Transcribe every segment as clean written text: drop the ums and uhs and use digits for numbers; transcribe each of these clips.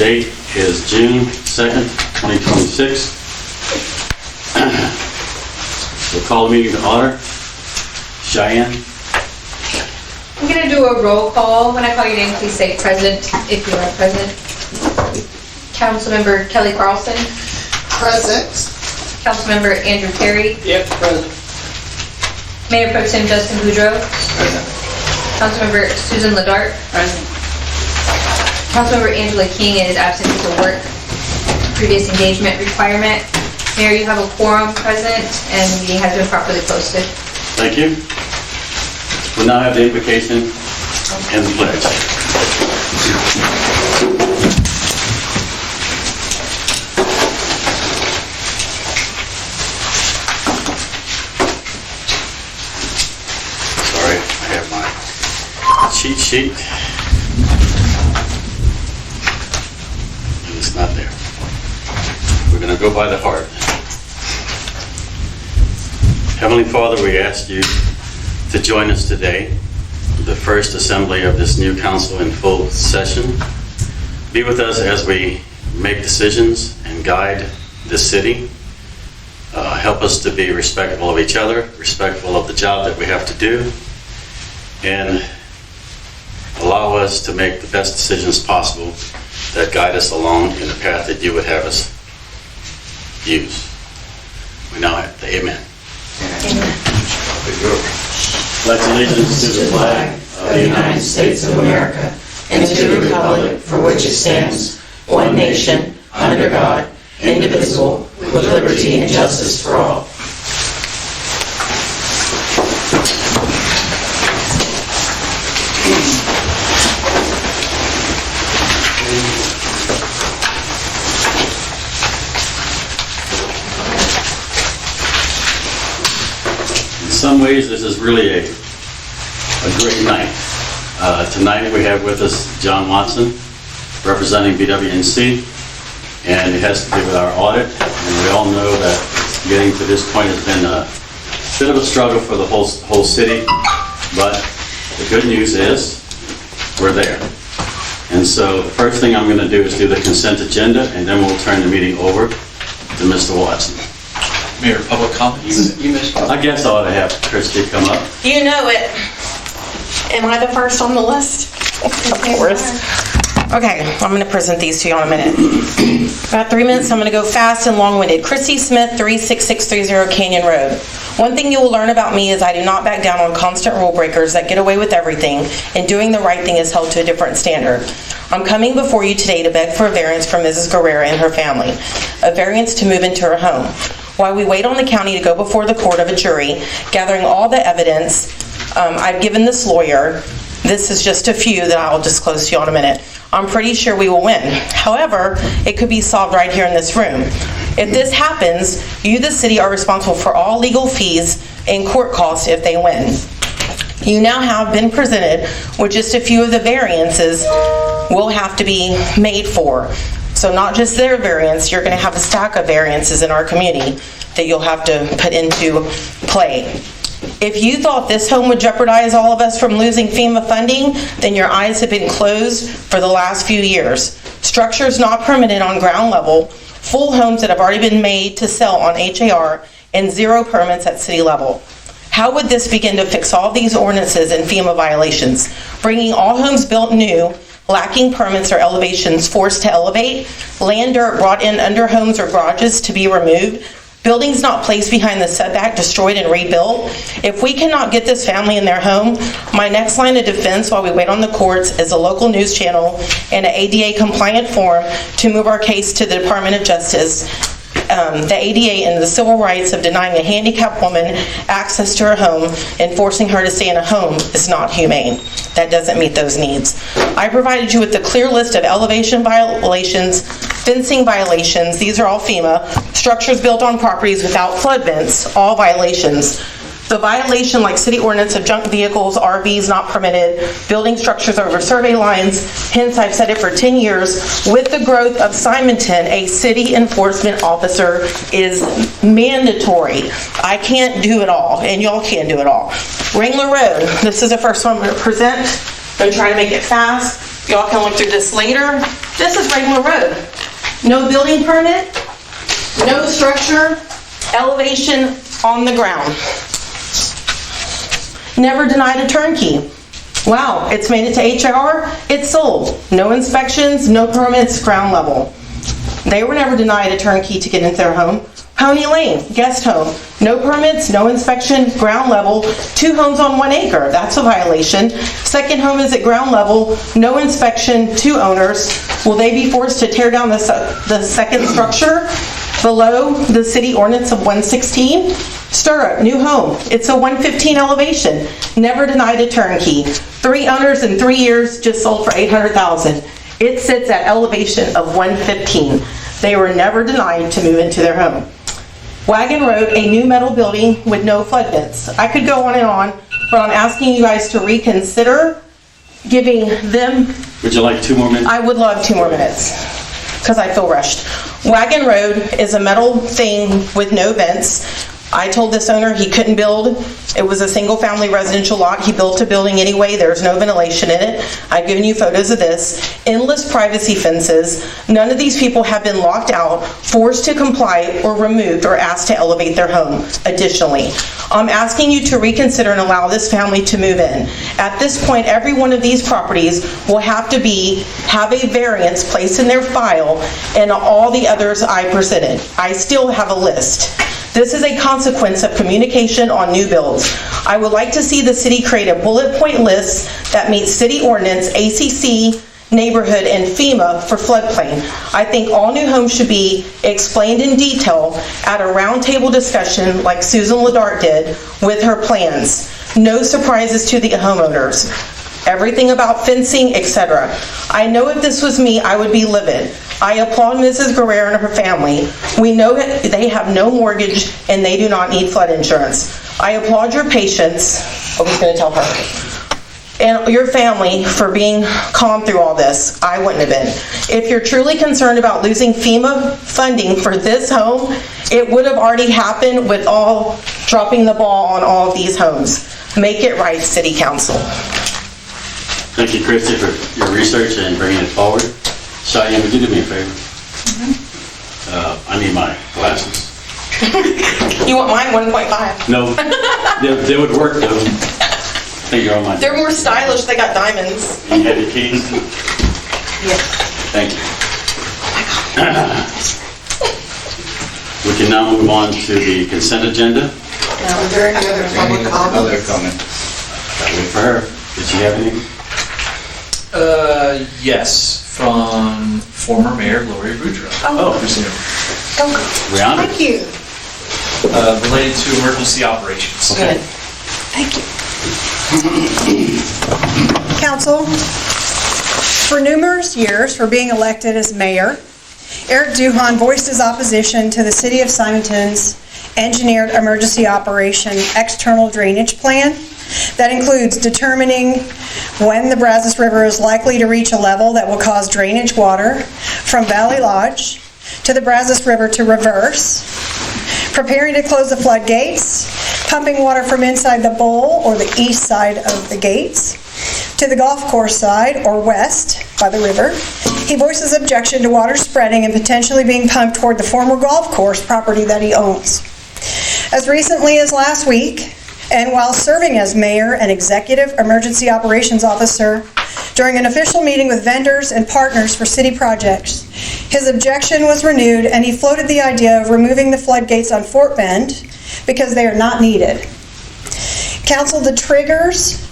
date is June 2nd, 2026. We'll call the meeting to order. Cheyenne? I'm going to do a roll call. When I call your name, please say present if you are present. Councilmember Kelly Carlson. Present. Councilmember Andrew Perry. Yep, present. Mayor Pro Tem Justin Boudreau. Present. Councilmember Susan Ladart. Present. Councilmember Angela King is absent due to work. Previous engagement requirement. Mayor, you have a quorum present and the meeting has been properly posted. Thank you. We'll now have the invocation and the pledge. Sorry, I have my cheat sheet. And it's not there. We're going to go by the heart. Heavenly Father, we ask you to join us today, the first assembly of this new council in full session. Be with us as we make decisions and guide this city. Help us to be respectful of each other, respectful of the job that we have to do, and allow us to make the best decisions possible that guide us along in the path that you would have us use. We now have the amen. Pledge allegiance to the flag of the United States of America and to the republic for which it stands, one nation, under God, indivisible, with liberty and justice for all. In some ways, this is really a great night. Tonight we have with us John Watson, representing BWNC, and it has to do with our audit. And we all know that getting to this point has been a bit of a struggle for the whole city, but the good news is we're there. And so the first thing I'm going to do is do the consent agenda, and then we'll turn the meeting over to Mr. Watson. Mayor, public comments? You missed one. I guess I ought to have Christie come up. You know it. Am I the first on the list? Of course. Okay, I'm going to present these to you in a minute. About 3 minutes, I'm going to go fast and long-winded. Christy Smith, 36630 Canyon Road. One thing you will learn about me is I do not back down on constant rule breakers that get away with everything, and doing the right thing is held to a different standard. I'm coming before you today to beg for a variance from Mrs. Guerrera and her family, a variance to move into her home. While we wait on the county to go before the court of a jury, gathering all the evidence I've given this lawyer, this is just a few that I'll disclose to you in a minute. I'm pretty sure we will win. However, it could be solved right here in this room. If this happens, you, the city, are responsible for all legal fees and court costs if they win. You now have been presented with just a few of the variances will have to be made for. So not just their variance, you're going to have a stack of variances in our community that you'll have to put into play. If you thought this home would jeopardize all of us from losing FEMA funding, then your eyes have been closed for the last few years. Structures not permitted on ground level, full homes that have already been made to sell on HAR, and 0 permits at city level. How would this begin to fix all these ordinances and FEMA violations? Bringing all homes built new, lacking permits or elevations forced to elevate, land dirt brought in under homes or garages to be removed, buildings not placed behind the setback destroyed and rebuilt. If we cannot get this family in their home, my next line of defense while we wait on the courts is a local news channel and an ADA compliant form to move our case to the Department of Justice. The ADA and the civil rights of denying a handicapped woman access to her home and forcing her to stay in a home is not humane. That doesn't meet those needs. I provided you with the clear list of elevation violations, fencing violations, these are all FEMA, structures built on properties without flood vents, all violations. The violation, like city ordinance of junk vehicles, RVs not permitted, building structures over survey lines, hence I've said it for 10 years, with the growth of Simonton, a city enforcement officer is mandatory. I can't do it all, and y'all can't do it all. Wrangler Road, this is the first one I'm going to present. I'm going to try to make it fast. Y'all can look through this later. This is regular road. No building permit, no structure, elevation on the ground. Never denied a turnkey. Wow, it's made it to HR, it's sold. No inspections, no permits, ground level. They were never denied a turnkey to get into their home. Pony Lane, guest home, no permits, no inspection, ground level, 2 homes on 1 acre, that's a violation. Second home is at ground level, no inspection, 2 owners. Will they be forced to tear down the second structure below the city ordinance of 116? Stirrup, new home, it's a 115 elevation, never denied a turnkey. 3 owners in 3 years, just sold for $800,000. It sits at elevation of 115. They were never denied to move into their home. Wagon Road, a new metal building with no flood vents. I could go on and on, but I'm asking you guys to reconsider giving them... Would you like 2 more minutes? I would love 2 more minutes, because I feel rushed. Wagon Road is a metal thing with no vents. I told this owner he couldn't build. It was a single-family residential lot. He built a building anyway. There's no ventilation in it. I've given you photos of this. Endless privacy fences. None of these people have been locked out, forced to comply, or removed, or asked to elevate their home. Additionally, I'm asking you to reconsider and allow this family to move in. At this point, every one of these properties will have a variance placed in their file, and all the others I presented. I still have a list. This is a consequence of communication on new builds. I would like to see the city create a bullet point list that meets city ordinance, ACC, neighborhood, and FEMA for floodplain. I think all new homes should be explained in detail at a roundtable discussion like Susan Ledart did with her plans. No surprises to the homeowners. Everything about fencing, etc. I know if this was me, I would be livid. I applaud Mrs. Guerrero and her family. We know that they have no mortgage and they do not need flood insurance. I applaud your patience. I was going to tell her. And your family for being calm through all this. I wouldn't have been. If you're truly concerned about losing FEMA funding for this home, it would have already happened with all dropping the ball on all of these homes. Make it right, City Council. Thank you, Christy, for your research and bringing it forward. Cheyenne, would you do me a favor? I need my glasses. You want mine 1.5? No, they would work though. I think you're on my... They're more stylish, they got diamonds. You have your keys? Yes. Thank you. We can now move on to the consent agenda. Now, is there any other public Other comments? comment. Gotta wait for her. Did she have any? Yes, from former Mayor Lori Boudreaux. Oh. Presume. Rihanna? Thank you. Related to emergency operations. Okay. Thank you. Council, for numerous years for being elected as mayor, Eric Duhan voiced his opposition to the City of Simonton's engineered emergency operation external drainage plan that includes determining when the Brazos River is likely to reach a level that will cause drainage water from Valley Lodge to the Brazos River to reverse, preparing to close the floodgates, pumping water from inside the bowl or the east side of the gates to the golf course side or west by the river. He voices objection to water spreading and potentially being pumped toward the former golf course property that he owns. As recently as last week, and while serving as mayor and executive emergency operations officer during an official meeting with vendors and partners for city projects, his objection was renewed and he floated the idea of removing the floodgates on Fort Bend because they are not needed. Council, the triggers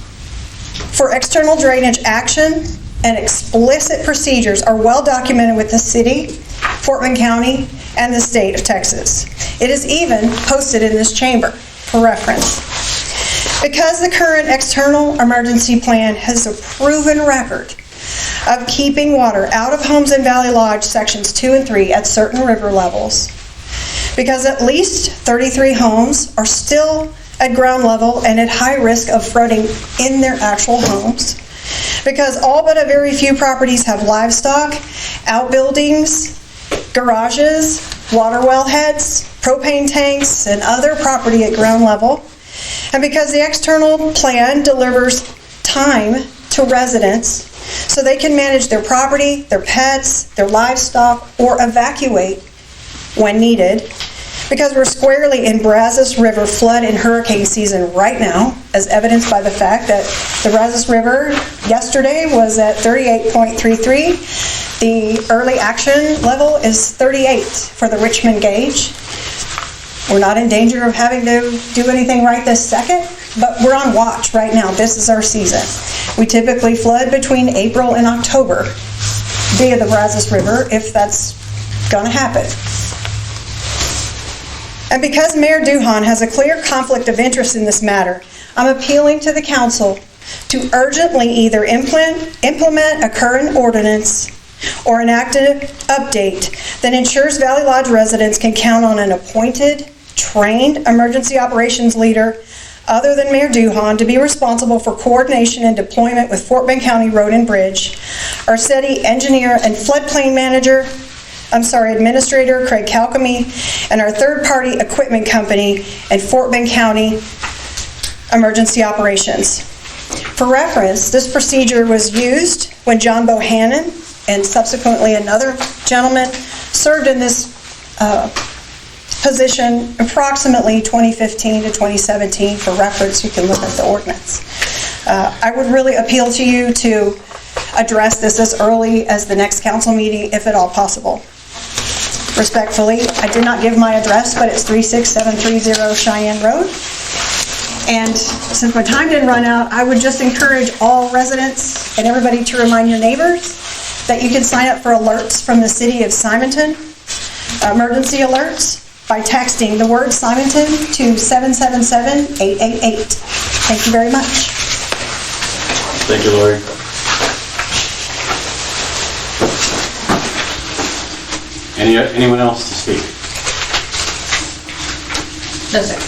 for external drainage action and explicit procedures are well documented with the city, Fort Bend County, and the state of Texas. It is even posted in this chamber for reference. Because the current external emergency plan has a proven record of keeping water out of homes in Valley Lodge sections 2 and 3 at certain river levels, because at least 33 homes are still at ground level and at high risk of flooding in their actual homes, because all but a very few properties have livestock, outbuildings, garages, water well heads, propane tanks, and other property at ground level, and because the external plan delivers time to residents so they can manage their property, their pets, their livestock, or evacuate when needed. Because we're squarely in Brazos River flood and hurricane season right now, as evidenced by the fact that the Brazos River yesterday was at 38.33. The early action level is 38 for the Richmond gauge. We're not in danger of having to do anything right this second, but we're on watch right now. This is our season. We typically flood between April and October via the Brazos River, if that's going to happen. And because Mayor Duhan has a clear conflict of interest in this matter, I'm appealing to the council to urgently either implement a current ordinance or enact an update that ensures Valley Lodge residents can count on an appointed, trained emergency operations leader other than Mayor Duhan to be responsible for coordination and deployment with Fort Bend County Road and Bridge, our city engineer and floodplain administrator Craig Calcamy, and our third-party equipment company and Fort Bend County Emergency Operations. For reference, this procedure was used when John Bohannon and subsequently another gentleman served in this position approximately 2015 to 2017. For reference, you can look at the ordinance. I would really appeal to you to address this as early as the next council meeting, if at all possible. Respectfully, I did not give my address, but it's 36730 Cheyenne Road. And since my time didn't run out, I would just encourage all residents and everybody to remind your neighbors that you can sign up for alerts from the city of Simonton, emergency alerts, by texting the word Simonton to 777-888. Thank you very much. Thank you, Lori. Anyone else to speak? No, sir.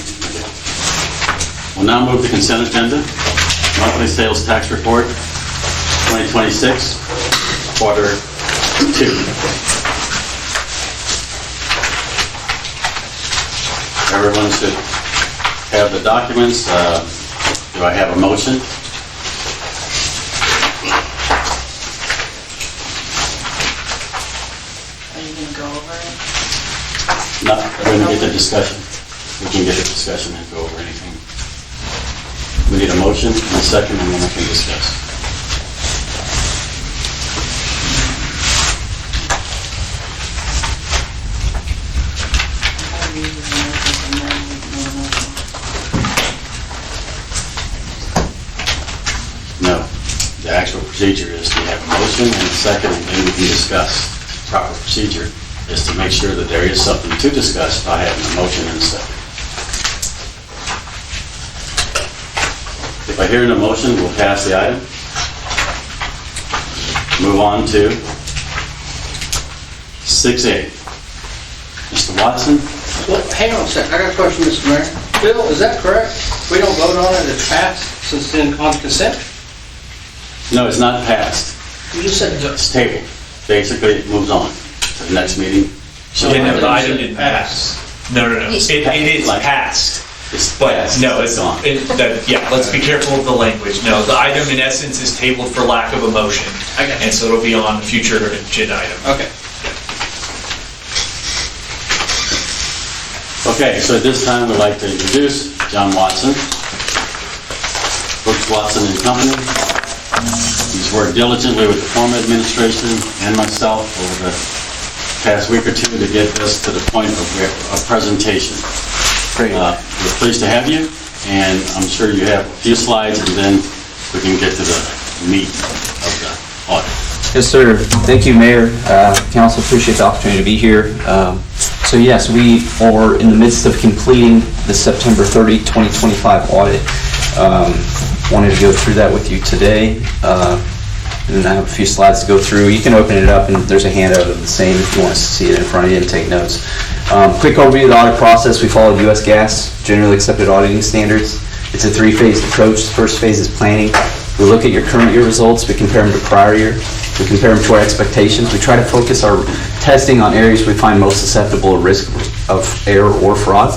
We'll now move to consent agenda. Monthly sales tax report, 2026, quarter 2. Everyone should have the documents. Do I have a motion? No, we're going to get to discussion. We can get to discussion and go over anything. We need a motion and a second, and then we can discuss. No, the actual procedure is to have a motion and a second, and then we can discuss. Proper procedure is to make sure that there is something to discuss by having a motion and a second. If I hear a motion, we'll pass the item. Move on to 6A. Mr. Watson? Well, hang on a second, I got a question, Mr. Mayor. Bill, is that correct? We don't vote on it, it's passed since it's on consent? No, it's not passed. You said It's tabled. Basically, it moves on to the next meeting. Yeah, no, the item didn't pass. No. It is passed. It's But passed. no, it's gone. yeah, let's be careful of the language. No, the item in essence is tabled for lack of a motion. Okay. And so it'll be on future agenda item. Okay. Okay, so at this time, we'd like to introduce John Watson, Brooks Watson and Company. He's worked diligently with the former administration and myself over the past week or two to get this to the point of presentation. Great. We're pleased to have you, and I'm sure you have a few slides, and then we can get to the meat of the audit. Yes, sir. Thank you, Mayor. Council, appreciate the opportunity to be here. So yes, we are in the midst of completing the September 30, 2025 audit. Wanted to go through that with you today. And I have a few slides to go through. You can open it up, and there's a handout of the same if you want to see it in front of you and take notes. Quick overview of the audit process. We followed U.S. Gas, generally accepted auditing standards. It's a 3-phased approach. The first phase is planning. We look at your current year results. We compare them to prior year. We compare them to our expectations. We try to focus our testing on areas we find most susceptible to risk of error or fraud.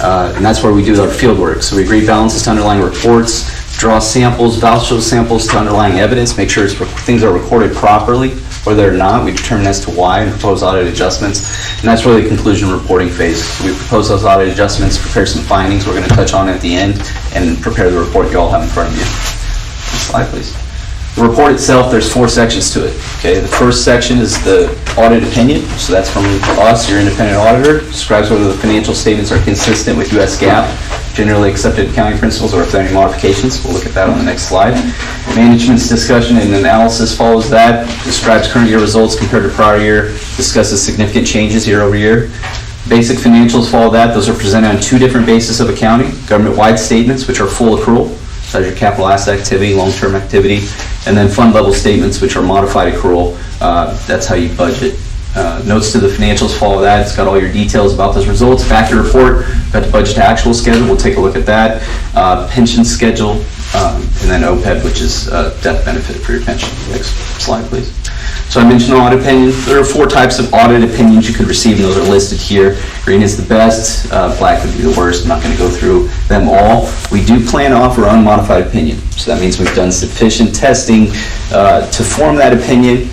And that's where we do our field work. So we read balances to underlying reports, draw samples, vouch those samples to underlying evidence, make sure things are recorded properly, or they're not. We determine as to why and propose audit adjustments. And that's really the conclusion reporting phase. So we propose those audit adjustments, prepare some findings we're going to touch on at the end, and prepare the report you all have in front of you. Next slide, please. The report itself, there's 4 sections to it. Okay, the first section is the audit opinion. So that's from us, your independent auditor. Describes whether the financial statements are consistent with U.S. GAAP, generally accepted accounting principles, or if there are any modifications. We'll look at that on the next slide. Management's discussion and analysis follows that. Describes current year results compared to prior year. Discusses significant changes year over year. Basic financials follow that. Those are presented on 2 different bases of accounting. Government-wide statements, which are full accrual. That's your capital asset activity, long-term activity, and then fund level statements, which are modified accrual. That's how you budget. Notes to the financials follow that. It's got all your details about those results. Factor report, got the budget to actual schedule. We'll take a look at that. Pension schedule, and then OPEB, which is death benefit for your pension. Next slide, please. So I mentioned audit opinion. There are 4 types of audit opinions you could receive, and those are listed here. Green is the best, black would be the worst. I'm not going to go through them all. We do plan to offer unmodified opinion. So that means we've done sufficient testing to form that opinion.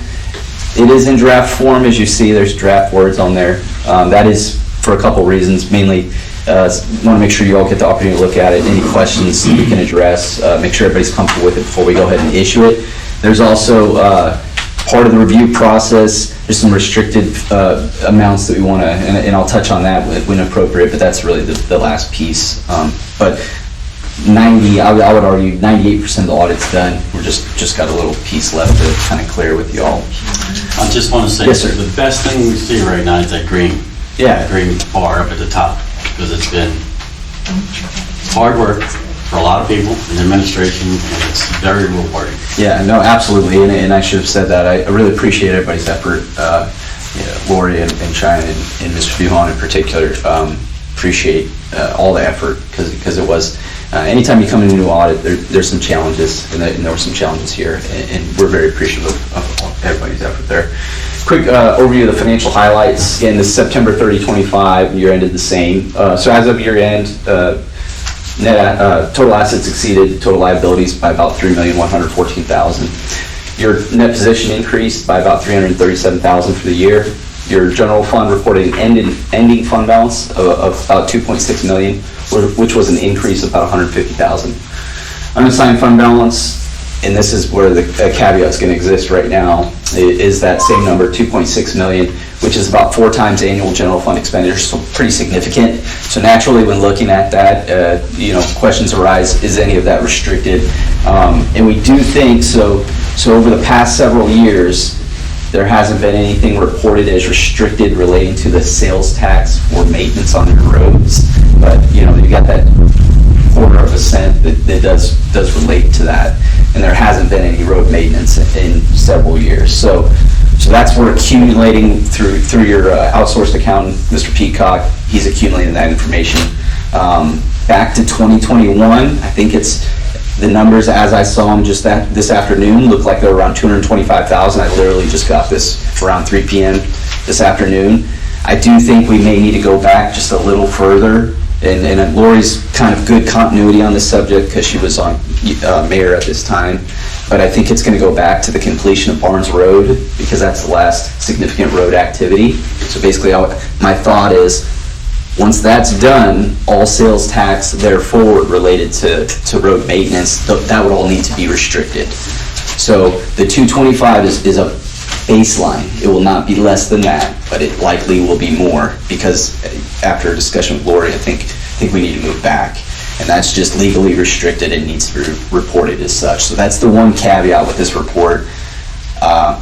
It is in draft form, as you see. There's draft words on there. That is for a couple reasons. Mainly, want to make sure you all get the opportunity to look at it. Any questions we can address, make sure everybody's comfortable with it before we go ahead and issue it. There's also part of the review process, there's some restricted amounts that we want to, and I'll touch on that when appropriate, but that's really the last piece. But I would argue 98% of the audit's done. We're just got a little piece left to kind of clear with y'all. I just want to say, Yes, sir. the best thing we see right now is that green bar up at the top, because it's been hard work for a lot of people in the administration, and it's very rewarding. Yeah, no, absolutely, and I should have said that. I really appreciate everybody's effort, Lori and China and Mr. Buhan in particular. Appreciate all the effort, because it was, anytime you come into a new audit, there's some challenges, and there were some challenges here, and we're very appreciative of everybody's effort there. Quick overview of the financial highlights. Again, this September 30, 25, year ended the same. So as of year end, total assets exceeded total liabilities by about $3,114,000. Your net position increased by about $337,000 for the year. Your general fund reported an ending fund balance of about $2.6 million, which was an increase of about $150,000. Unassigned fund balance, and this is where the caveat is going to exist right now, is that same number, $2.6 million, which is about 4 times annual general fund expenditures, so pretty significant. So naturally, when looking at that, questions arise, is any of that restricted? And we do think, so over the past several years, there hasn't been anything reported as restricted relating to the sales tax for maintenance on your roads. But, you got that $0.25 that does relate to that. And there hasn't been any road maintenance in several years. So that's where accumulating through your outsourced accountant, Mr. Peacock, he's accumulating that information. Back to 2021, I think the numbers as I saw them just this afternoon look like they're around $225,000. I literally just got this around 3 p.m. this afternoon. I do think we may need to go back just a little further. And Lori's kind of good continuity on this subject because she was on mayor at this time. But I think it's going to go back to the completion of Barnes Road because that's the last significant road activity. So basically, my thought is, once that's done, all sales tax therefore related to road maintenance, that would all need to be restricted. So the 225 is a baseline. It will not be less than that, but it likely will be more because after a discussion with Lori, I think we need to move back. And that's just legally restricted and needs to be reported as such. So that's the one caveat with this report.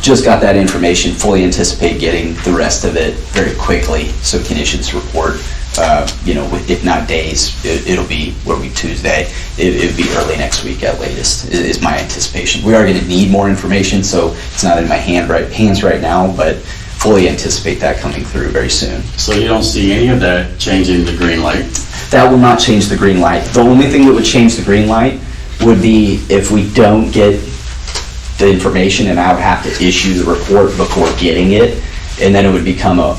Just got that information, fully anticipate getting the rest of it very quickly so we can issue this report. If not days, it'll be Tuesday. It'll be early next week at latest, is my anticipation. We are going to need more information, so it's not in my hands right now, but fully anticipate that coming through very soon. So you don't see any of that changing the green light? That will not change the green light. The only thing that would change the green light would be if we don't get the information and I would have to issue the report before getting it, and then it would become a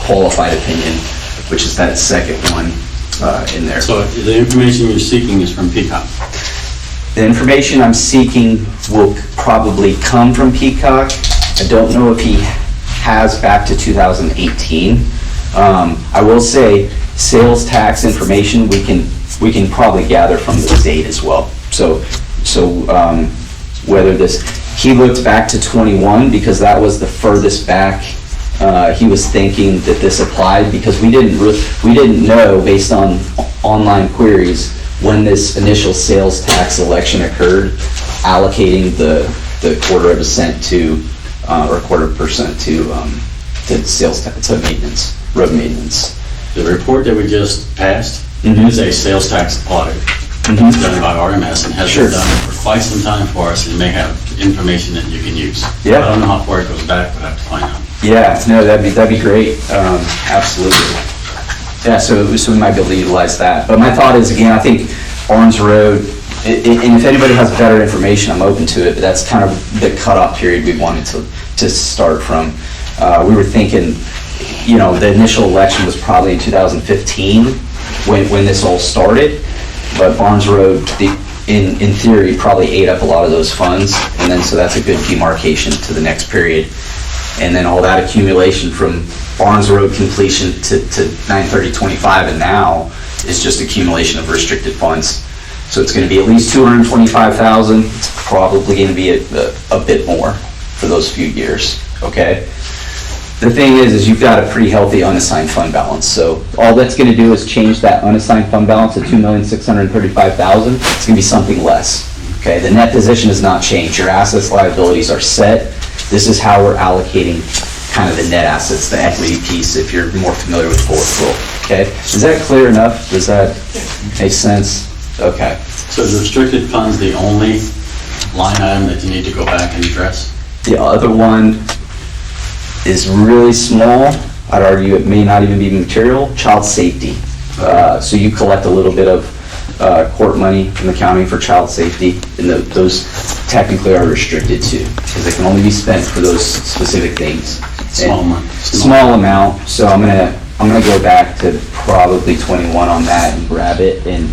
qualified opinion, which is that second one in there. So the information you're seeking is from Peacock? The information I'm seeking will probably come from Peacock. I don't know if he has back to 2018. I will say, sales tax information, we can probably gather from the state as well. So whether he looked back to 21 because that was the furthest back he was thinking that this applied, because we didn't know based on online queries when this initial sales tax election occurred, allocating the quarter of a cent to or quarter percent to sales tax, to maintenance, road maintenance. The report that we just passed is a sales tax audit done by RMS and has Sure. been done for quite some time for us, and may have information that you can use. Yeah. I don't know how far it goes back, but I have to find out. Yeah, no, that'd be great. Absolutely. Yeah, so we might be able to utilize that. But my thought is, again, I think Barnes Road, and if anybody has better information, I'm open to it, but that's kind of the cutoff period we wanted to start from. We were thinking, the initial election was probably in 2015 when this all started, but Barnes Road, in theory, probably ate up a lot of those funds, and then so that's a good demarcation to the next period. And then all that accumulation from Barnes Road completion to 9/30/25 and now is just accumulation of restricted funds. So it's going to be at least $225,000. It's probably going to be a bit more for those few years, okay? The thing is you've got a pretty healthy unassigned fund balance. So all that's going to do is change that unassigned fund balance to $2,635,000. It's going to be something less, okay? The net position has not changed. Your assets, liabilities are set. This is how we're allocating kind of the net assets, the equity piece, if you're more familiar with forward flow, okay? Is that clear enough? Does that make sense? Okay. So is restricted funds the only line item that you need to go back and address? The other one is really small. I'd argue it may not even be material. Child safety. So you collect a little bit of court money from the county for child safety, and those technically are restricted too, because they can only be spent for those specific things. Small amount. Small amount. So I'm gonna go back to probably 21 on that and grab it, and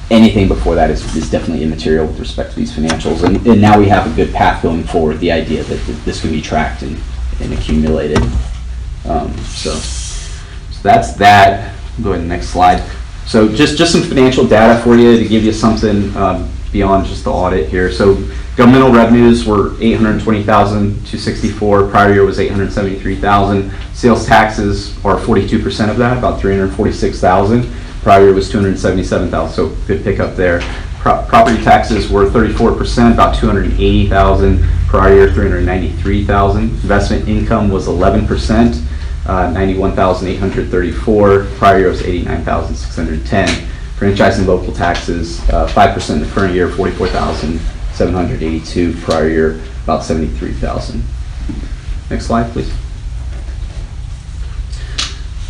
anything before that is definitely immaterial with respect to these financials. And now we have a good path going forward, the idea that this can be tracked and accumulated. So that's that. Go ahead to the next slide. So just some financial data for you to give you something beyond just the audit here. So governmental revenues were $820,264. Prior year was $873,000. Sales taxes are 42% of that, about $346,000. Prior year was $277,000, so good pickup there. Property taxes were 34%, about $280,000. Prior year, $393,000. Investment income was 11%, $91,834. Prior year was $89,610. Franchise and local taxes, 5% in the current year, $44,782. Prior year, about $73,000. Next slide, please.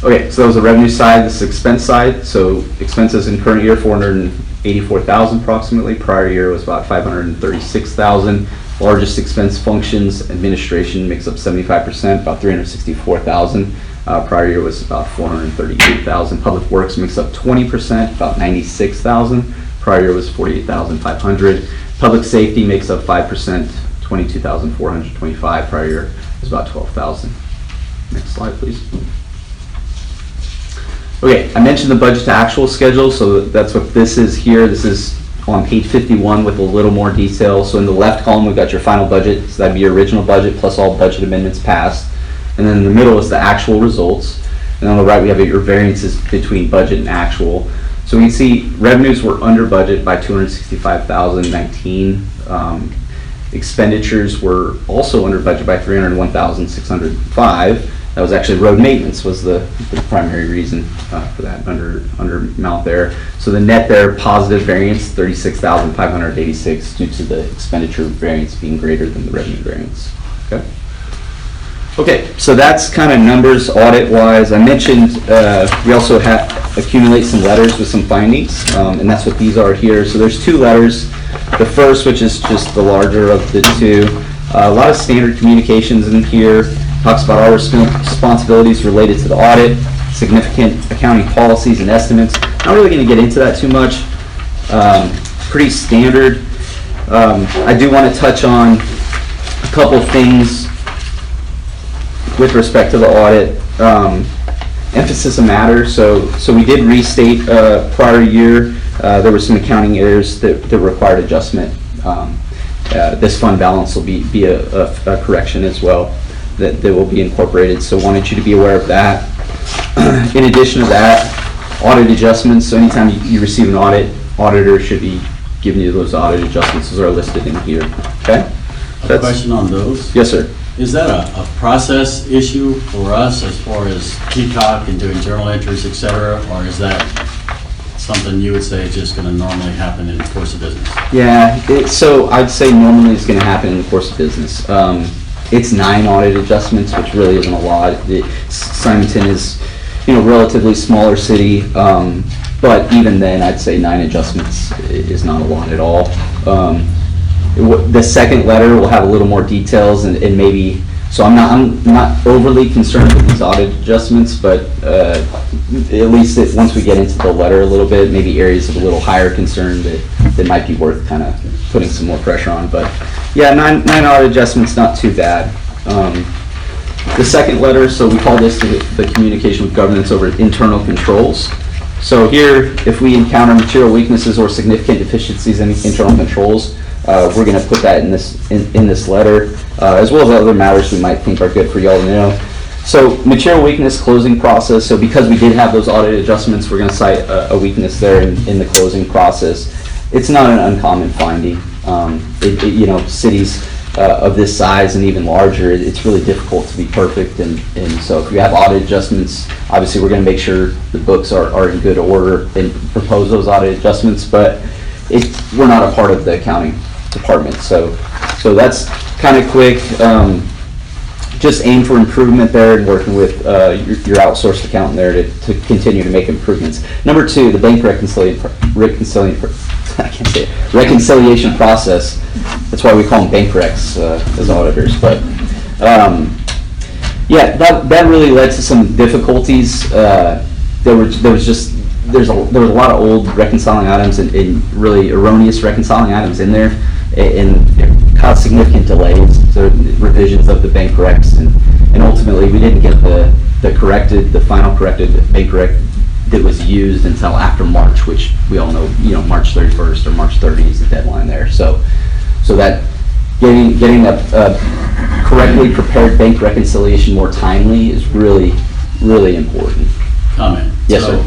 Okay, so that was the revenue side. This is expense side. So expenses in current year, $484,000 approximately. Prior year was about $536,000. Largest expense functions, administration makes up 75%, about $364,000. Prior year was about $438,000. Public works makes up 20%, about $96,000. Prior year was $48,500. Public safety makes up 5%, $22,425. Prior year was about $12,000. Next slide, please. Okay, I mentioned the budget to actual schedule, so that's what this is here. This is on page 51 with a little more detail. So in the left column, we've got your final budget, so that'd be your original budget plus all budget amendments passed. And then in the middle is the actual results. And on the right, we have your variances between budget and actual. So we can see revenues were under budget by $265,019. Expenditures were also under budget by $301,605. That was actually road maintenance was the primary reason for that under amount there. So the net there, positive variance, $36,586 due to the expenditure variance being greater than the revenue variance. Okay. Okay, so that's kind of numbers audit-wise. I mentioned we also accumulate some letters with some findings, and that's what these are here. So there's two letters. The first, which is just the larger of the two, a lot of standard communications in here. Talks about our responsibilities related to the audit, significant accounting policies and estimates. Not really going to get into that too much. pretty standard. I do want to touch on a couple things with respect to the audit. Emphasis of matter. So we did restate prior year. There were some accounting errors that required adjustment. This fund balance will be a correction as well that will be incorporated. So wanted you to be aware of that. In addition to that, audit adjustments. So anytime you receive an audit, auditor should be giving you those audit adjustments. Those are listed in here. Okay. A question on those. Yes, sir. Is that a process issue for us as far as Peacock and doing journal entries, et cetera, or is that something you would say is just going to normally happen in the course of business? Yeah, so I'd say normally it's going to happen in the course of business. It's 9 audit adjustments, which really isn't a lot. Simonton is, relatively smaller city, but even then, I'd say 9 adjustments is not a lot at all. The second letter will have a little more details and maybe, so I'm not overly concerned with these audit adjustments, but at least once we get into the letter a little bit, maybe areas of a little higher concern that might be worth kind of putting some more pressure on. But yeah, 9 audit adjustments, not too bad. The second letter, so we call this the communication with governance over internal controls. So here, if we encounter material weaknesses or significant deficiencies in internal controls, we're going to put that in this letter, as well as other matters we might think are good for y'all to know. So material weakness, closing process. So because we did have those audit adjustments, we're going to cite a weakness there in the closing process. It's not an uncommon finding. Cities of this size and even larger, it's really difficult to be perfect. And so if we have audit adjustments, obviously we're going to make sure the books are in good order and propose those audit adjustments. But we're not a part of the accounting department, so that's kind of quick. Just aim for improvement there and working with your outsourced accountant there to continue to make improvements. Number 2, the bank reconciliation process. That's why we call them bank recs as auditors. But yeah, that really led to some difficulties. There was a lot of old reconciling items and really erroneous reconciling items in there, and it caused significant delays, so revisions of the bank recs, and ultimately we didn't get the final corrected bank rec that was used until after March, which we all know, March 31st or March 30th is the deadline there. So that getting a correctly prepared bank reconciliation more timely is really, really important. Comment. Yes, So, sir.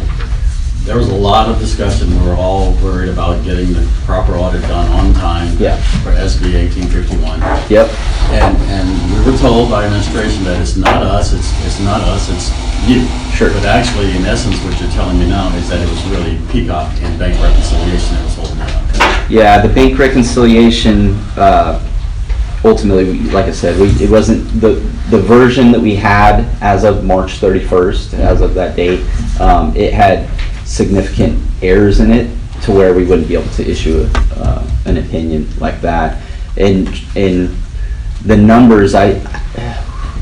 there was a lot of discussion. We were all worried about getting the proper audit done on time. Yeah. For SB 1851. Yep. And we were told by administration that it's not us, it's you. Sure. But actually, in essence, what you're telling me now is that it was really Peacock and bank reconciliation that was holding it up. Yeah, the bank reconciliation, ultimately, like I said, it wasn't the version that we had as of March 31st, as of that date. It had significant errors in it to where we wouldn't be able to issue an opinion like that. And the numbers, there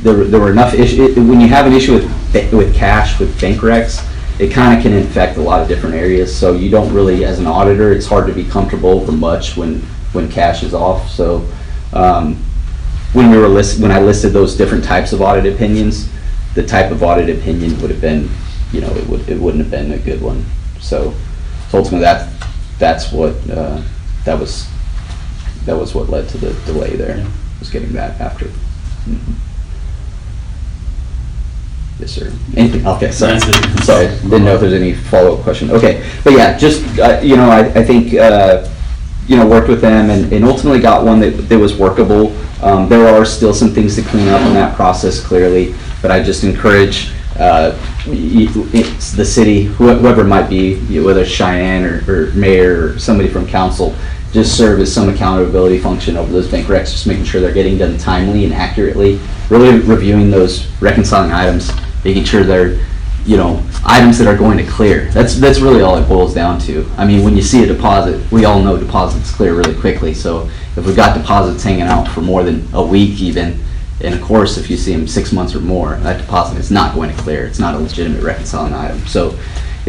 were enough issues. When you have an issue with cash, with bank recs, it kind of can infect a lot of different areas. So you don't really, as an auditor, it's hard to be comfortable for much when cash is off. So when I listed those different types of audit opinions, the type of audit opinion would have been, it wouldn't have been a good one. So ultimately, that's what that was what led to the delay there. Was getting that after. Mm-hmm. Yes, sir. Anything? Okay, sorry. Sorry, didn't know if there's any follow-up question. Okay, but yeah, just I think worked with them and ultimately got one that was workable. There are still some things to clean up in that process, clearly, but I just encourage it's the city, whoever it might be, whether it's Cheyenne or mayor or somebody from council, just serve as some accountability function over those bank recs, just making sure they're getting done timely and accurately, really reviewing those reconciling items, making sure they're items that are going to clear. That's really all it boils down to. I mean, when you see a deposit, we all know deposits clear really quickly. So if we've got deposits hanging out for more than a week even, and of course if you see them 6 months or more, that deposit is not going to clear. It's not a legitimate reconciling item. So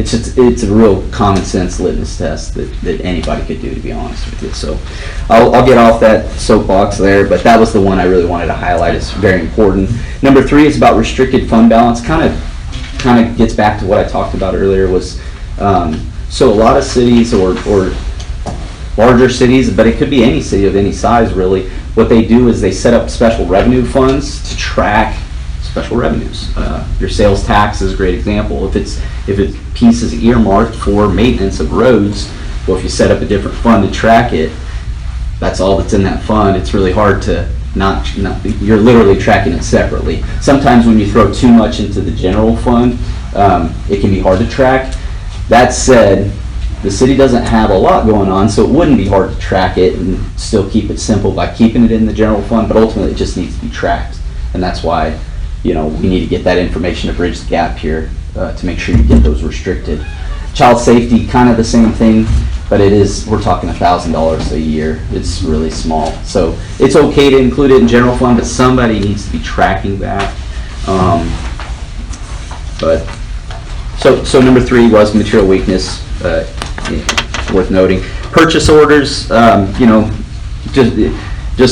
it's a real common sense litmus test that anybody could do, to be honest with you. So I'll get off that soapbox there, but that was the one I really wanted to highlight. It's very important. Number 3 is about restricted fund balance. Kind of gets back to what I talked about earlier. Was so a lot of cities or larger cities, but it could be any city of any size really, what they do is they set up special revenue funds to track special revenues. Your sales tax is a great example. If a piece is earmarked for maintenance of roads, well, if you set up a different fund to track it, that's all that's in that fund. It's really hard to not you're literally tracking it separately. Sometimes when you throw too much into the general fund, it can be hard to track. That said, the city doesn't have a lot going on, so it wouldn't be hard to track it and still keep it simple by keeping it in the general fund, but ultimately it just needs to be tracked. And that's why, we need to get that information to bridge the gap here to make sure you get those restricted. Child safety, kind of the same thing, but we're talking $1,000 a year. It's really small. So it's okay to include it in general fund, but somebody needs to be tracking that. So number 3 was material weakness, worth noting. Purchase orders, just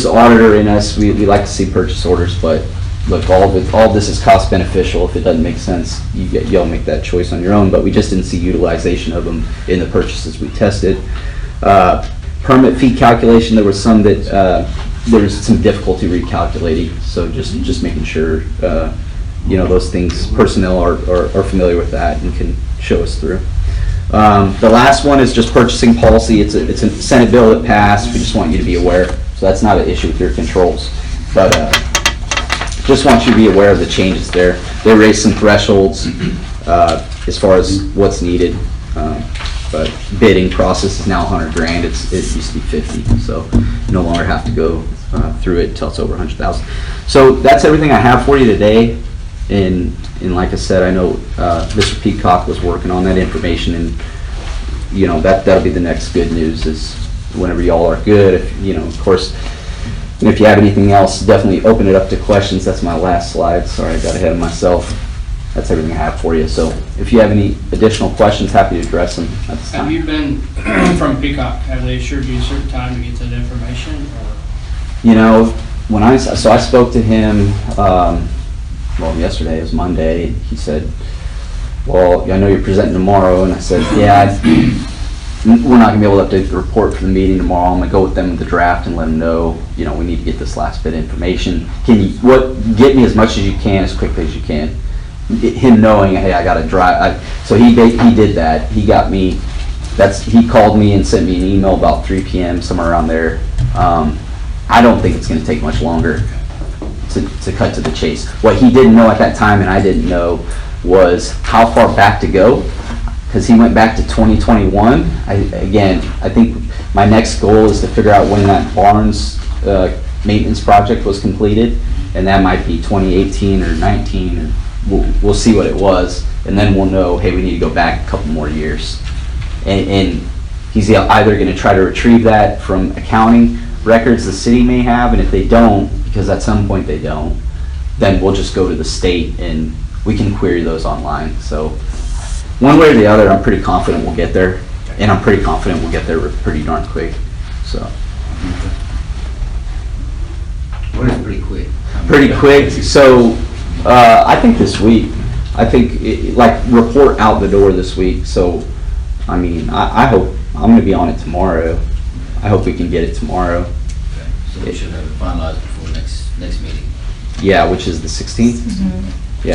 the auditor in us, we like to see purchase orders, but look, all this is cost beneficial. If it doesn't make sense, you'll make that choice on your own, but we just didn't see utilization of them in the purchases we tested. Permit fee calculation, there was some that, there was some difficulty recalculating, so just making sure, those things, personnel are familiar with that and can show us through. The last one is just purchasing policy. It's a Senate bill that passed. We just want you to be aware. So that's not an issue with your controls, but just want you to be aware of the changes there. They raised some thresholds as far as what's needed, but bidding process is now 100 grand. It used to be 50, so you no longer have to go through it until it's over 100,000. So that's everything I have for you today. And like I said, I know Mr. Peacock was working on that information, and that'll be the next good news is whenever y'all are good. Of course, if you have anything else, definitely open it up to questions. That's my last slide. Sorry, I got ahead of myself. That's everything I have for you. So if you have any additional questions, happy to address them at this time. Have you been from Peacock? Have they assured you a certain time to get that information? Or? When I spoke to him. Yesterday, it was Monday. He said, well, I know you're presenting tomorrow. And I said, yeah, we're not going to be able to update the report for the meeting tomorrow. I'm going to go with them with the draft and let them know, we need to get this last bit of information. Get me as much as you can, as quickly as you can. Him knowing, hey, I got to drive. So he did that. He got me, he called me and sent me an email about 3 p.m., somewhere around there. I don't think it's going to take much longer. To cut to the chase. What he didn't know at that time, and I didn't know, was how far back to go, because he went back to 2021. I think my next goal is to figure out when that Barnes maintenance project was completed, and that might be 2018 or 19, or we'll see what it was, and then we'll know, hey, we need to go back a couple more years. And he's either going to try to retrieve that from accounting records the city may have, and if they don't, because at some point they don't, then we'll just go to the state and we can query those online. So one way or the other, I'm pretty confident we'll get there, and I'm pretty confident we'll get there pretty darn quick. So what is pretty quick? Pretty quick. So I think this week. I think report out the door this week. So I hope I'm going to be on it tomorrow. I hope we can get it tomorrow. Okay. So we should have it finalized before next meeting. Yeah, which is the 16th. Mm-hmm.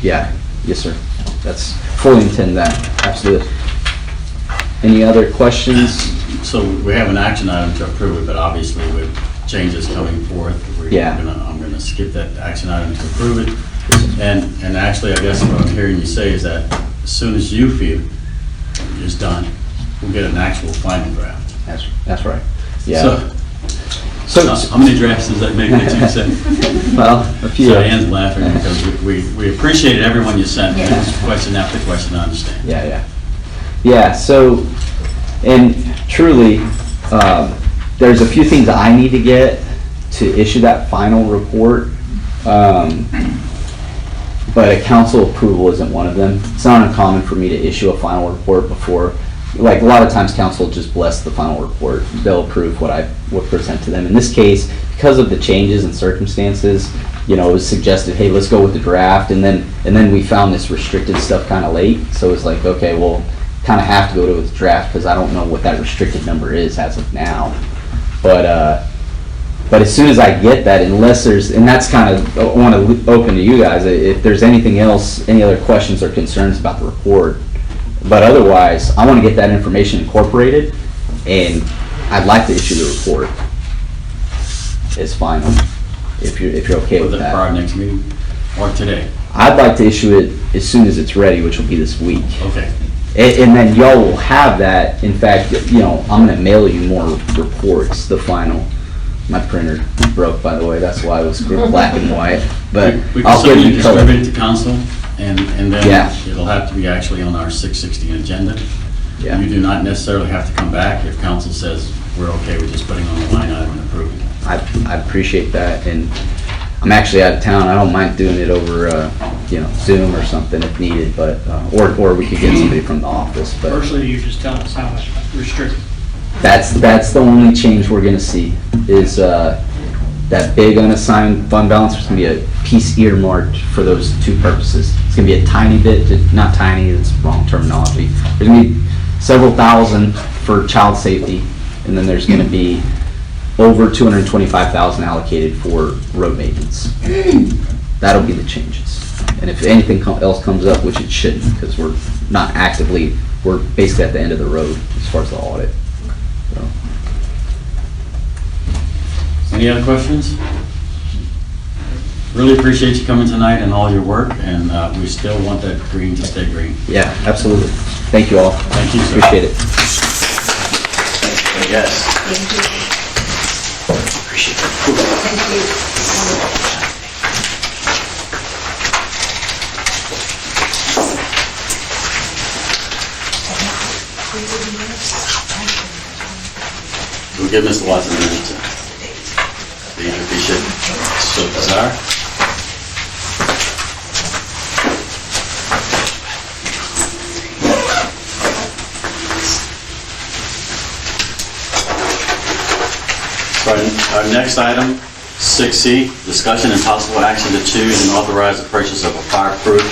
Yeah. Yes, sir. That's fully intend that. Absolutely. Any other questions? So we have an action item to approve it, but obviously with changes coming forth, I'm going to skip that action item to approve it. And actually, I guess what I'm hearing you say is that as soon as you feel it's done, we'll get an actual final draft. That's right. Yeah. So how many drafts does that make that you said? Well, a few. So Ann's laughing because we appreciated everyone you sent. Question after question, I understand. Yeah. So, and truly, there's a few things I need to get to issue that final report. but a council approval isn't one of them. It's not uncommon for me to issue a final report before, like a lot of times council just bless the final report. They'll approve what I would present to them. In this case, because of the changes in circumstances, you know, it was suggested, hey, let's go with the draft, and then we found this restricted stuff kind of late, so it's like, okay, well, kind of have to go to the draft because I don't know what that restricted number is as of now. But as soon as I get that, unless there's, and that's kind of, I want to open to you guys, if there's anything else, any other questions or concerns about the report. But otherwise, I want to get that information incorporated, and I'd like to issue the report as final, if you're okay For with the that. prior next meeting, or today? I'd like to issue it as soon as it's ready, which will be this week. Okay. And then y'all will have that. In fact, you know, I'm gonna mail you more reports, the final. My printer broke, by the way, that's why it was black and white, but We can I'll give certainly you color. distribute it to council, and then Yeah. it'll have to be actually on our 616 agenda. Yeah. You do not necessarily have to come back if council says we're okay with just putting on the line item and approving it. I appreciate that, and I'm actually out of town. I don't mind doing it over, you know, Zoom or something if needed, but, or we could get somebody from the office, but. Firstly, you just tell us how much restricted. That's the only change we're gonna see, is, that big unassigned fund balance. There's gonna be a piece earmarked for those two purposes. It's gonna be a tiny bit, not tiny, it's wrong terminology. There's gonna be several thousand for child safety, and then there's gonna be over 225,000 allocated for road maintenance. That'll be the changes. And if anything else comes up, which it shouldn't, because we're not actively, we're basically at the end of the road as far as the audit. So. Any other questions? Really appreciate you coming tonight and all your work, and we still want that green to stay green. Yeah, absolutely. Thank you all. Thank you, sir. Appreciate it. Yes. Thank you. Appreciate it. Thank you. We'll give Mr. Watson a minute to leave if he should so desire. So our next item, 6C, discussion and possible action to choose and authorize the purchase of a fireproof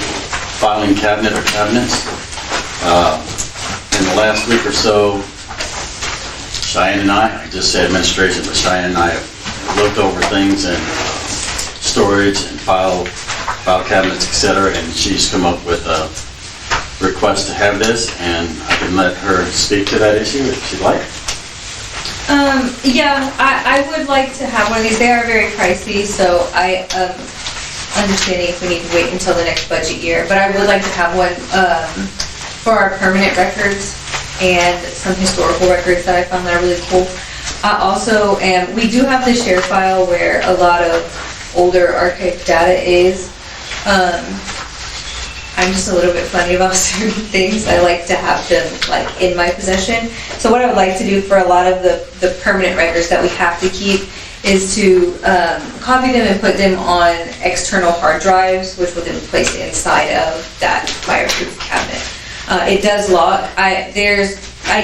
filing cabinet or cabinets. In the last week or so, Cheyenne and I just say administration, but Cheyenne and I have looked over things and storage and file cabinets, et cetera, and she's come up with a request to have this, and I can let her speak to that issue if she'd like. Yeah, I would like to have one of these. They are very pricey, so I understanding if we need to wait until the next budget year, but I would like to have one for our permanent records and some historical records that I found that are really cool. I also we do have the share file where a lot of older archived data is. I'm just a little bit funny about certain things. I like to have them like in my possession. So what I would like to do for a lot of the permanent records that we have to keep is to copy them and put them on external hard drives, which will then be placed inside of that fireproof cabinet. It does lock. I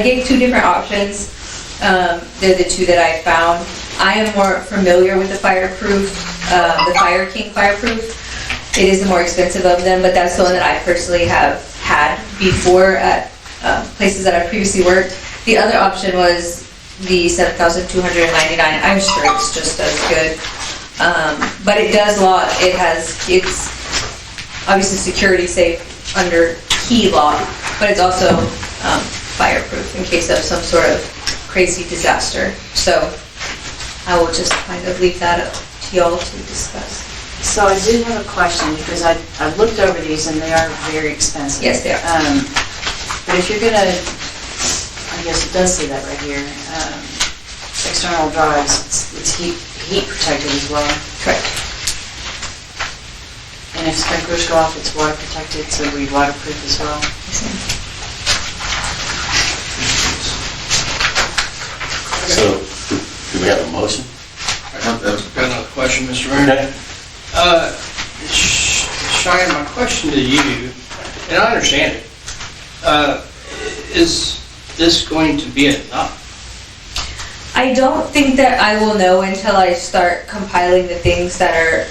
gave two different options. They're the two that I found. I am more familiar with the fireproof, the Fire King fireproof. It is the more expensive of them, but that's the one that I personally have had before at places that I previously worked. The other option was the $7,299. I'm sure it's just as good, but it does lock. It's obviously security safe under key lock, but it's also fireproof in case of some sort of crazy disaster. So I will just kind of leave that up to y'all to discuss. So I do have a question, because I've looked over these and they are very expensive. Yes, they are. But if you're gonna, I guess it does say that right here, external drives, it's heat protected as well. Correct. And if sprinklers go off, it's water protected, so it'll be waterproof as well. So, do we have a motion? I've got another question, Mr. Mayor. Okay. Cheyenne, my question to you, and I understand it, is this going to be enough? I don't think that I will know until I start compiling the things that are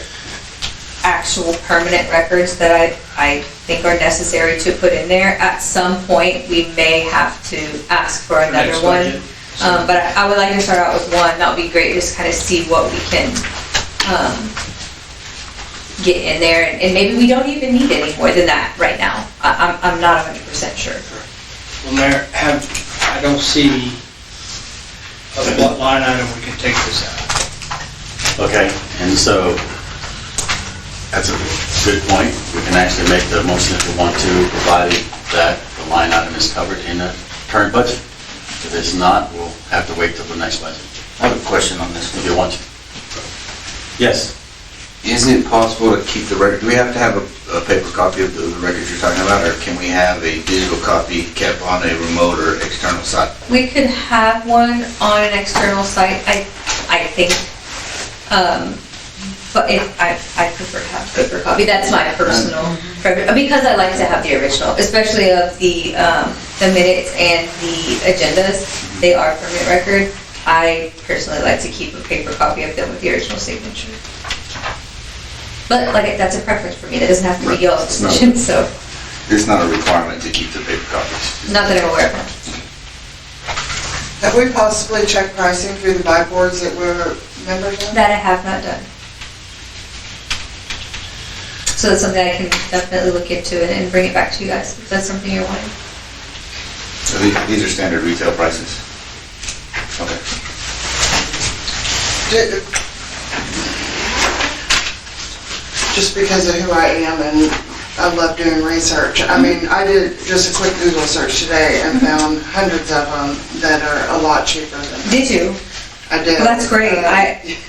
actual permanent records that I think are necessary to put in there. At some point, we may have to ask for another Next one. budget. But I would like to start out with one. That would be great, just kind of see what we can get in there. And maybe we don't even need any more than that right now. I'm not 100% sure. Well, Mayor, I don't see of what line item we can take this out. Okay, and so, that's a good point. We can actually make the motion if we want to, provided that the line item is covered in the current budget. If it's not, we'll have to wait till the next budget, I have a question on this. if you want to. Yes? Is it possible to keep the record, do we have to have a paper copy of the records you're talking about, or can we have a digital copy kept on a remote or external site? We could have one on an external site, I think. But if, I prefer to have paper copy. That's my personal preference, because I like to have the original, especially of the minutes and the agendas. They are permanent record. I personally like to keep a paper copy of them with the original signature. But like, that's a preference for me. That doesn't have to be y'all's decision, so. It's not a requirement to keep the paper copies. Not that I'm aware of. Have we possibly checked pricing through the buy boards that we're members of? That I have not done. So that's something I can definitely look into and bring it back to you guys, if that's something you're wanting. So these are standard retail prices? Okay. Just because of who I am and I love doing research. I mean, I did just a quick Google search today and found hundreds of them that are a lot cheaper than. Did you? I did. Well, that's great.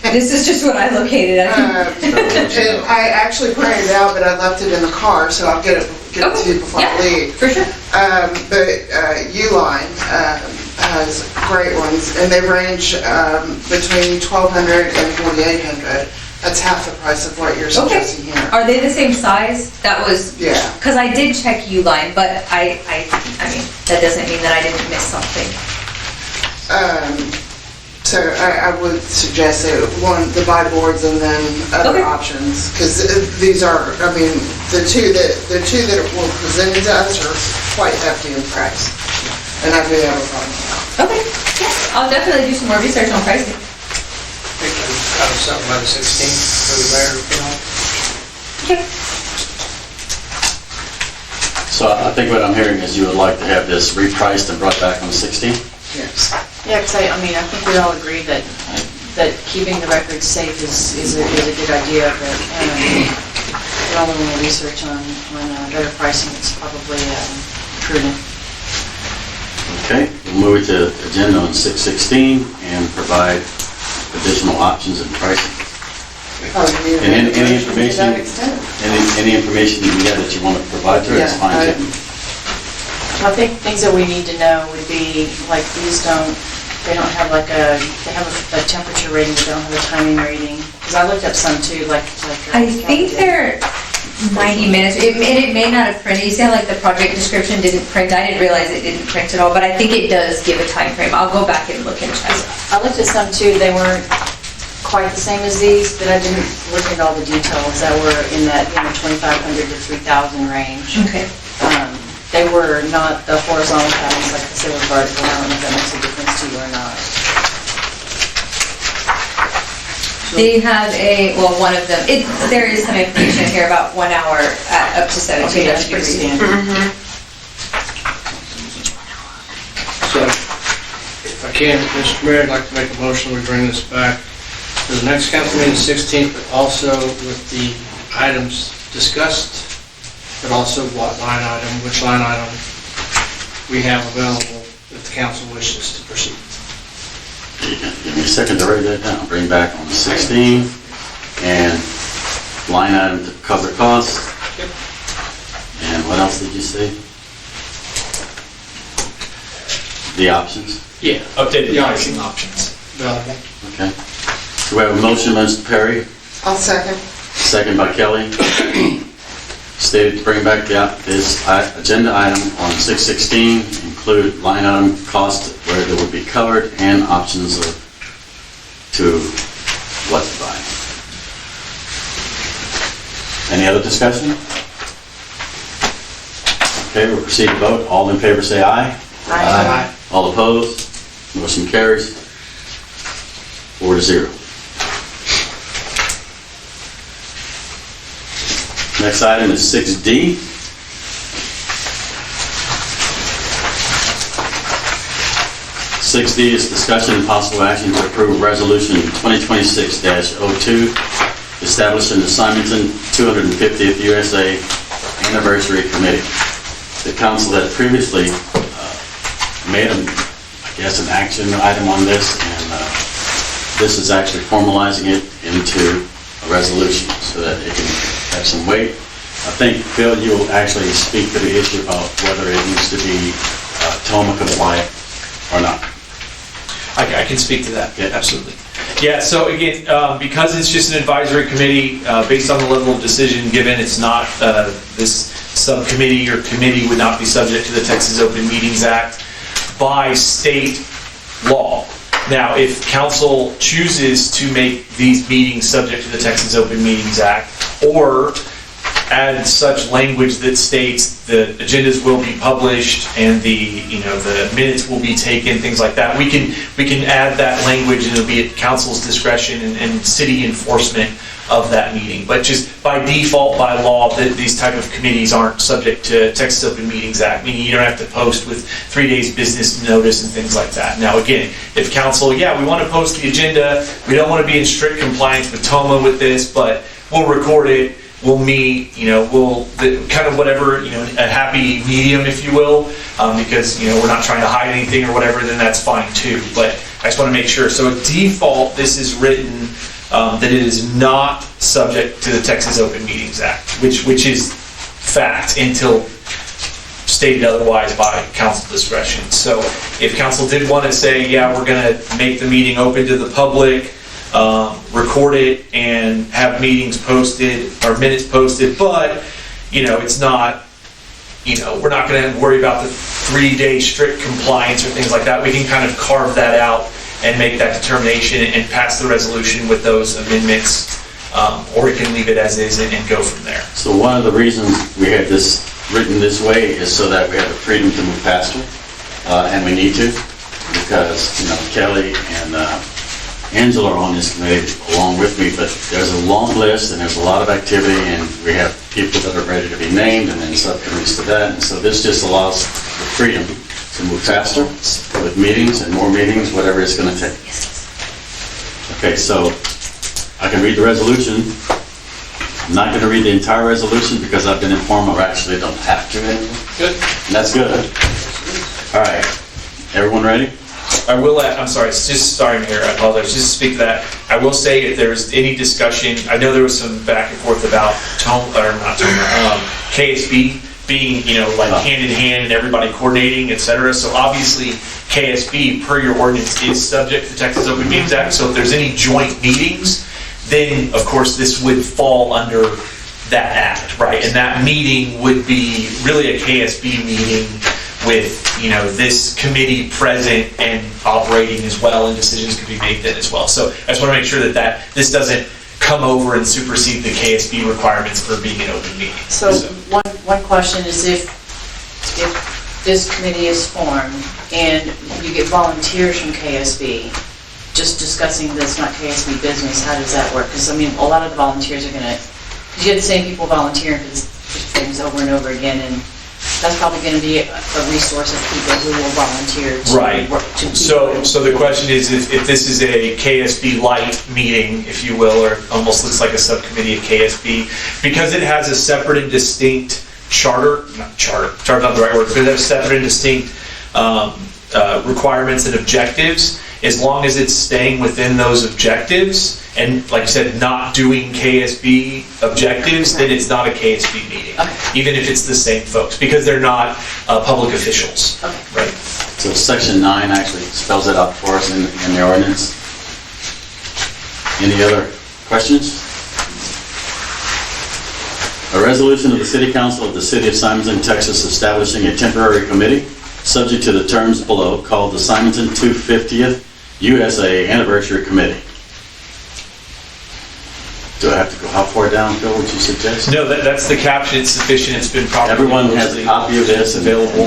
This is just what I located. And I actually printed it out, but I left it in the car, so I'll get it to you before I leave. For sure. But Uline has great ones, and they range between $1,200 and $4,800. That's half the price of what you're suggesting here. Are they the same size? That was, Yeah. because I did check Uline, but I mean, that doesn't mean that I didn't miss something. So I would suggest that one, the buy boards and then other Okay. options, because these are, I mean, the two that were presented to us are quite hefty in price, and I do have a problem with that. Okay, yeah, I'll definitely do some more research on pricing. I think out of something by the 16th for the mayor, you know. Okay. So I think what I'm hearing is you would like to have this repriced and brought back on the 16th? Yes. Yeah, because I mean, I think we all agree that keeping the records safe is a good idea, but we all want to research on better pricing. It's probably prudent. Okay, we'll move it to agenda on 616 and provide additional options and pricing. And any information, To that extent. any information that you have that you want to provide to us, Yeah, fine too. I think things that we need to know would be, like, they don't have like they have a temperature rating, but they don't have a timing rating. Because I looked up some too, like. I think they're 90 minutes, and it may not have printed. You said like the project description didn't print. I didn't realize it didn't print at all, but I think it does give a time frame. I'll go back and look and check. I looked at some too, they weren't quite the same as these, but I didn't look at all the details that were in that, 2,500 to 3,000 range. Okay. They were not the horizontal patterns, like I said, with vertical. I don't know if that makes a difference to you or not. They have one of them, there is some information here about 1 hour at up to 17. Okay, that's pretty standard. So, if I can, Mr. Mayor, I'd like to make a motion, we bring this back to the next council meeting, 16th, but also with the items discussed, but also which line item we have available if the council wishes to proceed. Give me a second to write that down. Bring back on the 16 and line item to cover costs. Yep. And what else did you say? The options? Yeah, updated pricing options. Available. Okay. So we have a motion, Mr. Perry, I'll second. second by Kelly. stated to bring back this agenda item on 616, include line item cost where it would be covered and options to what to buy. Any other discussion? Okay, we'll proceed to vote. All in favor say aye. Aye. All opposed? Motion carries 4-0. Next item is 6D. 6D is discussion and possible action to approve resolution 2026-02, establishing the Simonton 250th USA Anniversary Committee. The council had previously made an action item on this, and this is actually formalizing it into a resolution so that it can have some weight. I think, Phil, you will actually speak to the issue of whether it needs to be TOMA compliant or not. I can speak to that, Yeah. absolutely. Yeah, so again, because it's just an advisory committee, based on the level of decision given, it's not, this subcommittee or committee would not be subject to the Texas Open Meetings Act by state law. Now, if council chooses to make these meetings subject to the Texas Open Meetings Act, or add such language that states the agendas will be published and the minutes will be taken, things like that, we can add that language, and it'll be at council's discretion and city enforcement of that meeting. But just by default, by law, that these type of committees aren't subject to Texas Open Meetings Act, meaning you don't have to post with 3 days business notice and things like that. Now, again, if council, we want to post the agenda, we don't want to be in strict compliance with TOMA with this, but we'll record it, we'll meet, we'll kind of whatever, a happy medium, if you will, because, we're not trying to hide anything or whatever, then that's fine too. But I just want to make sure. So default, this is written that it is not subject to the Texas Open Meetings Act, which is fact until stated otherwise by council discretion. So if council did want to say, we're going to make the meeting open to the public, record it and have meetings posted or minutes posted, but it's not, we're not going to worry about the 3-day strict compliance or things like that. We can kind of carve that out and make that determination and pass the resolution with those amendments, or we can leave it as is and go from there. So one of the reasons we had this written this way is so that we have the freedom to move faster, and we need to, because Kelly and Angela are on this committee along with me, but there's a long list and there's a lot of activity, and we have people that are ready to be named and then subcommittees to that, and so this just allows the freedom to move faster with meetings and more meetings, whatever it's going to take. Okay, so I can read the resolution. I'm not going to read the entire resolution because I've been informed I actually don't have to anymore. Good. And that's good. All right, everyone ready? I will add, I'm sorry, Mayor, I apologize, just to speak to that, I will say if there was any discussion, I know there was some back and forth about KSB being, hand in hand and everybody coordinating, et cetera. So obviously, KSB, per your ordinance, is subject to the Texas Open Meetings Act. So if there's any joint meetings, then of course this would fall under that act, right? And that meeting would be really a KSB meeting with, this committee present and operating as well, and decisions could be made then as well. So I just want to make sure that this doesn't come over and supersede the KSB requirements for being an open meeting. So one question is if this committee is formed and you get volunteers from KSB, just discussing this, not KSB business, how does that work? Because a lot of the volunteers are going to, because you have the same people volunteering for things over and over again, and that's probably going to be a resource of people who will volunteer to work. So the question is, if this is a KSB light meeting, if you will, or almost looks like a subcommittee of KSB, because it has a separate and distinct charter's not the right word, but it has separate and distinct requirements and objectives, as long as it's staying within those objectives, and like I said, not doing KSB objectives, then it's not a KSB meeting, even if it's the same folks, because they're not public officials, right? So section 9 actually spells it out for us in the ordinance. Any other questions? A resolution of the City Council of the City of Simonton, Texas, establishing a temporary committee, subject to the terms below, called the Simonton 250th USA Anniversary Committee. Do I have to go how far down, Phil, would you suggest? No, that's the caption, it's sufficient, it's been properly. Everyone has a copy of this. and, Available.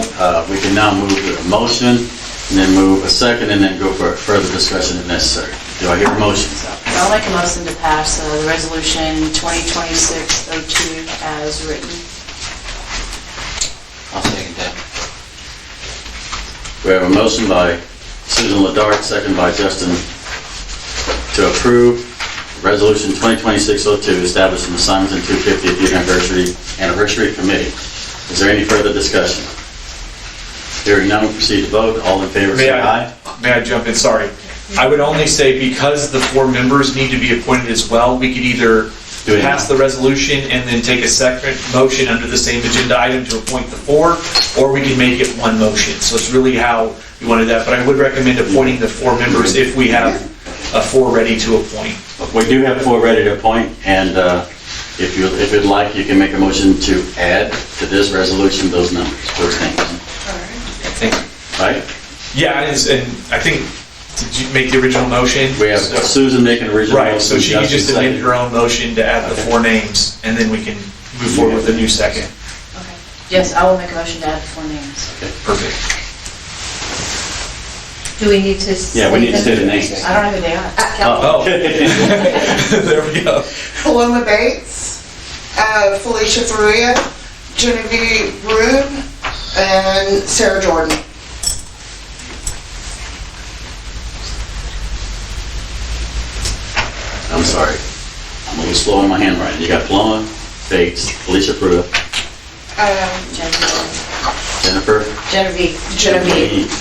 We can now move to a motion, and then move a second, and then go for further discussion if necessary. Do I hear a motion? I'll make a motion to pass the resolution 2026-02 as written. I'll second that. We have a motion by Susan Ladart, second by Justin, to approve Resolution 2026-02, establishing the Simonton 250th Anniversary Committee. Is there any further discussion? Hearing none, we'll proceed to vote. All in favor, say aye. May I jump in? Sorry. I would only say because the 4 members need to be appointed as well, we could either pass the resolution and then take a second motion under the same agenda item to appoint the 4, or we can make it one motion. So it's really how we wanted that. But I would recommend appointing the 4 members if we have a 4 ready to appoint. We do have 4 ready to appoint, and if you'd like, you can make a motion to add to this resolution those numbers, those names. Thank you. Right? Yeah, and I think, did you make the original motion? We have Susan making an original motion. Right, so she can Justin just amend second. her own motion to add the 4 names, and then we can move forward with a new second. Okay. Yes, I will make a motion to add the 4 names. Okay. Perfect. Do we need to? Yeah, we need to say the names. I don't know who they are. Oh, there we go. Paloma Bates, Felicia Faria, Genevieve Rube, and Sarah Jordan. I'm sorry. I'm a little slow on my handwriting. You got Paloma Bates, Felicia Pruitt, Jennifer, Genevieve.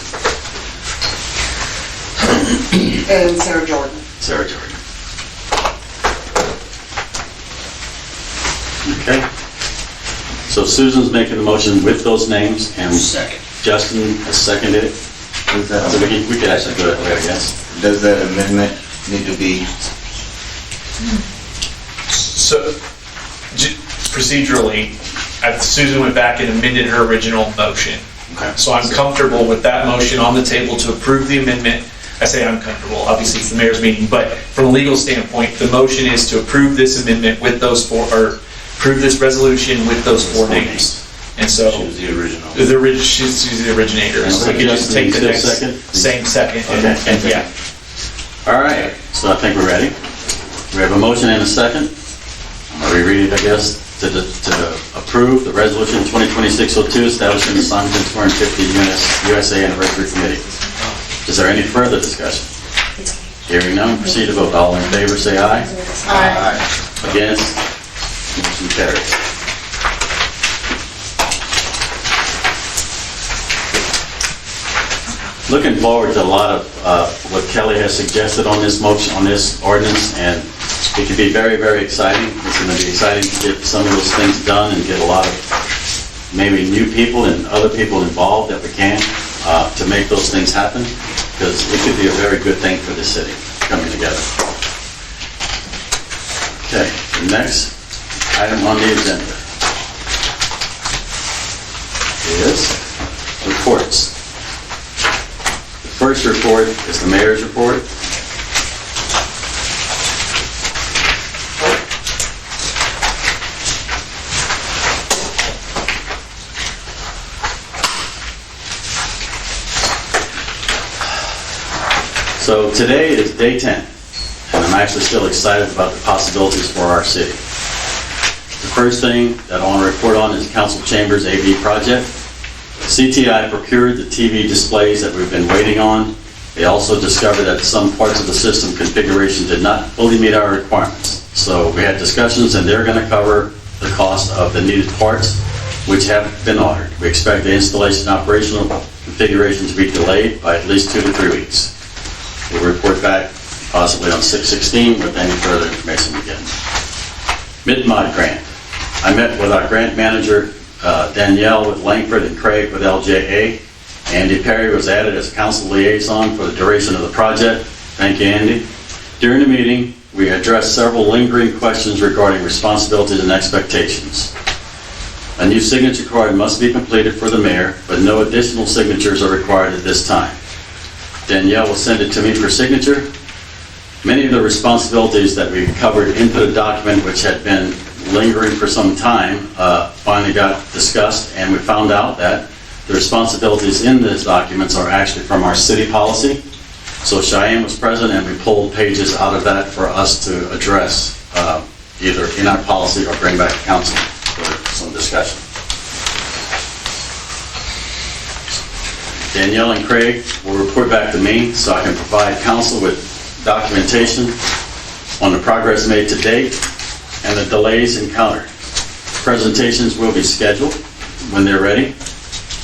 And Sarah Jordan. Sarah Jordan. Okay. So Susan's making the motion with those names, and Second. Justin has seconded it. So we could actually do it, I guess. Does that amendment need to be, So, procedurally, Susan went back and amended her original motion. okay, So I'm comfortable with that motion on the table to approve the amendment. I say I'm comfortable, obviously it's the mayor's meeting, but from a legal standpoint, the motion is to approve this amendment with those 4, or approve this resolution with those 4 names. And so, she was the original. she's the originator, And so we can just take the Justin, next, still second? same second, Okay. and yeah. All right, so I think we're ready. We have a motion and a second. I'm going to reread it, I guess, to approve the resolution 2026-02, establishing the Simonton 250th USA Anniversary Committee. Is there any further discussion? Hearing none, proceed to vote. All in favor, say aye. Aye. Against? Motion carries. Looking forward to a lot of what Kelly has suggested on this motion, on this ordinance, and it can be very, very exciting. It's going to be exciting to get some of those things done and get a lot of maybe new people and other people involved that we can to make those things happen, because it could be a very good thing for the city coming together. Okay, the next item on the agenda is reports. The first report is the mayor's report. So today is day 10, and I'm actually still excited about the possibilities for our city. The first thing that I want to report on is Council Chambers AV project. CTI procured the TV displays that we've been waiting on. They also discovered that some parts of the system configuration did not fully meet our requirements. So we had discussions, and they're going to cover the cost of the needed parts, which have been ordered. We expect the installation and operational configuration to be delayed by at least 2 to 3 weeks. We'll report back possibly on 6/16 with any further information we get. Mid-Mod grant. I met with our grant manager, Danielle with Langford and Craig with LJA. Andy Perry was added as council liaison for the duration of the project. Thank you, Andy. During the meeting, we addressed several lingering questions regarding responsibilities and expectations. A new signature card must be completed for the mayor, but no additional signatures are required at this time. Danielle will send it to me for signature. Many of the responsibilities that we covered into the document, which had been lingering for some time, finally got discussed, and we found out that the responsibilities in these documents are actually from our city policy. So Cheyenne was present, and we pulled pages out of that for us to address either in our policy or bring back to council for some discussion. Danielle and Craig will report back to me so I can provide council with documentation on the progress made to date and the delays encountered. Presentations will be scheduled when they're ready.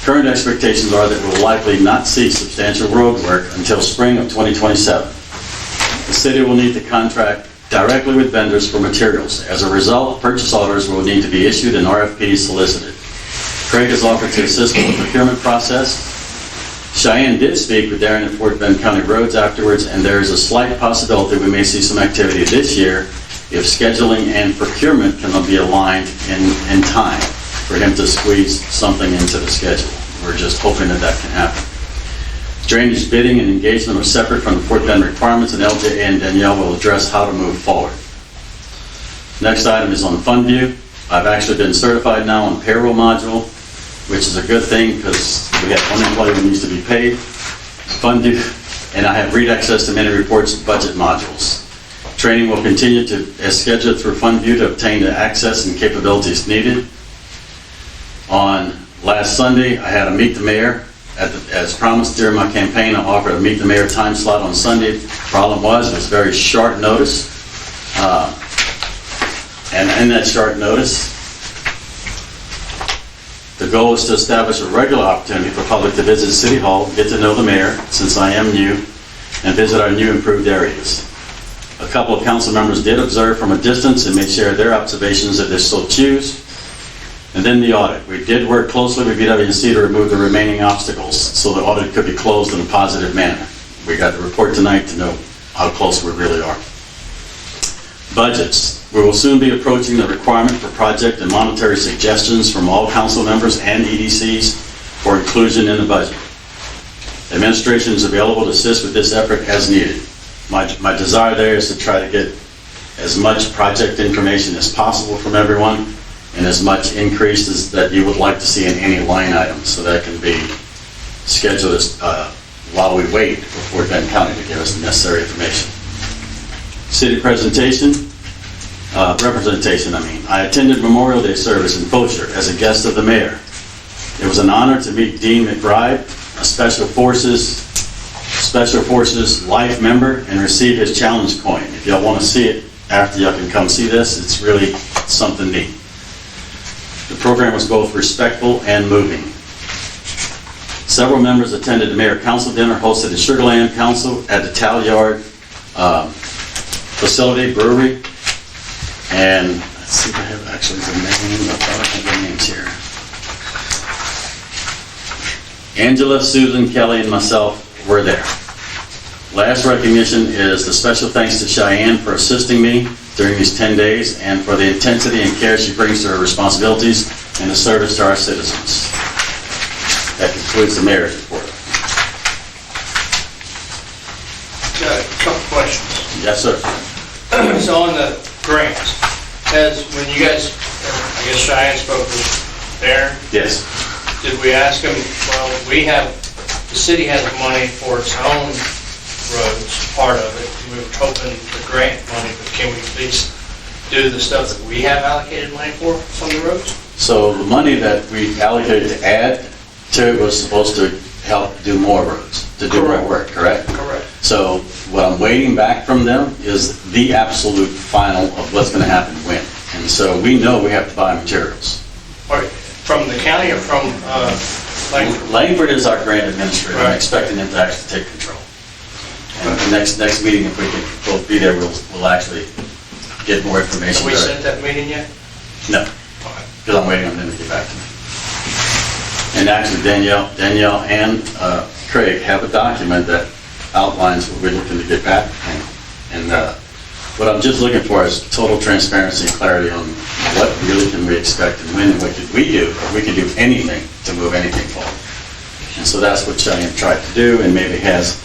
Current expectations are that we'll likely not see substantial road work until spring of 2027. The city will need to contract directly with vendors for materials. As a result, purchase orders will need to be issued and RFPs solicited. Craig has offered to assist with the procurement process. Cheyenne did speak with Darren at Fort Bend County Roads afterwards, and there is a slight possibility we may see some activity this year if scheduling and procurement cannot be aligned in time for him to squeeze something into the schedule. We're just hoping that that can happen. Drainage bidding and engagement are separate from the Fort Bend requirements, and LJ and Danielle will address how to move forward. Next item is on fund view. I've actually been certified now on payroll module, which is a good thing because we have one employee who needs to be paid, fund view, and I have read access to many reports and budget modules. Training will continue as scheduled through fund view to obtain the access and capabilities needed. On last Sunday, I had a Meet the Mayor. As promised during my campaign, I offered a Meet the Mayor time slot on Sunday. Problem was, it was very short notice. And in that short notice, the goal is to establish a regular opportunity for public to visit City Hall, get to know the mayor, since I am new, and visit our new improved areas. A couple of council members did observe from a distance and may share their observations if they so choose. And then the audit. We did work closely with BWC to remove the remaining obstacles so the audit could be closed in a positive manner. We got the report tonight to know how close we really are. Budgets. We will soon be approaching the requirement for project and monetary suggestions from all council members and EDCs for inclusion in the budget. Administration is available to assist with this effort as needed. My desire there is to try to get as much project information as possible from everyone and as much increase as that you would like to see in any line item, so that can be scheduled while we wait for Fort Bend County to give us the necessary information. City representation. I attended Memorial Day service in Fosher as a guest of the mayor. It was an honor to meet Dean McBride, a Special Forces Life member, and receive his challenge coin. If y'all want to see it after, y'all can come see this. It's really something neat. The program was both respectful and moving. Several members attended the mayor council dinner hosted at Sugar Land Council at the Talyard facility brewery. And let's see if I have actually the name. I thought I had the names here. Angela, Susan, Kelly, and myself were there. Last recognition is the special thanks to Cheyenne for assisting me during these 10 days and for the intensity and care she brings to her responsibilities and the service to our citizens. That concludes the mayor's report. Got a couple questions. Yes, sir. So on the grants, when you guys, I guess Cheyenne spoke with Darren, Yes. did we ask him, well, the city has money for its own roads, part of it. We were hoping the grant money, but can we at least do the stuff that we have allocated money for on the roads? So the money that we allocated to add to it was supposed to help do more roads, to do more work, correct? Correct. So what I'm waiting back from them is the absolute final of what's going to happen when. And so we know we have to buy materials. From the county or from Langford? Langford is our grant administrator. I'm Right. expecting him to actually take control. And the next meeting, if we can both be there, we'll actually get more information. Have we there. sent that meeting yet? No, because I'm waiting on them to get back to me. And actually, Danielle and Craig have a document that outlines what we're looking to get back, and What I'm just looking for is total transparency and clarity on what really can we expect and when, what could we do, if we can do anything to move anything forward. And so that's what Cheyenne tried to do, and maybe has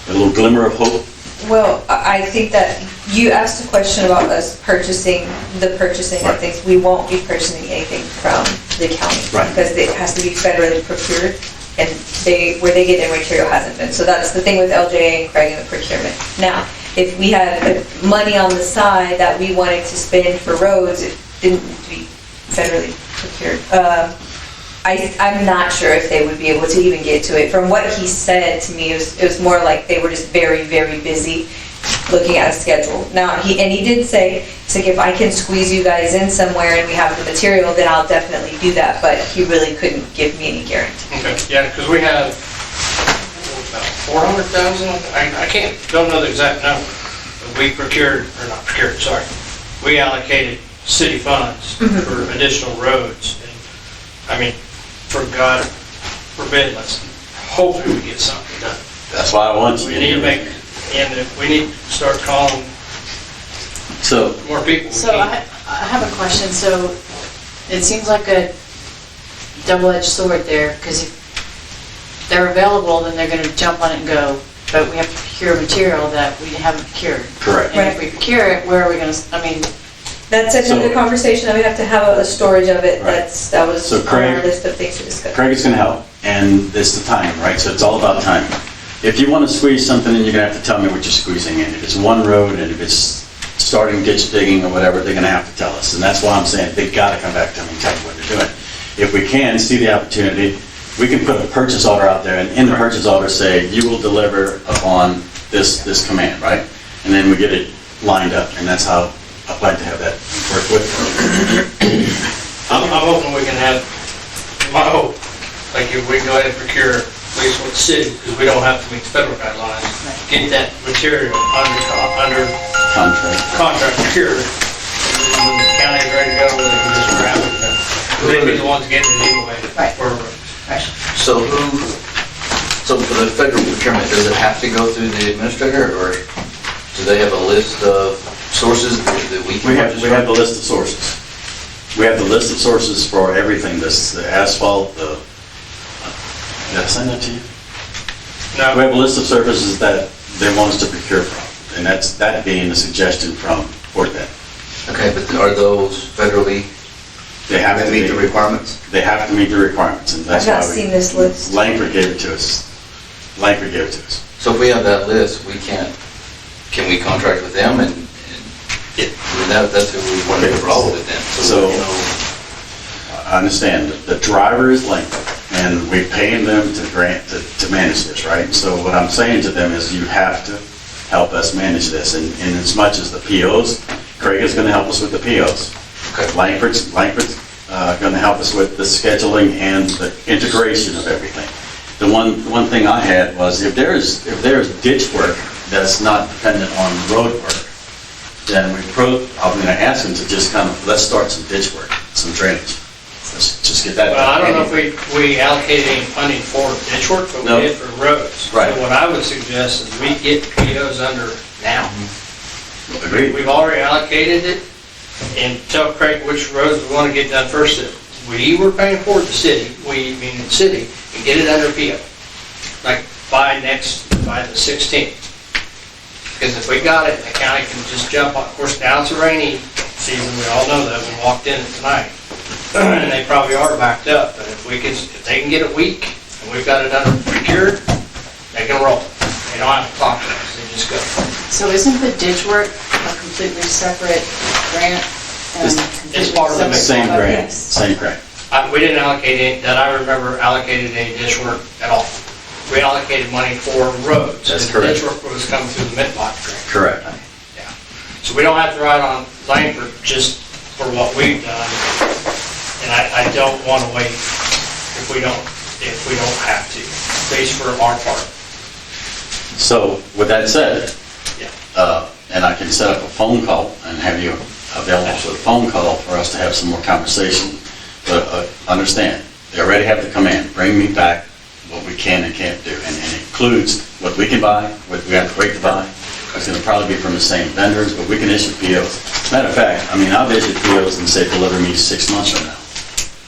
a little glimmer of hope. Well, I think that you asked a question about us purchasing Right. of things. We won't be purchasing anything from the county. Right. Because it has to be federally procured, and where they get their material hasn't been. So that's the thing with LJA and Craig and the procurement. Now, if we had money on the side that we wanted to spend for roads, it didn't need to be federally procured. I'm not sure if they would be able to even get to it. From what he said to me, it was more like they were just very, very busy looking at a schedule. Now, he did say, it's like, if I can squeeze you guys in somewhere and we have the material, then I'll definitely do that, but he really couldn't give me any guarantee. Okay, yeah, because we have about 400,000, don't know the exact number, but we we allocated city funds for additional roads. And I mean, for God forbid, let's hope we get something done. That's why I want you We to need to hear make, and if we need to start calling So, more people. So I have a question. So it seems like a double-edged sword there, because if they're available, then they're going to jump on it and go, but we have to procure material that we haven't procured. correct. And if we procure it, where are we going to, I mean, That's another So- conversation, that we have to have a storage of it. Right. That was So on our Craig- list of things to discuss. Craig is going to help, and it's the time, right? So it's all about timing. If you want to squeeze something in, you're going to have to tell me what you're squeezing in. If it's one road, and if it's starting ditch digging or whatever, they're going to have to tell us. And that's why I'm saying they've got to come back to me and tell me what they're doing. If we can see the opportunity, we can put a purchase order out there, and in the purchase order say, you will deliver upon this command, right? And then we get it lined up, and that's how I'd like to have that work with. I'm hoping we can have, my hope, like if we go ahead and procure, at least with the city, because we don't have to meet the federal guidelines, get that material under contract procured. And when the county's ready to go, they can just grab it. They'd be the ones getting it anyway. Right. For- So for the federal procurement, does it have to go through the administrator, or do they have a list of sources that we can We have purchase the from? list of sources. We have the list of sources for everything, this, the asphalt, did I send that to you? We No, have a list of services that they want us to procure from, and that being the suggestion from Fort Bend. Okay, but are those federally, They have to meet the requirements? They have to meet the requirements, and I've that's not why seen this list. Langford gave it to us. Langford gave it to us. So if we have that list, can we contract with them and get, I mean, that's who we want to roll with then. So- you know, I understand, the driver is Langford, and we pay them to manage this, right? So what I'm saying to them is you have to help us manage this, and as much as the POs, Craig is gonna help us with the POs. Okay. Langford's gonna help us with the scheduling and the integration of everything. The one thing I had was, if there's ditch work that's not dependent on road work, then I'm gonna ask them to just kind of, let's start some ditch work, some drainage. Let's just get that. well, I don't know if we allocated any funding for ditch work, but No. we did for roads. Right. So what I would suggest is we get POs under now. Agreed. We've already allocated it, and tell Craig which roads we want to get done first. That we were paying for the city, meaning the city, and get it under PO, like by the 16th. Because if we got it, the county can just jump on. Of course, now it's a rainy season, we all know that, we walked in it tonight. And they probably are backed up, but if they can get a week, and we've got it under procured, they can roll. They don't have to talk to us, they just go. so isn't the ditch work a completely separate grant? and It's part of the completely Same separate grant, project? same grant. We didn't allocate any, that I remember allocated any ditch work at all. We allocated money for roads. That's and correct. Ditch work was coming through the mid-block grant. Correct. Yeah. So we don't have to ride on Langford just for what we've done. And I don't want to wait if we don't have to, at least for our part. So, with that said, Yeah. and I can set up a phone call and have you available for a phone call for us to have some more conversation, but understand, they already have the command, bring me back what we can and can't do, and it includes what we can buy, what we have to wait to buy, It's gonna probably be from the same vendors, but we can issue POs. Matter of fact, I mean, I've issued POs and say, deliver me 6 months from now.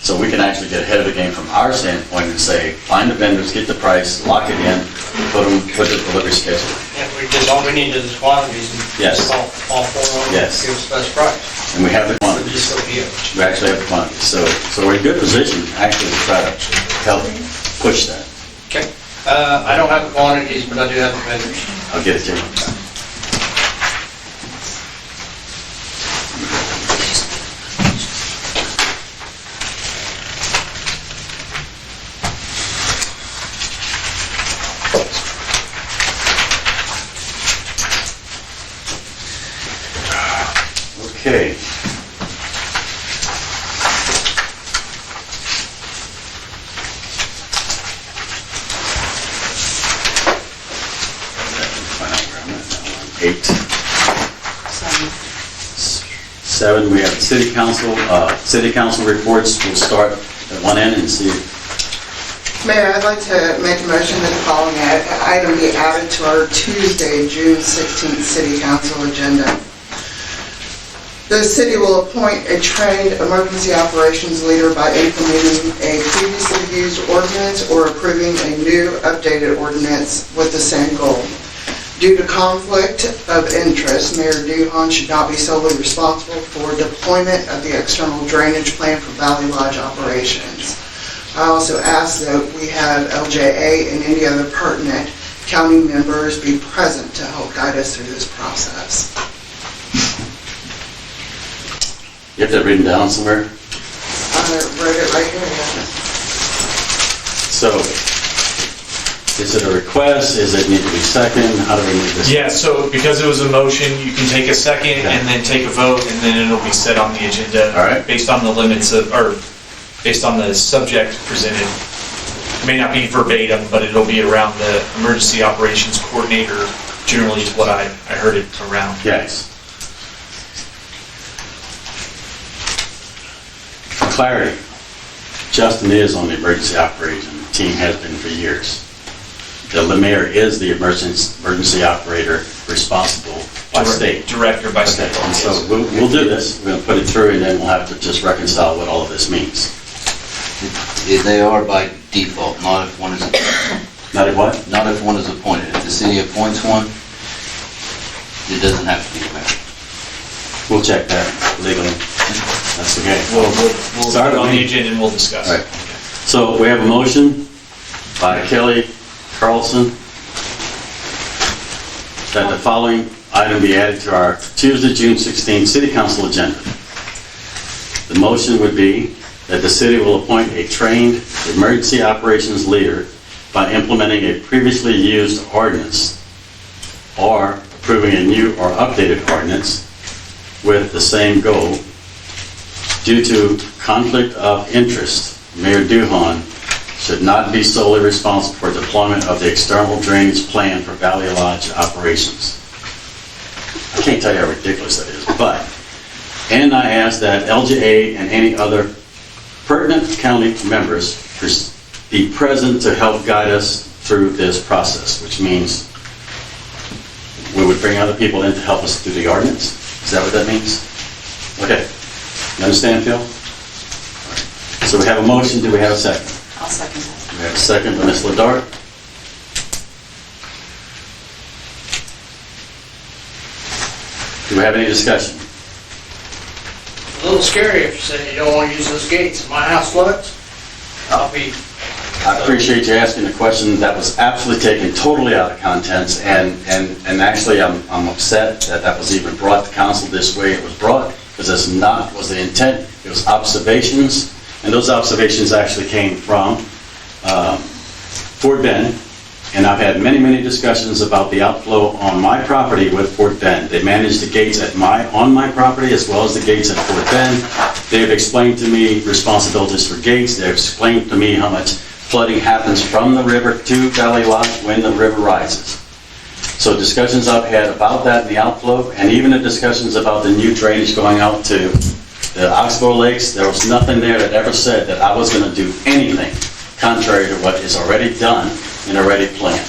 So we can actually get ahead of the game from our standpoint and say, find the vendors, get the price, lock it in, put the delivery schedule. Yeah, all we need is quantities and Yes. all four of them, Yes. give us best price. And we have the quantity. Just so here. We actually have the quantity. So we're in good position actually to try to help push that. Okay. I don't have the quantities, but I do have the vendors. I'll get it to you. Okay. Eight. 7, we have city council reports. We'll start at one end and see. Mayor, I'd like to make a motion that the following item be added to our Tuesday, June 16th City Council agenda. The city will appoint a trained emergency operations leader by implementing a previously used ordinance or approving a new updated ordinance with the same goal. Due to conflict of interest, Mayor Duhon should not be solely responsible for deployment of the external drainage plan for Valley Lodge operations. I also ask that we have LJA and any other pertinent county members be present to help guide us through this process. You have that written down somewhere? I wrote it right here. So, is it a request? Is it need to be second? How do we move this? Yeah, so because it was a motion, you can take a second and then take a vote, and then it'll be set on the agenda. All right. Based on the limits of, or based on the subject presented. It may not be verbatim, but it'll be around the emergency operations coordinator, generally is what I heard it around. Yes. For clarity, Justin is on the emergency operation team, has been for years. The mayor is the emergency operator responsible by state. Director by state. Okay, and so we'll do this. We're going to put it through, and then we'll have to just reconcile what all of this means. They are by default, not if one is appointed. Not at what? Not if one is appointed. If the city appoints one, it doesn't have to be the mayor. We'll check that legally. That's okay. We'll Start put it on with the me. agenda and we'll discuss. Right. So we have a motion by Kelly Carlson that the following item be added to our Tuesday, June 16th City Council agenda. The motion would be that the city will appoint a trained emergency operations leader by implementing a previously used ordinance or approving a new or updated ordinance with the same goal. Due to conflict of interest, Mayor Duhon should not be solely responsible for deployment of the external drainage plan for Valley Lodge operations. I can't tell you how ridiculous that is, but, and I ask that LGA and any other pertinent county members be present to help guide us through this process, which means we would bring other people in to help us do the ordinance. Is that what that means? Okay. You understand, Phil? All right. So we have a motion. Do we have a second? I'll second that. We have a second by Ms. Ladart. Do we have any discussion? A little scary if you say you don't want to use those gates. If my house floods, I'll be... I appreciate you asking the question. That was absolutely taken totally out of context, and actually I'm upset that that was even brought to council this way it was brought, because that's not was the intent. It was observations, and those observations actually came from Fort Bend, and I've had many discussions about the outflow on my property with Fort Bend. They manage the gates on my property as well as the gates at Fort Bend. They've explained to me responsibilities for gates. They've explained to me how much flooding happens from the river to Valley Lodge when the river rises. So discussions I've had about that and the outflow, and even the discussions about the new drainage going out to the Oxbow Lakes, there was nothing there that ever said that I was going to do anything contrary to what is already done and already planned.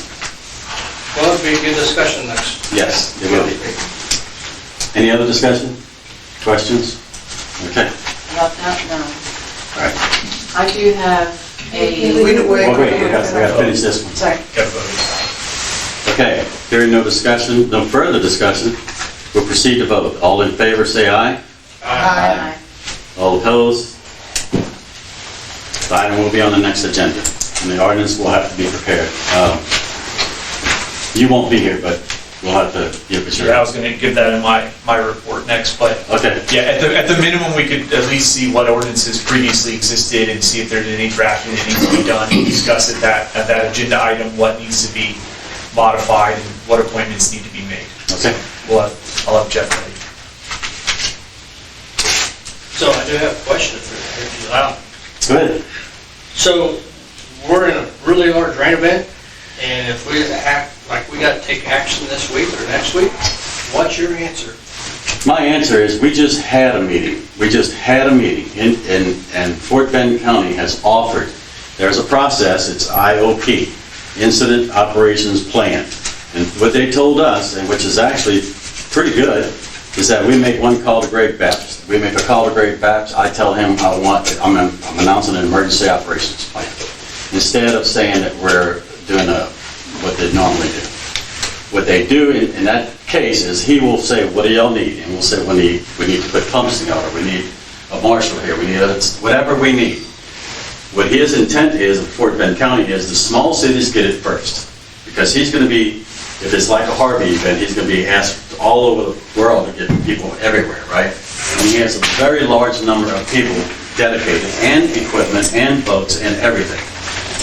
Well, it'd be a good discussion next. Yes, it will be. Any other discussion? Questions? Okay. About that, no. All right. I do have a, Wait, Well, wait, we gotta finish this one. sorry. Got voted. Okay, hearing no discussion, no further discussion, we'll proceed to vote. All in favor, say aye. Aye. All opposed? The item will be on the next agenda, and the ordinance will have to be prepared. You won't be here, but we'll have to give it your... Yeah, I was going to give that in my report next, but Okay, yeah, at the minimum, we could at least see what ordinances previously existed and see if there's any drafting that needs to be done, and discuss at that agenda item what needs to be modified and what appointments need to be made. okay. I'll have Jeff ready. So I do have a question if you allow. Go ahead. So we're in a really large rain event, and if we act like we got to take action this week or next week, what's your answer? My answer is, we just had a meeting. We just had a meeting, and Fort Bend County has offered, there's a process, it's IOP, Incident Operations Plan. And what they told us, and which is actually pretty good, is that we make one call to Greg Baptist. We make a call to Greg Baptist, I tell him I'm announcing an emergency operations plan, instead of saying that we're doing what they normally do. What they do in that case is, he will say, what do y'all need? And we'll say, we need to put pumps together, we need a marshal here, we need whatever we need. What his intent is, in Fort Bend County, is the small cities get it first. Because he's going to be, if it's like a Harvey event, he's going to be asked all over the world to get people everywhere, right? And he has a very large number of people dedicated, and equipment, and boats, and everything.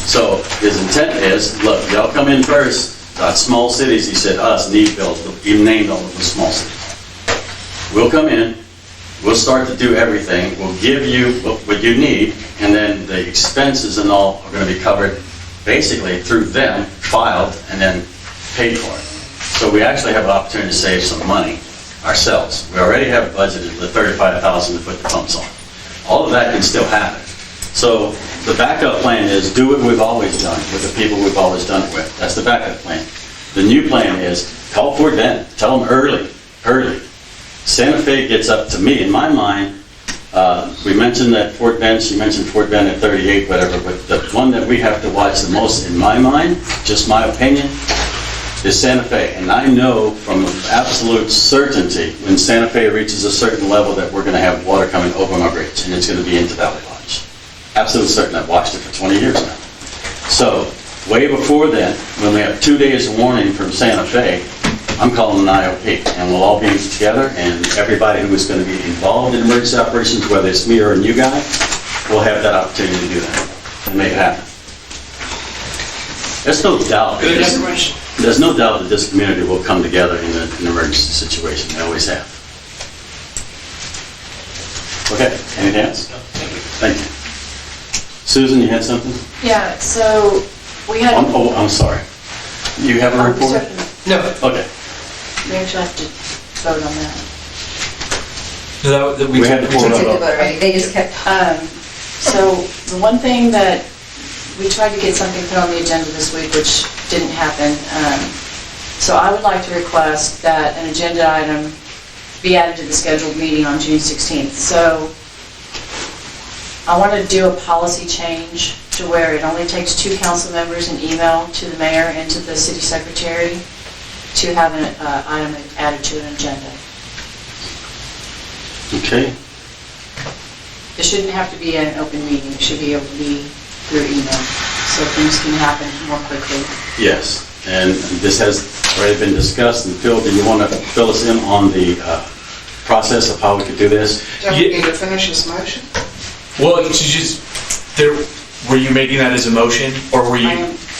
So his intent is, look, y'all come in first. Small cities, he said, us, need bills. He named all of the small cities. We'll come in, we'll start to do everything, we'll give you what you need, and then the expenses and all are going to be covered basically through them, filed, and then paid for it. So we actually have an opportunity to save some money ourselves. We already have budgeted the $35,000 to put the pumps on. All of that can still happen. So the backup plan is, do what we've always done with the people we've always done it with. That's the backup plan. The new plan is, call Fort Bend, tell them early. Santa Fe gets up to me, in my mind, we mentioned that Fort Bend, she mentioned Fort Bend at 38, whatever, but the one that we have to watch the most, in my mind, just my opinion, is Santa Fe. And I know from absolute certainty, when Santa Fe reaches a certain level, that we're going to have water coming over my bridge, and it's going to be into Valley Lodge. Absolute certain. I've watched it for 20 years now. So, way before then, when we have 2 days warning from Santa Fe, I'm calling an IOP, and we'll all be together, and everybody who is going to be involved in emergency operations, whether it's me or a new guy, will have that opportunity to do that and make it happen. There's no doubt. Good information. There's no doubt that this community will come together in an emergency situation. They always have. Okay, anything else? No, thank you. Thank you. Susan, you had something? Yeah, so we had. Oh, I'm sorry. You have a report? No. Okay. We actually have to vote on that. No, We had They took the vote already. They just kept, So the one thing that, we tried to get something put on the agenda this week, which didn't happen. So I would like to request that an agenda item be added to the scheduled meeting on June 16th. So I want to do a policy change to where it only takes 2 council members an email to the mayor and to the city secretary to have an item added to an agenda. Okay. It shouldn't have to be an open meeting, it should be able to be through email, so things can happen more quickly. Yes, and this has already been discussed. And Phil, do you want to fill us in on the process of how we could do this? Don't we need to finish this motion? well, were you making that as a motion, or were you?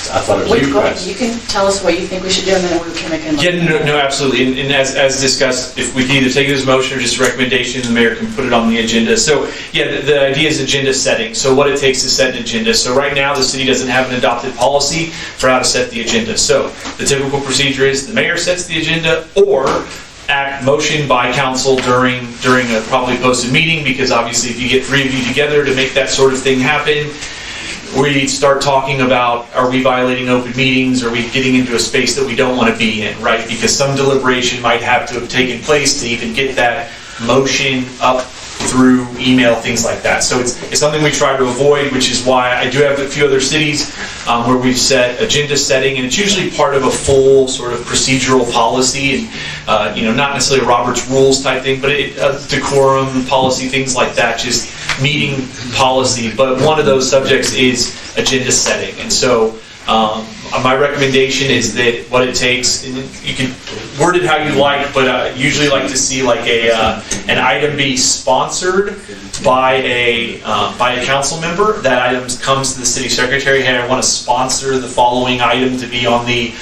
I thought it was a request. You can tell us what you think we should do, and then we can make a motion. Yeah, no, absolutely. And as discussed, if we can either take it as a motion or just a recommendation, the mayor can put it on the agenda. So, yeah, the idea is agenda setting. So what it takes to set an agenda. So right now, the city doesn't have an adopted policy for how to set the agenda. So the typical procedure is the mayor sets the agenda, or act motion by council during a probably posted meeting, because obviously if you get 3 of you together to make that sort of thing happen, we start talking about, are we violating open meetings? Are we getting into a space that we don't want to be in, right? Because some deliberation might have to have taken place to even get that motion up through email, things like that. So it's something we try to avoid, which is why I do have a few other cities where we've set agenda setting, and it's usually part of a full sort of procedural policy, and not necessarily a Robert's Rules type thing, but decorum policy, things like that, just meeting policy. But one of those subjects is agenda setting, and so my recommendation is that what it takes, and you can word it how you like, but I usually like to see like an item be sponsored by a council member. That item comes to the city secretary, hey, I want to sponsor the following item to be on the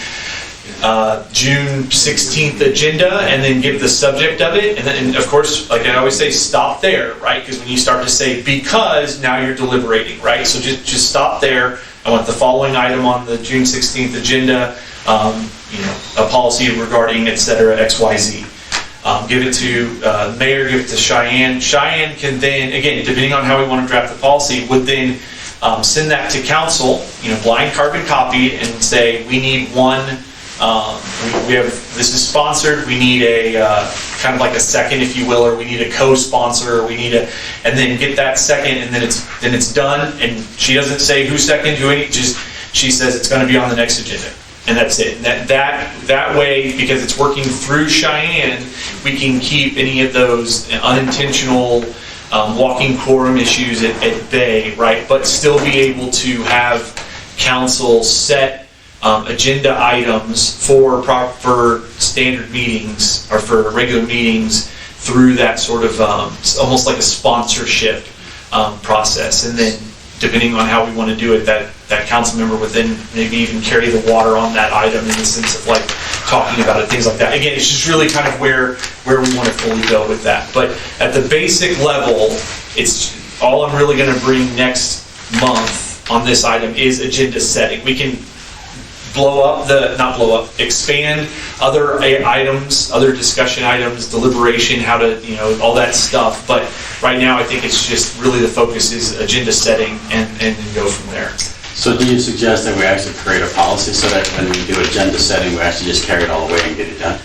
June 16th agenda, and then give the subject of it. And then, of course, like I always say, stop there, right? Because when you start to say because, now you're deliberating, right? So just stop there. I want the following item on the June 16th agenda, a policy regarding, et cetera, XYZ. Give it to mayor, give it to Cheyenne. Cheyenne can then, again, depending on how we want to draft the policy, would then send that to council, blind carbon copy, and say, we need one, we have, this is sponsored, we need a kind of like a second, if you will, or we need a co-sponsor, or we need and then get that second, and then it's done, and she doesn't say who second, she says it's going to be on the next agenda, and that's it. And that way, because it's working through Cheyenne, we can keep any of those unintentional walking quorum issues at bay, right? But still be able to have council set agenda items for standard meetings or for regular meetings through that sort of almost like a sponsorship process. And then depending on how we want to do it, that council member would then maybe even carry the water on that item in the sense of like talking about it, things like that. Again, it's just really kind of where we want to fully go with that. But at the basic level, it's all I'm really going to bring next month on this item is agenda setting. We can expand other items, other discussion items, deliberation, how to, all that stuff. But right now, I think it's just really the focus is agenda setting and then go from there. So do you suggest that we actually create a policy so that when we do agenda setting, we actually just carry it all the way and get it done?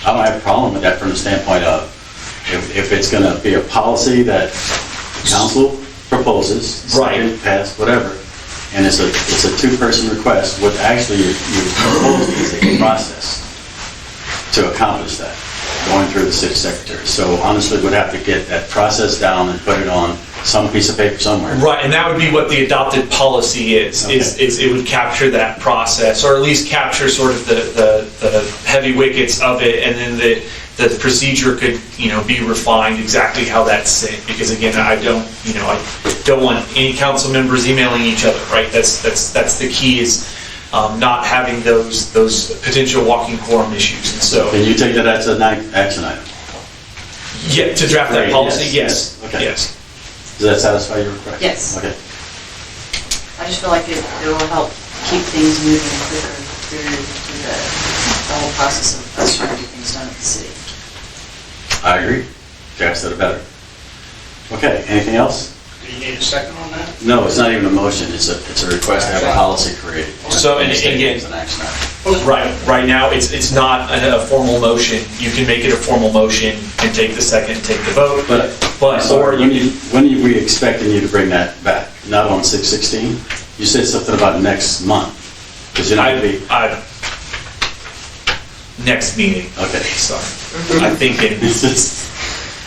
I don't have a problem with that from the standpoint of if it's going to be a policy that the council proposes, second, pass, whatever, and it's a two-person request, what actually you're proposing is a process to accomplish that, going through the city secretary. So honestly, we'd have to get that process down and put it on some piece of paper somewhere. Right, and that would be what the adopted policy is. Okay. Is it would capture that process, or at least capture sort of the heavy wickets of it, and then the procedure could be refined exactly how that's sent. Because again, I don't want any council members emailing each other. Right, that's the key is not having those potential walking quorum issues. And so, can you take that as an action item? Yeah, to draft that policy. Yes. Okay. Yes. Does that satisfy your request? Yes. Okay. I just feel like it will help keep things moving quicker through the whole process of us trying to get things done at the city. I agree. Jack said it better. Okay, anything else? Do you need a second on that? No, it's not even a motion, it's a request to have a policy created. So, and again, It's an action item. right now, it's not a formal motion. You can make it a formal motion and take the second, take the vote. But or when are we expecting you to bring that back? Not on 6/16? You said something about next month, because you're not going to be... Next meeting. Okay. Sorry. I'm thinking,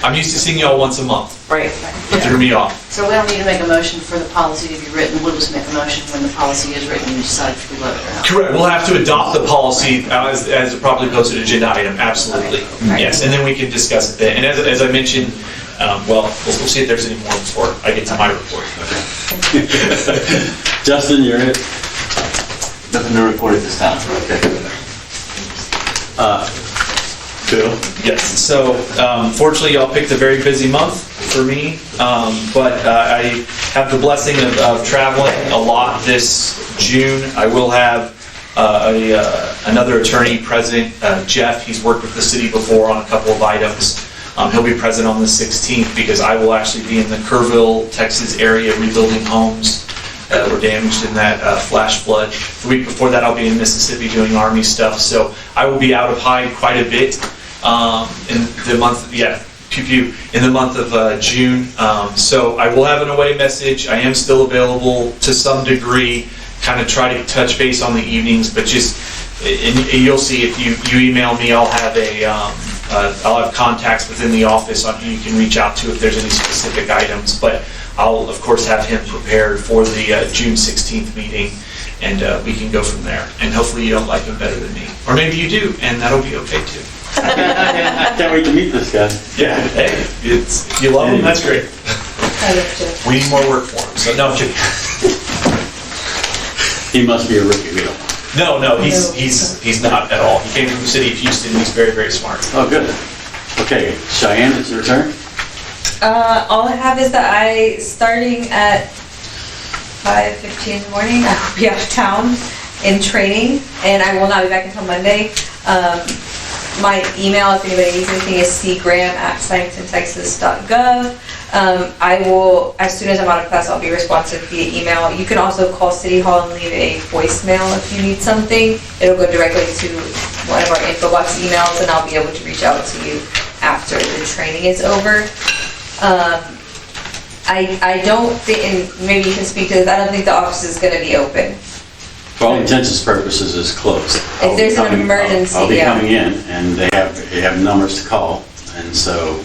I'm used to seeing y'all once a month. Right. It threw me off. So we don't need to make a motion for the policy to be written, we'll just make a motion when the policy is written and decide if we love it or not. Correct. We'll have to adopt the policy as a properly posted agenda item, absolutely. Okay. Yes, and then we can discuss it then. And as I mentioned, we'll see if there's any more before I get to my report. Justin, you're it. Nothing to report at this time. Bill? Yes, so fortunately y'all picked a very busy month for me, but I have the blessing of traveling a lot this June. I will have another attorney present, Jeff. He's worked with the city before on a couple of items He'll be present on the 16th because I will actually be in the Kerrville, Texas area rebuilding homes that were damaged in that flash flood. The week before that, I'll be in Mississippi doing Army stuff. So I will be out of Hyde quite a bit in the month, in the month of June. So I will have an away message. I am still available to some degree, kind of try to touch base on the evenings, but just, and you'll see if you email me, I'll have contacts within the office on who you can reach out to if there's any specific items. But I'll, of course, have him prepared for the June 16th meeting, and we can go from there. And hopefully you don't like him better than me. Or maybe you do, and that'll be okay too. I can't wait to meet this guy. Yeah, hey, if you love him, that's great. We need more work for him, so no, I'm kidding. He must be a rookie, we don't. No, he's not at all. He came from the city of Houston, he's very, very smart. Oh, good. Okay, Cheyenne, it's your turn. All I have is that starting at 5:15 in the morning, I will be out of town in training, and I will not be back until Monday. My email, if anybody needs anything, is cgram@simontontexas.gov. I will, as soon as I'm out of class, I'll be responsive via email. You can also call City Hall and leave a voicemail if you need something. It'll go directly to one of our info box emails, and I'll be able to reach out to you after the training is over. I don't think, and maybe you can speak to this, I don't think the office is going to be open. For all intents and purposes, it's closed. If there's an emergency, I'll be yeah. coming in, and they have numbers to call, and so,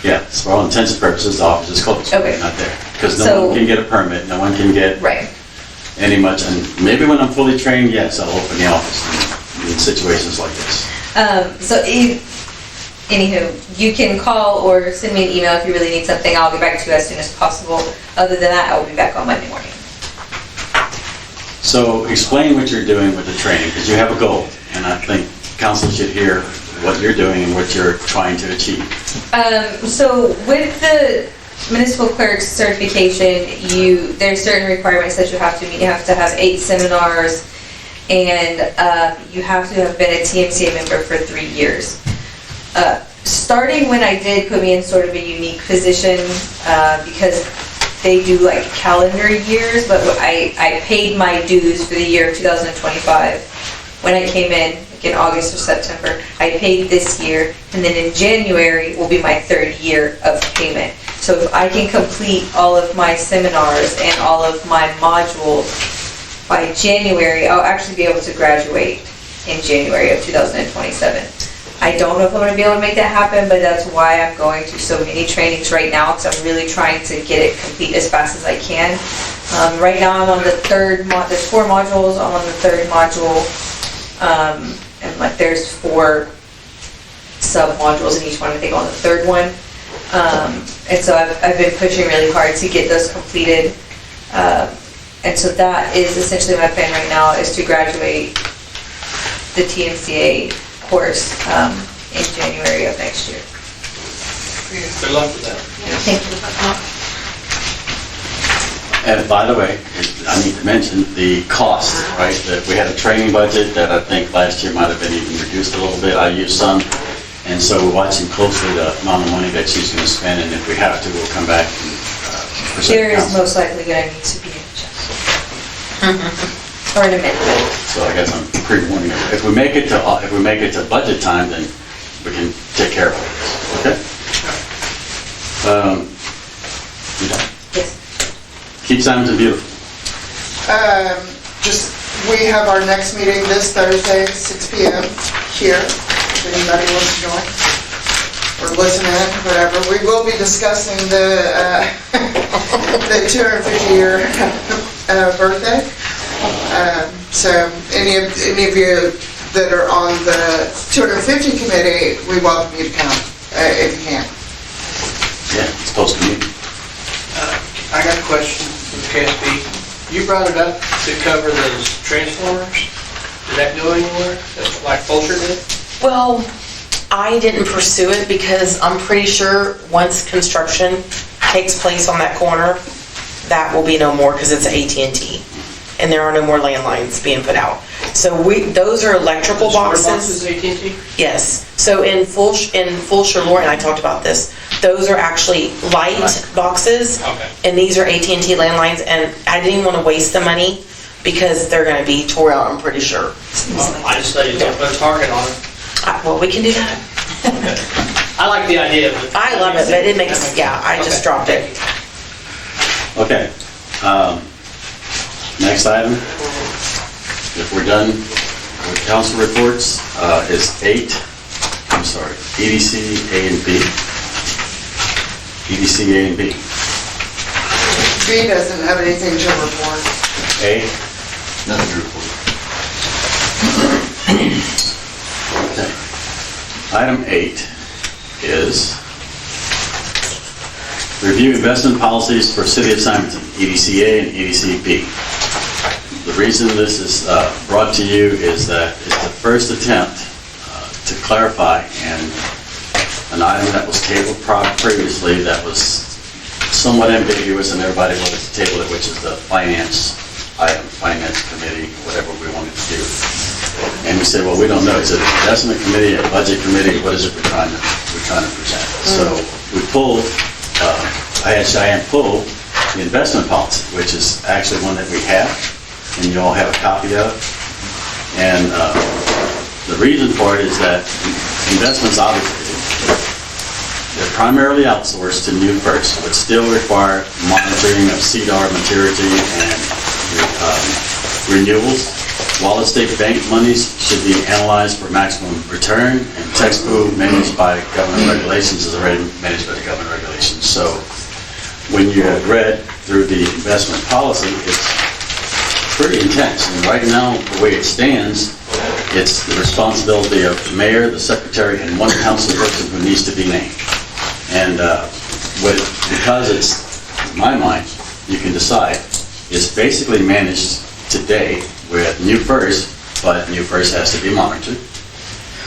yeah, for all intents and purposes, the office is closed. Okay. Not there. Because no one can get a permit, no one can get Right. any much, and maybe when I'm fully trained, yes, I'll open the office in situations like this. Anywho, you can call or send me an email if you really need something. I'll get back to you as soon as possible. Other than that, I will be back on Monday morning. So explain what you're doing with the training, because you have a goal, and I think council should hear what you're doing and what you're trying to achieve. So with the municipal clerk's certification, there's certain requirements that you have to meet. You have to have 8 seminars, and you have to have been a TMCA member for 3 years. Starting when I did put me in sort of a unique position, because they do like calendar years, but I paid my dues for the year of 2025. When I came in August or September, I paid this year, and then in January will be my 3rd year of payment. So if I can complete all of my seminars and all of my modules by January, I'll actually be able to graduate in January of 2027. I don't know if I'm going to be able to make that happen, but that's why I'm going to so many trainings right now, because I'm really trying to get it complete as fast as I can. Right now I'm on the 3rd there's 4 modules, I'm on the 3rd module, and like there's 4 sub-modules in each one, I think on the 3rd one. And so I've been pushing really hard to get those completed. And so that is essentially my plan right now, is to graduate the TMCA course in January of next year. Good luck with that. Thank you. And by the way, I need to mention the cost, right? That we had a training budget that I think last year might have been even reduced a little bit. I used some, and so we're watching closely the amount of money that she's going to spend, and if we have to, we'll come back and present There is council. most likely going to need to be an adjustment. Or an amendment. So I guess I'm pre-warning you. If we make it to budget time, then we can take care of it. Okay? You done? Yes. Keep Simonton beautiful. We have our next meeting this Thursday, 6 p.m. here, if anybody wants to join, or listen in, whatever. We will be discussing the 250-year birthday. So any of you that are on the 250 committee, we welcome you to come, if you can. Yeah, it's supposed to be. I got a question from KSB. You brought it up to cover those transformers. Did that go anywhere, like Fulcher did? Well, I didn't pursue it because I'm pretty sure once construction takes place on that corner, that will be no more because it's AT&T. and there are no more landlines being put out. So those are electrical boxes. AT&T? Yes, so in full Lori and I talked about this, those are actually light boxes. Okay. And these are AT&T landlines, and I didn't want to waste the money because they're gonna be tore out, I'm pretty sure. I just thought you'd put a target on it. Well, we can do that. I like the idea of it. I love it, but it makes, yeah, I just dropped it. Okay. Next item, if we're done with council reports, is EDC A and B. EDC A and B. B doesn't have anything to report. A, Nothing to report. okay. Item 8 is review investment policies for City of Simonton, EDCA and EDCB. The reason this is brought to you is that it's the first attempt to clarify an item that was tabled previously that was somewhat ambiguous and everybody wanted to table it, which is the finance item, finance committee, whatever we wanted to do. And we said, well, we don't know. Is it an investment committee, a budget committee? What is it we're trying to present? So we pulled, I had Cheyenne pull the investment policy, which is actually one that we have, and you all have a copy of. And the reason for it is that investments, obviously, they're primarily outsourced to New First, but still require monitoring of CDR maturity and renewals. Wallet State Bank monies should be analyzed for maximum return, and tax pool managed by government regulations is already managed by the government regulations. So when you have read through the investment policy, it's pretty intense. And right now, the way it stands, it's the responsibility of the mayor, the secretary, and one council person who needs to be named. And because it's, in my mind, you can decide, it's basically managed today with New First, but New First has to be monitored.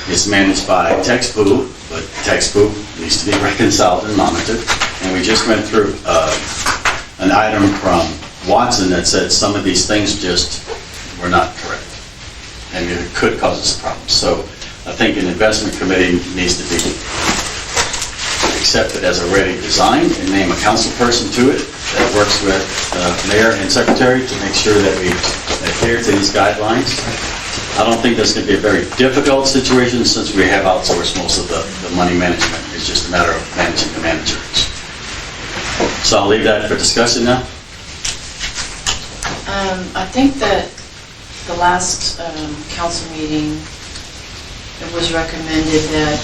It's managed by tax pool, but tax pool needs to be reconciled and monitored. And we just went through an item from Watson that said some of these things just were not correct. And it could cause us problems. So I think an investment committee needs to be accepted as already designed and name a council person to it that works with the mayor and secretary to make sure that we adhere to these guidelines. I don't think that's going to be a very difficult situation since we have outsourced most of the money management. It's just a matter of managing the managers. So I'll leave that for discussion now. I think that the last council meeting, it was recommended that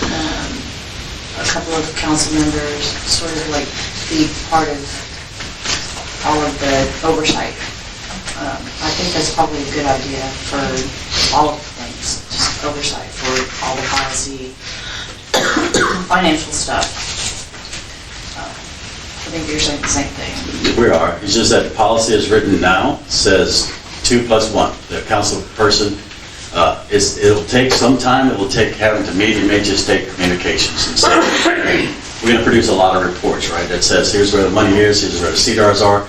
a couple of council members sort of like be part of all of the oversight. I think that's probably a good idea for all of the things, just oversight for all the policy, financial stuff. I think you're saying the same thing. We are. It's just that the policy as written now says 2 + 1. The council person, it'll take some time, it will take having to meet, it may just take communications. And so we're going to produce a lot of reports, right, that says here's where the money is, here's where the CDRs are.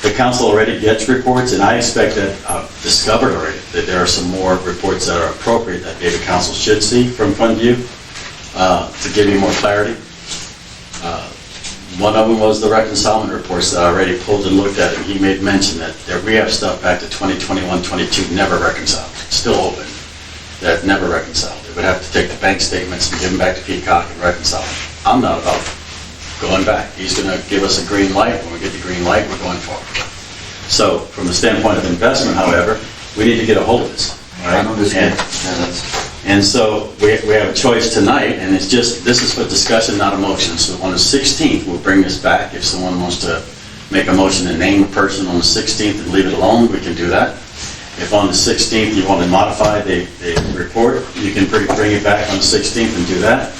The council already gets reports, and I expect that I've discovered already that there are some more reports that are appropriate that maybe council should see from FundView to give you more clarity. One of them was the reconcilement reports that I already pulled and looked at, and he made mention that we have stuff back to 2021, 22 never reconciled, still open, that never reconciled. They would have to take the bank statements and give them back to Peacock and reconcile them. I'm not about going back. He's going to give us a green light. When we get the green light, we're going forward. So from the standpoint of investment, however, we need to get a hold of this. Right? And so we have a choice tonight, and it's just, this is for discussion, not a motion. So on the 16th, we'll bring this back. If someone wants to make a motion and name a person on the 16th and leave it alone, we can do that. If on the 16th you want to modify the report, you can bring it back on the 16th and do that.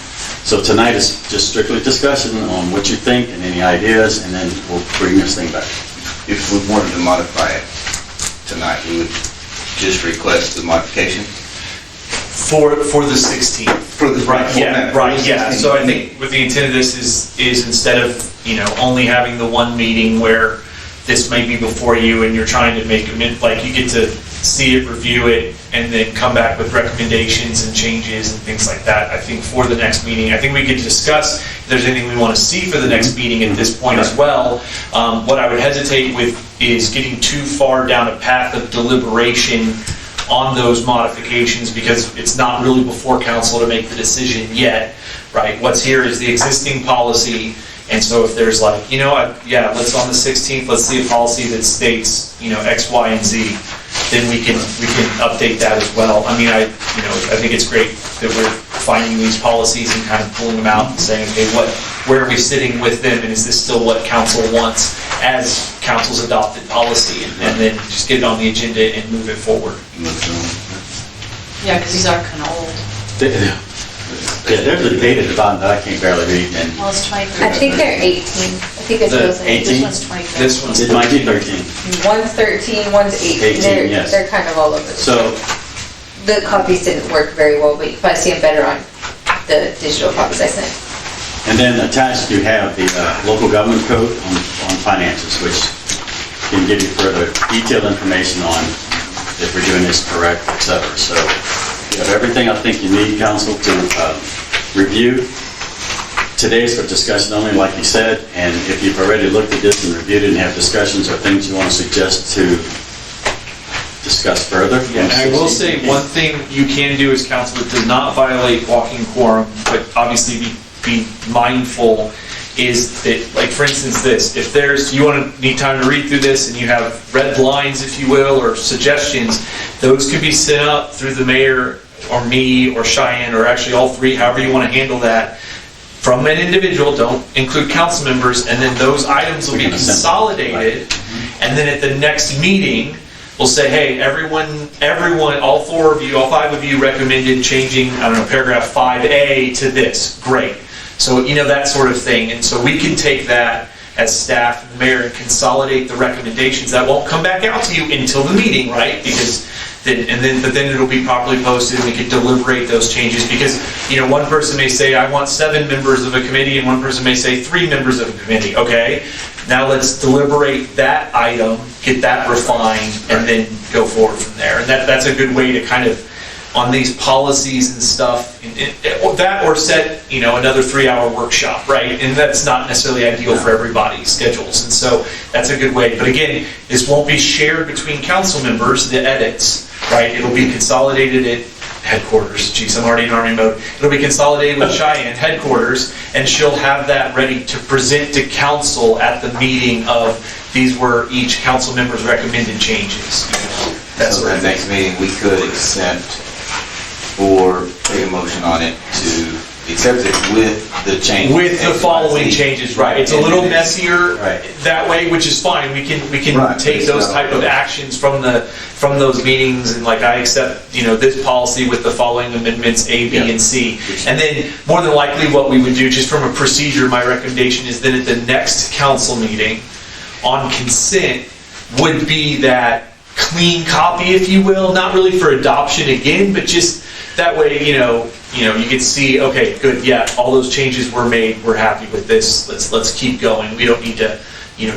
So tonight is just strictly discussion on what you think and any ideas, and then we'll bring this thing back. If we wanted to modify it tonight, we would just request the modification? For the 16th. For the Right, yeah, format, right, for the yeah. 16th. So I think what the intent of this is instead of, only having the one meeting where this may be before you and you're trying to make like you get to see it, review it, and then come back with recommendations and changes and things like that. I think for the next meeting, I think we could discuss if there's anything we want to see for the next meeting at this point as well. What I would hesitate with is getting too far down a path of deliberation on those modifications, because it's not really before council to make the decision yet, right? What's here is the existing policy, and so if there's like, yeah, let's on the 16th, let's see a policy that states, X, Y, and Z, then we can update that as well. I mean, I think it's great that we're finding these policies and kind of pulling them out and saying, okay, where are we sitting with them, and is this still what council wants as council's adopted policy, and then just get it on the agenda and move it forward. Yeah, because these are kind of old. Yeah, there's a date at the bottom that I can't barely read, and Well, it's 23. I think they're 18. I think it's those. 18? This one's 23. This one's it might be 13. One's 13, one's 18. 18, yes. They're kind of all over the So, The copies didn't work very well, but you probably see them better on the digital copies I sent. and then attached you have the local government code on finances, which can give you further detailed information on if we're doing this correct, et cetera. So you have everything I think you need, council, to review. Today's for discussion only, like you said, and if you've already looked at this and reviewed it and have discussions or things you want to suggest to discuss further. Yeah, and I will say, one thing you can do as council that does not violate walking quorum, but obviously be mindful, is that, like for instance this, if need time to read through this and you have red lines, if you will, or suggestions, those could be sent up through the mayor or me or Cheyenne, or actually all three, however you want to handle that, from an individual. Don't include council members, and then those items will be consolidated, and then at the next meeting, we'll say, hey, everyone, all four of you, all five of you recommended changing, paragraph 5A to this. Great. So, that sort of thing. And so we can take that as staff and the mayor and consolidate the recommendations. That won't come back out to you until the meeting, right? But then it'll be properly posted, and we can deliberate those changes, because, one person may say, I want 7 members of a committee, and one person may say 3 members of a committee. Okay, now let's deliberate that item, get that refined, and then go forward from there. And that's a good way to kind of, on these policies and stuff, that or set, another 3-hour workshop, right? And that's not necessarily ideal for everybody's schedules. And so that's a good way. But again, this won't be shared between council members, the edits, right? It'll be consolidated at headquarters. Geez, I'm already in army mode. It'll be consolidated with Cheyenne headquarters, and she'll have that ready to present to council at the meeting of, these were each council member's recommended changes. That's So what the next meeting, we could accept or take a motion on it to accept it with the changes. With the following changes, right? It's a little messier Right. that way, which is fine. We can Right. take those type of actions from those meetings, and like, I accept, this policy with the following amendments A, B, and C. And then more than likely what we would do, just from a procedure, my recommendation is then at the next council meeting on consent would be that clean copy, if you will, not really for adoption again, but just that way, you can see, okay, good, yeah, all those changes were made, we're happy with this, let's keep going. We don't need to,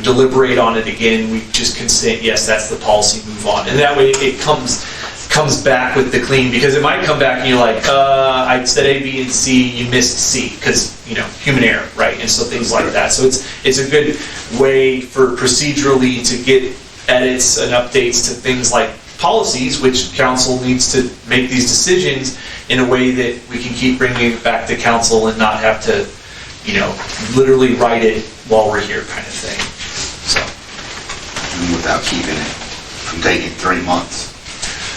deliberate on it again, we just consent, yes, that's the policy, move on. And that way it comes back with the clean, because it might come back and you're like, I said A, B, and C, you missed C, because, human error, right? And so things like that. So it's a good way for procedurally to get edits and updates to things like policies, which council needs to make these decisions in a way that we can keep bringing it back to council and not have to, literally write it while we're here, kind of thing. So. Without keeping it from taking 3 months.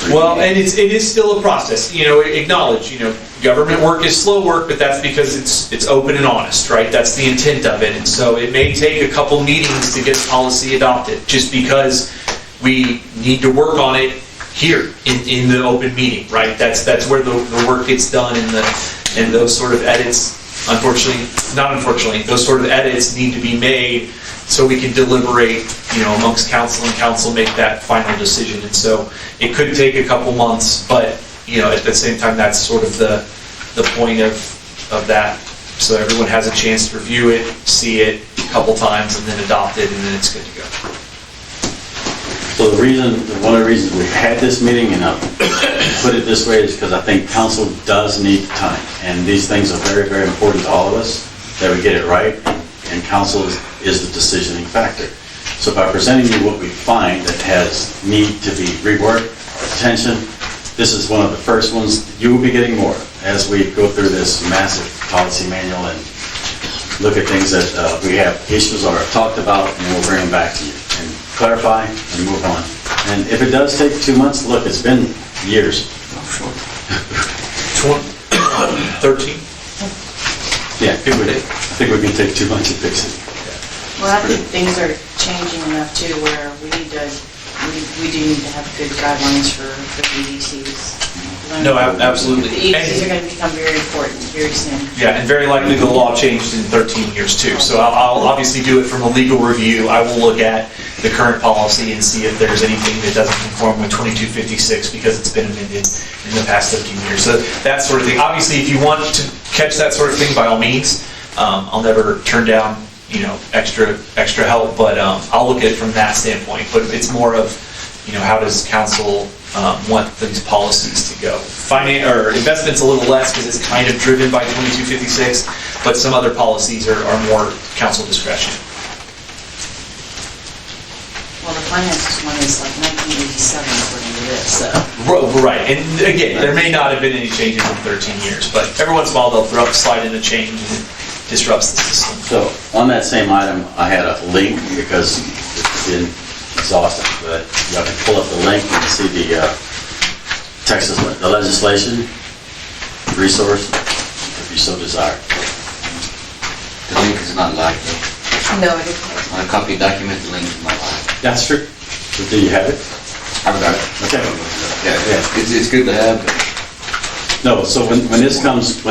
Well, and it is still a process, acknowledge, government work is slow work, but that's because it's open and honest, right? That's the intent of it. And so it may take a couple meetings to get policy adopted, just because we need to work on it here in the open meeting, right? That's where the work gets done, and those sort of edits, those sort of edits need to be made so we can deliberate, amongst council, and council make that final decision. And so it could take a couple months, but, at the same time, that's sort of the point of that. So everyone has a chance to review it, see it a couple times, and then adopt it, and then it's good to go. So one of the reasons we had this meeting, and I'll put it this way, is because I think council does need time. And these things are very, very important to all of us, that we get it right, and council is the decisioning factor. So by presenting you what we find that has need to be reworked, attention, this is one of the first ones. You will be getting more as we go through this massive policy manual and look at things that we have issues or are talked about, and we'll bring them back to you and clarify and move on. And if it does take 2 months, look, it's been years. 13? Yeah, I think we can take 2 months to fix it. Well, I think things are changing enough too where we do need to have good guidelines for EDCs. No, absolutely. The EDCs are going to become very important very soon. Yeah, and very likely the law changed in 13 years too. So I'll obviously do it from a legal review. I will look at the current policy and see if there's anything that doesn't conform with 2256 because it's been amended in the past 13 years. So that sort of thing. Obviously, if you want to catch that sort of thing, by all means. I'll never turn down, extra help, but I'll look at it from that standpoint. But it's more of, how does council want these policies to go? Investment's a little less because it's kind of driven by 2256, but some other policies are more council discretion. Well, the finances one is like 1987 according to this, so. Right, and again, there may not have been any changes in 13 years, but every once in a while they'll slide in a change and it disrupts the system. So on that same item, I had a link because it's been exhausting, but you can pull up the link and see the the legislation resource if you so desire. The link is not live though. No, it isn't. On a copy document, the link is not live. That's true. Do you have it? I've got it. Okay. Yeah, it's good to have, but No, so when this comes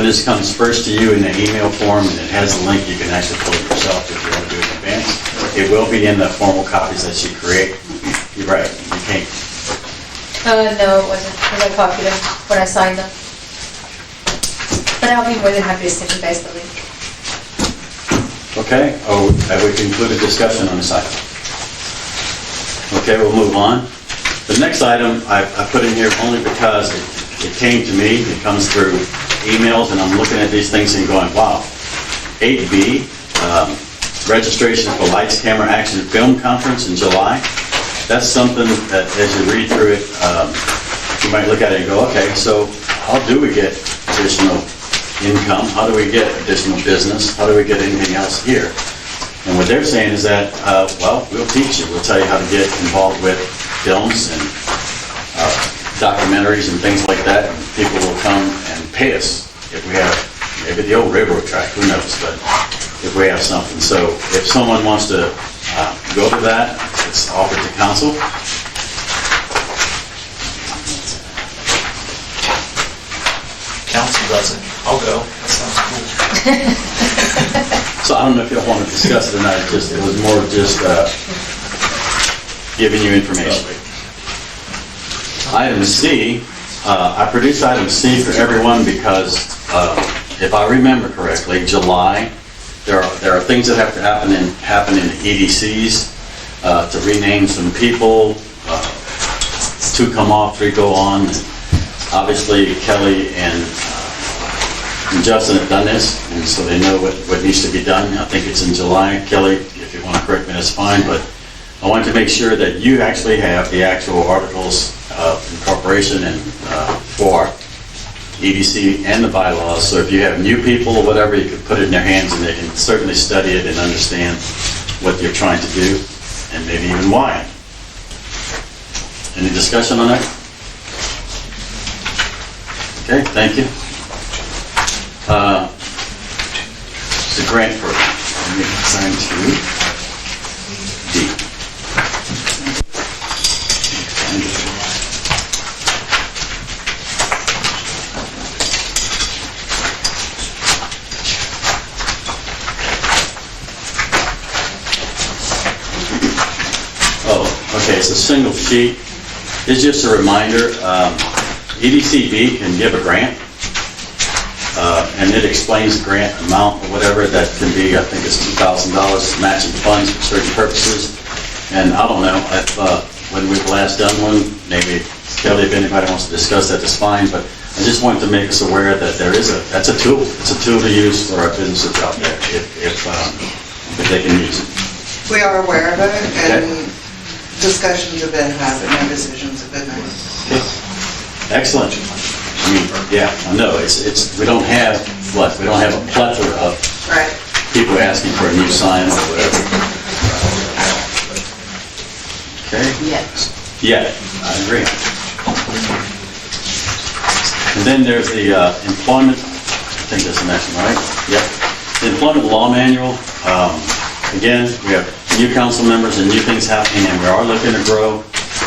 first to you in an email form and it has a link, you can actually pull it yourself if you want to do it in advance. It will be in the formal copies that you create. You're right, you can't. No, it wasn't, because I copied them when I signed them. But I'll be more than happy to send you guys the link. Okay, have we concluded discussion on this item? Okay, we'll move on. The next item I put in here only because it came to me, it comes through emails, and I'm looking at these things and going, wow. 8B, registration for Lights, Camera, Action Film Conference in July. That's something that as you read through it, you might look at it and go, okay, so how do we get additional income? How do we get additional business? How do we get anything else here? And what they're saying is that, well, we'll teach you. We'll tell you how to get involved with films and documentaries and things like that. And people will come and pay us if we have, maybe the old railroad track, who knows, but if we have something. So if someone wants to go to that, it's offered to council. Council doesn't. I'll go. That sounds cool. So I don't know if y'all want to discuss it or not. It was more of just giving you information. Item C, I produced item C for everyone because if I remember correctly, July, there are things that have to happen in EDCs to rename some people, 2 come off, 3 go on. Obviously, Kelly and Justin have done this, and so they know what needs to be done. I think it's in July. Kelly, if you want to correct me, that's fine, but I wanted to make sure that you actually have the actual articles of incorporation and for EDC and the bylaws, so if you have new people or whatever, you can put it in their hands and they can certainly study it and understand what you're trying to do, and maybe even why. Any discussion on that? Okay, thank you. It's a grant program. Let me assign to D. Okay, it's a single sheet. It's just a reminder, EDCB can give a grant, and it explains the grant amount or whatever that can be. I think it's $2,000 matching funds for certain purposes. And I don't know if when we've last done one. Maybe Kelly, if anybody wants to discuss that, that's fine, but I just wanted to make us aware that that's a tool. It's a tool to use for our businesses out there if they can use it. We are aware of it, and discussions have been had, but no decisions have been made. Okay. Excellent. I mean, yeah, I know, we don't have a plethora of Right. people asking for a new sign or whatever. Okay? Yes. Yeah, I agree. And then there's the employment, I think that's the next one, right? Yep. The employment law manual, again, we have new council members and new things happening, and we are looking to grow.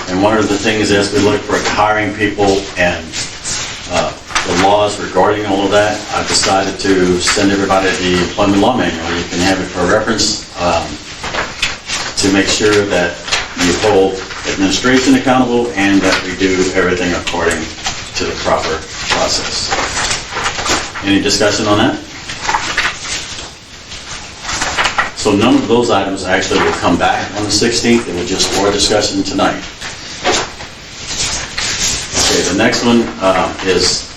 And one of the things as we look for hiring people and the laws regarding all of that, I've decided to send everybody the employment law manual. You can have it for reference to make sure that you hold administration accountable and that we do everything according to the proper process. Any discussion on that? So none of those items actually will come back on the 16th. It was just for discussion tonight. Okay, the next one is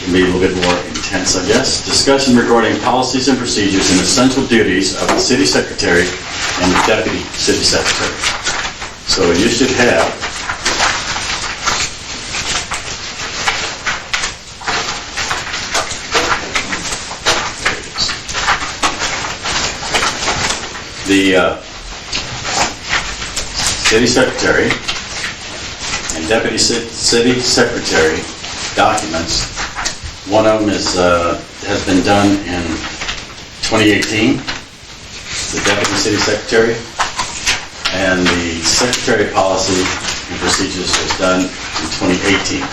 can be a little bit more intense, I guess. Discussion regarding policies and procedures and essential duties of the city secretary and the deputy city secretary. So you should have the city secretary and deputy city secretary documents. One of them has been done in 2018, the deputy city secretary, and the secretary policy and procedures was done in 2018.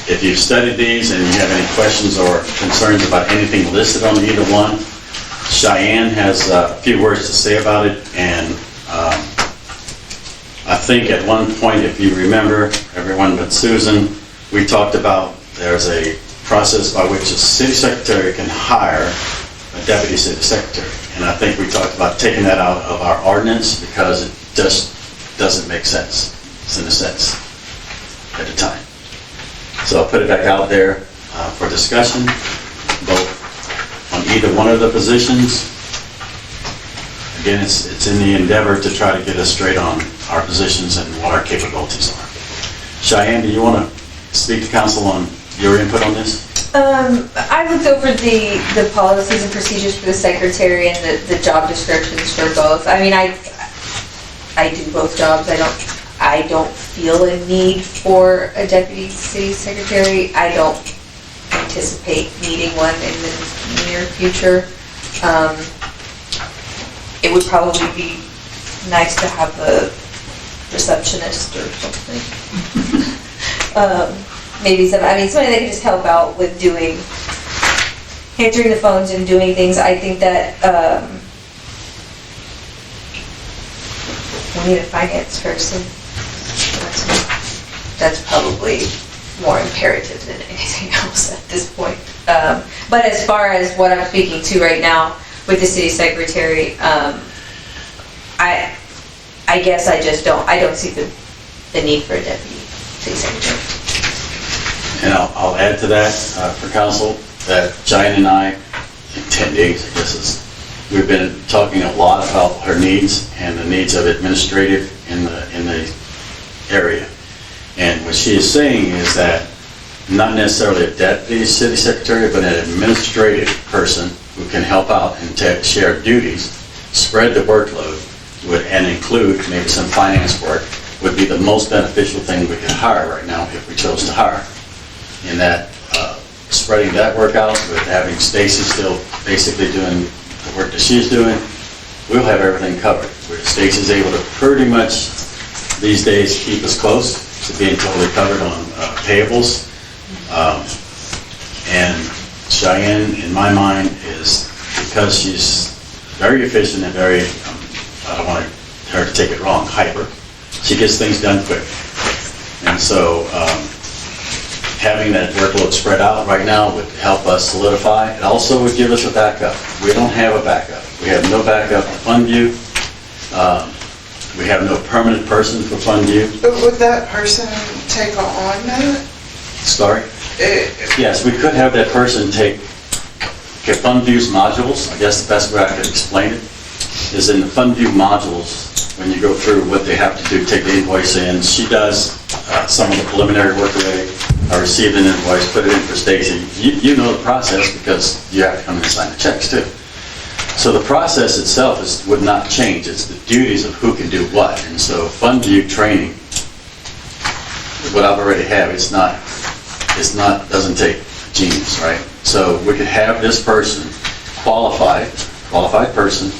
If you've studied these and you have any questions or concerns about anything listed on either one, Cheyenne has a few words to say about it, and I think at one point, if you remember, everyone but Susan, we talked about there's a process by which a city secretary can hire a deputy city secretary. And I think we talked about taking that out of our ordinance because it just doesn't make sense, in a sense, at the time. So I'll put it back out there for discussion, both on either one of the positions. Again, it's in the endeavor to try to get us straight on our positions and what our capabilities are. Cheyenne, do you want to speak to council on your input on this? I looked over the policies and procedures for the secretary and the job descriptions for both. I mean, I do both jobs. I don't feel a need for a deputy city secretary. I don't anticipate needing one in the near future. It would probably be nice to have a receptionist or something. Maybe somebody that can just help out with answering the phones and doing things. I think that we need a finance person. That's probably more imperative than anything else at this point. But as far as what I'm speaking to right now with the city secretary, I guess I don't see the need for a deputy city secretary. And I'll add to that for council that Cheyenne and I, in 10 days, I guess, we've been talking a lot about her needs and the needs of administrative in the area. And what she is saying is that not necessarily a deputy city secretary, but an administrative person who can help out and share duties, spread the workload, and include maybe some finance work, would be the most beneficial thing we could hire right now if we chose to hire. In that, spreading that work out with having Stacy still basically doing the work that she's doing, we'll have everything covered. Where Stacy's able to pretty much these days keep us close to being totally covered on payables. And Cheyenne, in my mind, is because she's very efficient and very, I don't want her to take it wrong, hyper. She gets things done quick. And so having that workload spread out right now would help us solidify. It also would give us a backup. We don't have a backup. We have no backup for FundView. We have no permanent person for FundView. But would that person take on that? Sorry? Yes, we could have that person take FundView's modules. I guess the best way I could explain it is in the FundView modules, when you go through what they have to do, take the invoice in. She does some of the preliminary work already. I received an invoice, put it in for Stacy. You know the process because you have to come and sign the checks too. So the process itself would not change. It's the duties of who can do what. And so FundView training, what I've already have, doesn't take genius, right? So we could have this person, qualified person,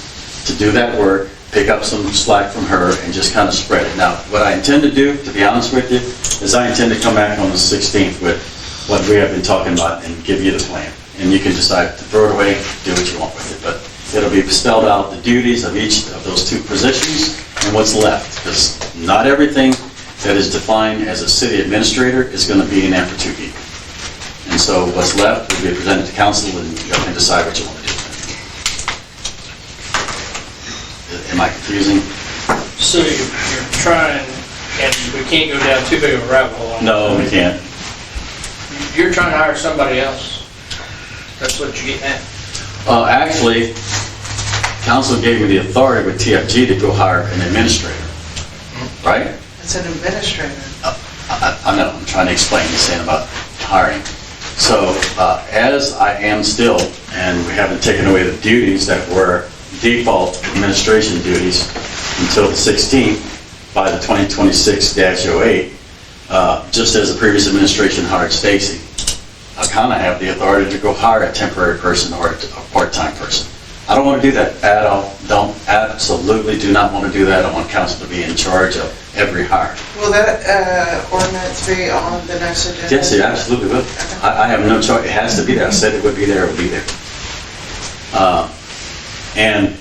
to do that work, pick up some slack from her, and just kind of spread it. Now, what I intend to do, to be honest with you, is I intend to come back on the 16th with what we have been talking about and give you the plan. And you can decide to throw it away, do what you want with it. But it'll be spelled out the duties of each of those two positions and what's left. Because not everything that is defined as a city administrator is going to be in there for two people. And so what's left will be presented to council and you can decide what you want to do. Am I confusing? So you're trying, and we can't go down too big of a rabbit hole. No, we can't. You're trying to hire somebody else. That's what you're getting at. Actually, council gave me the authority with TFG to go hire an administrator, right? It's an administrator. I know, I'm trying to explain this thing about hiring. So, as I am still, and we haven't taken away the duties that were default administration duties until the 16th by the 2026-08, just as the previous administration hired Stacy, I kind of have the authority to go hire a temporary person or a part-time person. I don't want to do that at all. Absolutely do not want to do that. I want council to be in charge of every hire. Will that ordinance be on the next agenda? Yes, it absolutely will. I have no choice. It has to be there. I said it would be there, it would be there. And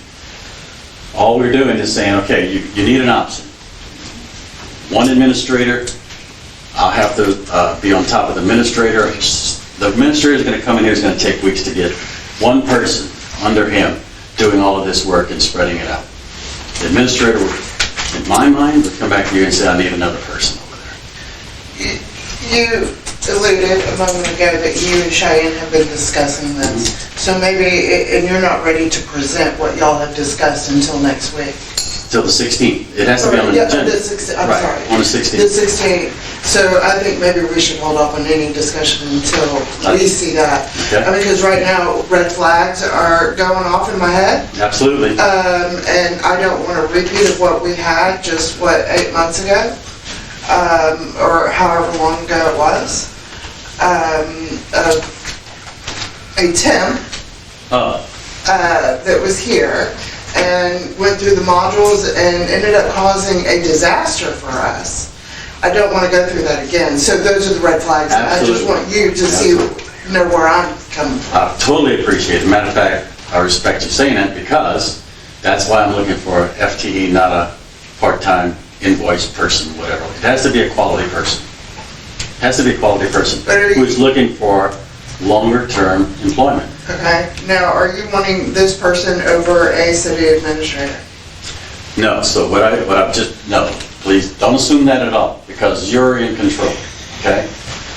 all we're doing is saying, okay, you need an option. One administrator, I'll have to be on top of the administrator. The administrator is going to come in here, is going to take weeks to get one person under him doing all of this work and spreading it out. The administrator, in my mind, would come back to you and say, I need another person over there. You alluded a moment ago that you and Cheyenne have been discussing this. So maybe, and you're not ready to present what y'all have discussed until next week. Till the 16th. It has to be on the Yeah, agenda. I'm sorry. Right, on the 16th. The 16th. So I think maybe we should hold off on any discussion until we see that. Okay. I mean, because right now, red flags are going off in my head. Absolutely. And I don't want a repeat of what we had just, 8 months ago? Or however long ago it was. A temp that was here and went through the modules and ended up causing a disaster for us. I don't want to go through that again. So those are the red flags. Absolutely. I just want you to know where I'm coming from. I totally appreciate it. Matter of fact, I respect you saying that because that's why I'm looking for a FTE, not a part-time invoice person, whatever. It has to be a quality person. It has to be a quality person who's looking for longer-term employment. Okay. Now, are you wanting this person over a city administrator? No, so no, please don't assume that at all because you're in control, okay?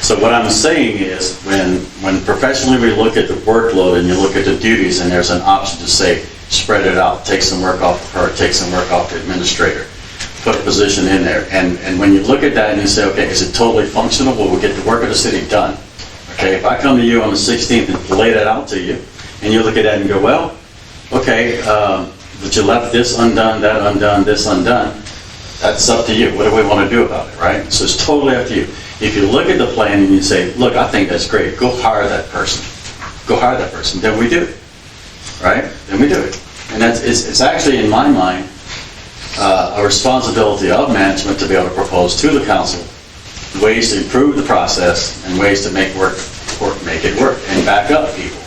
So what I'm saying is when professionally we look at the workload and you look at the duties and there's an option to say, spread it out, take some work off of her, take some work off the administrator, put a position in there. And when you look at that and you say, okay, is it totally functional? Well, we'll get the work of the city done. Okay, if I come to you on the 16th and lay that out to you, and you look at that and go, well, okay, but you left this undone, that undone, this undone, that's up to you. What do we want to do about it, right? So it's totally up to you. If you look at the plan and you say, look, I think that's great, go hire that person. Go hire that person, then we do it, right? Then we do it. And it's actually, in my mind, a responsibility of management to be able to propose to the council ways to improve the process and ways to make it work and back up people.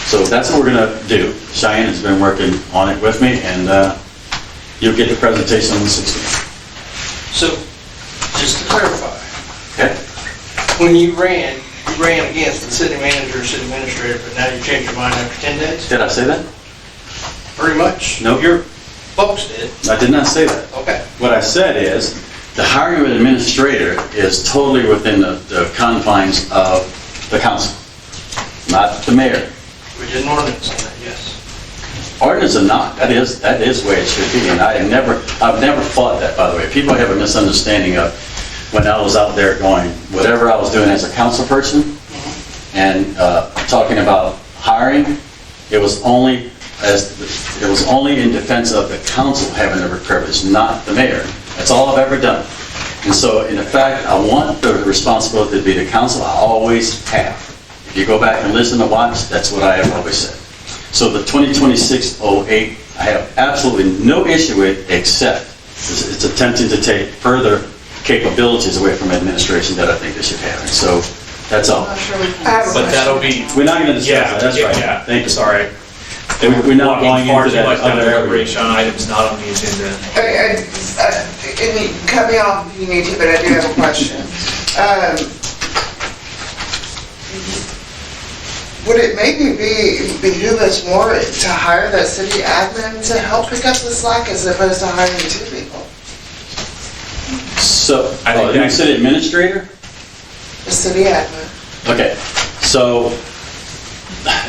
So that's what we're going to do. Cheyenne has been working on it with me, and you'll get the presentation on the 16th. So, just to clarify, Okay? When you ran against the city manager or city administrator, but now you changed your mind after 10 days? Did I say that? Pretty much. No. Your folks did. I did not say that. Okay. What I said is, the hiring of an administrator is totally within the confines of the council, not the mayor. We did an ordinance on that, yes. Ordinance or not, that is where it should be, and I've never fought that, by the way. People have a misunderstanding of when I was out there going, whatever I was doing as a council person, and talking about hiring, it was only in defense of the council having the privilege, not the mayor. That's all I've ever done. And so, in fact, I want the responsibility to be the council. I always have. If you go back and listen to watch, that's what I have always said. So the 2026-08, I have absolutely no issue with, except it's attempting to take further capabilities away from administration that I think they should have. And so, that's all. But that'll be, We're not going to discuss yeah, that, that's right. yeah, Thank you. Sorry. We're not going Far into too much that down other area. deliberation on items not on the agenda. And you cut me off if you need to, but I do have a question. Would it maybe behoove us more to hire that city admin to help pick up the slack as opposed to hiring two people? So, I think you that- said administrator? The city admin. Okay, so,